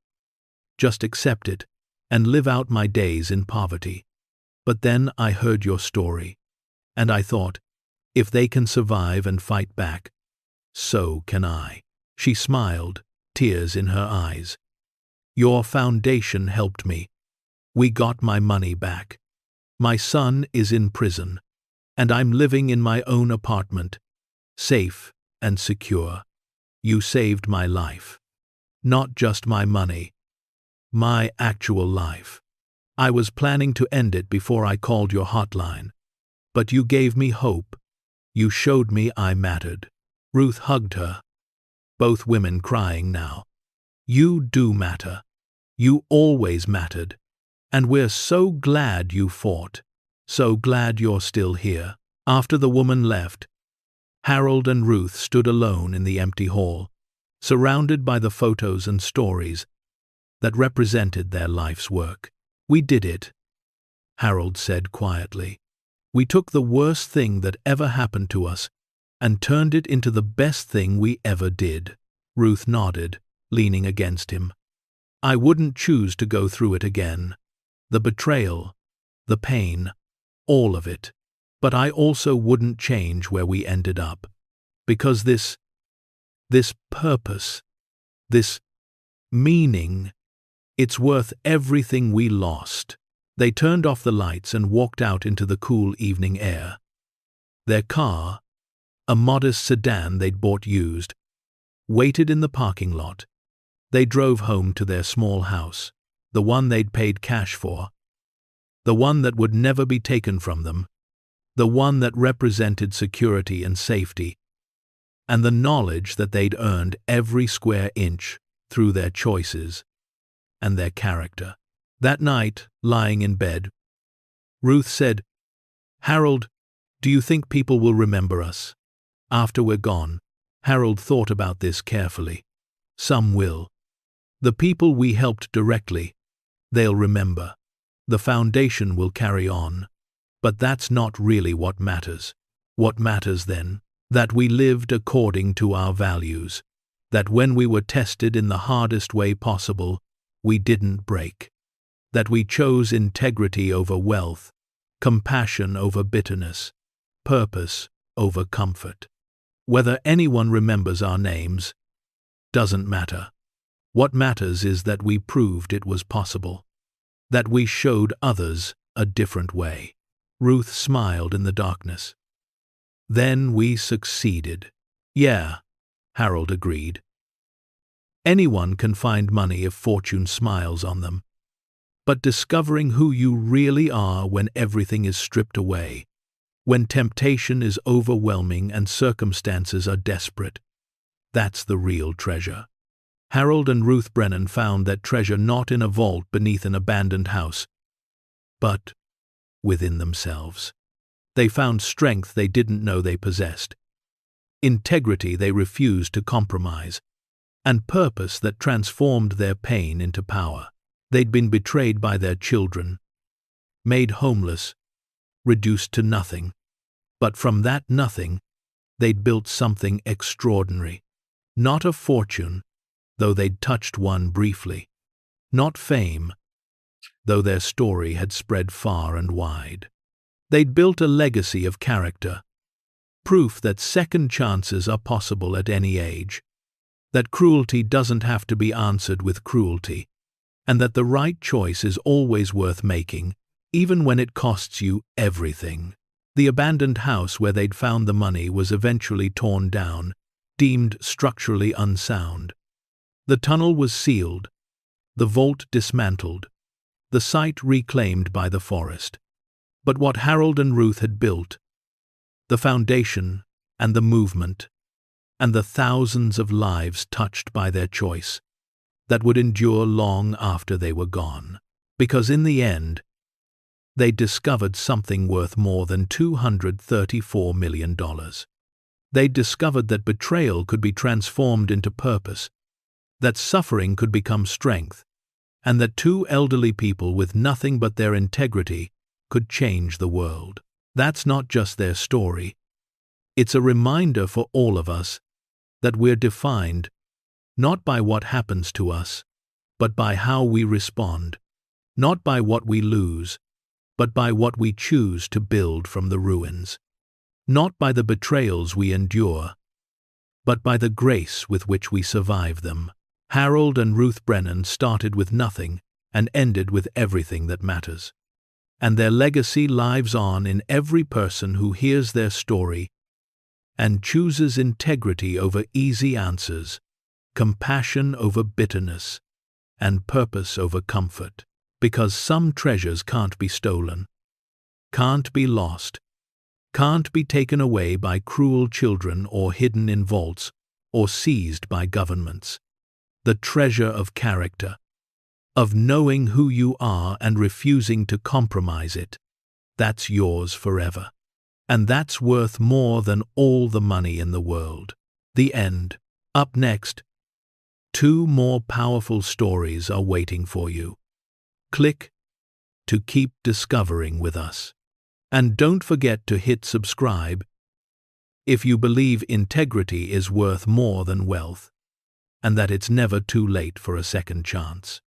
just accept it, and live out my days in poverty. But then I heard your story, and I thought, if they can survive and fight back, so can I." She smiled, tears in her eyes. "Your foundation helped me. We got my money back. My son is in prison, and I'm living in my own apartment, safe and secure. You saved my life. Not just my money, my actual life. I was planning to end it before I called your hotline, but you gave me hope. You showed me I mattered." Ruth hugged her, both women crying now. "You do matter. You always mattered. And we're so glad you fought. So glad you're still here." After the woman left, Harold and Ruth stood alone in the empty hall, surrounded by the photos and stories that represented their life's work. "We did it," Harold said quietly. "We took the worst thing that ever happened to us and turned it into the best thing we ever did." Ruth nodded, leaning against him. "I wouldn't choose to go through it again. The betrayal, the pain, all of it. But I also wouldn't change where we ended up. Because this purpose, this meaning, it's worth everything we lost." They turned off the lights and walked out into the cool evening air. Their car, a modest sedan they'd bought used, waited in the parking lot. They drove home to their small house, the one they'd paid cash for, the one that would never be taken from them, the one that represented security and safety, and the knowledge that they'd earned every square inch through their choices and their character. That night, lying in bed, Ruth said, "Harold, do you think people will remember us after we're gone?" Harold thought about this carefully. "Some will. The people we helped directly, they'll remember. The foundation will carry on. But that's not really what matters. What matters then? That we lived according to our values. That when we were tested in the hardest way possible, we didn't break. That we chose integrity over wealth, compassion over bitterness, purpose over comfort. Whether anyone remembers our names doesn't matter. What matters is that we proved it was possible. That we showed others a different way." Ruth smiled in the darkness. "Then we succeeded." "Yeah," Harold agreed. "Anyone can find money if fortune smiles on them. But discovering who you really are when everything is stripped away, when temptation is overwhelming and circumstances are desperate, that's the real treasure." Harold and Ruth Brennan found that treasure not in a vault beneath an abandoned house, but within themselves. They found strength they didn't know they possessed, integrity they refused to compromise, and purpose that transformed their pain into power. They'd been betrayed by their children, made homeless, reduced to nothing. But from that nothing, they'd built something extraordinary. Not a fortune, though they'd touched one briefly. Not fame, though their story had spread far and wide. They'd built a legacy of character, proof that second chances are possible at any age, that cruelty doesn't have to be answered with cruelty, and that the right choice is always worth making, even when it costs you everything. The abandoned house where they'd found the money was eventually torn down, deemed structurally unsound. The tunnel was sealed, the vault dismantled, the site reclaimed by the forest. But what Harold and Ruth had built, the foundation and the movement, and the thousands of lives touched by their choice, that would endure long after they were gone. Because in the end, they discovered something worth more than $234 million. They discovered that betrayal could be transformed into purpose, that suffering could become strength, and that two elderly people with nothing but their integrity could change the world. That's not just their story. It's a reminder for all of us that we're defined not by what happens to us, but by how we respond, not by what we lose, but by what we choose to build from the ruins. Not by the betrayals we endure, but by the grace with which we survive them. Harold and Ruth Brennan started with nothing and ended with everything that matters. And their legacy lives on in every person who hears their story and chooses integrity over easy answers, compassion over bitterness, and purpose over comfort. Because some treasures can't be stolen, can't be lost, can't be taken away by cruel children or hidden in vaults or seized by governments. The treasure of character, of knowing who you are and refusing to compromise it, that's yours forever. And that's worth more than all the money in the world. The end. Up next, 2 more powerful stories are waiting for you. Click to keep discovering with us. And don't forget to hit subscribe if you believe integrity is worth more than wealth, and that it's never too late for a second chance.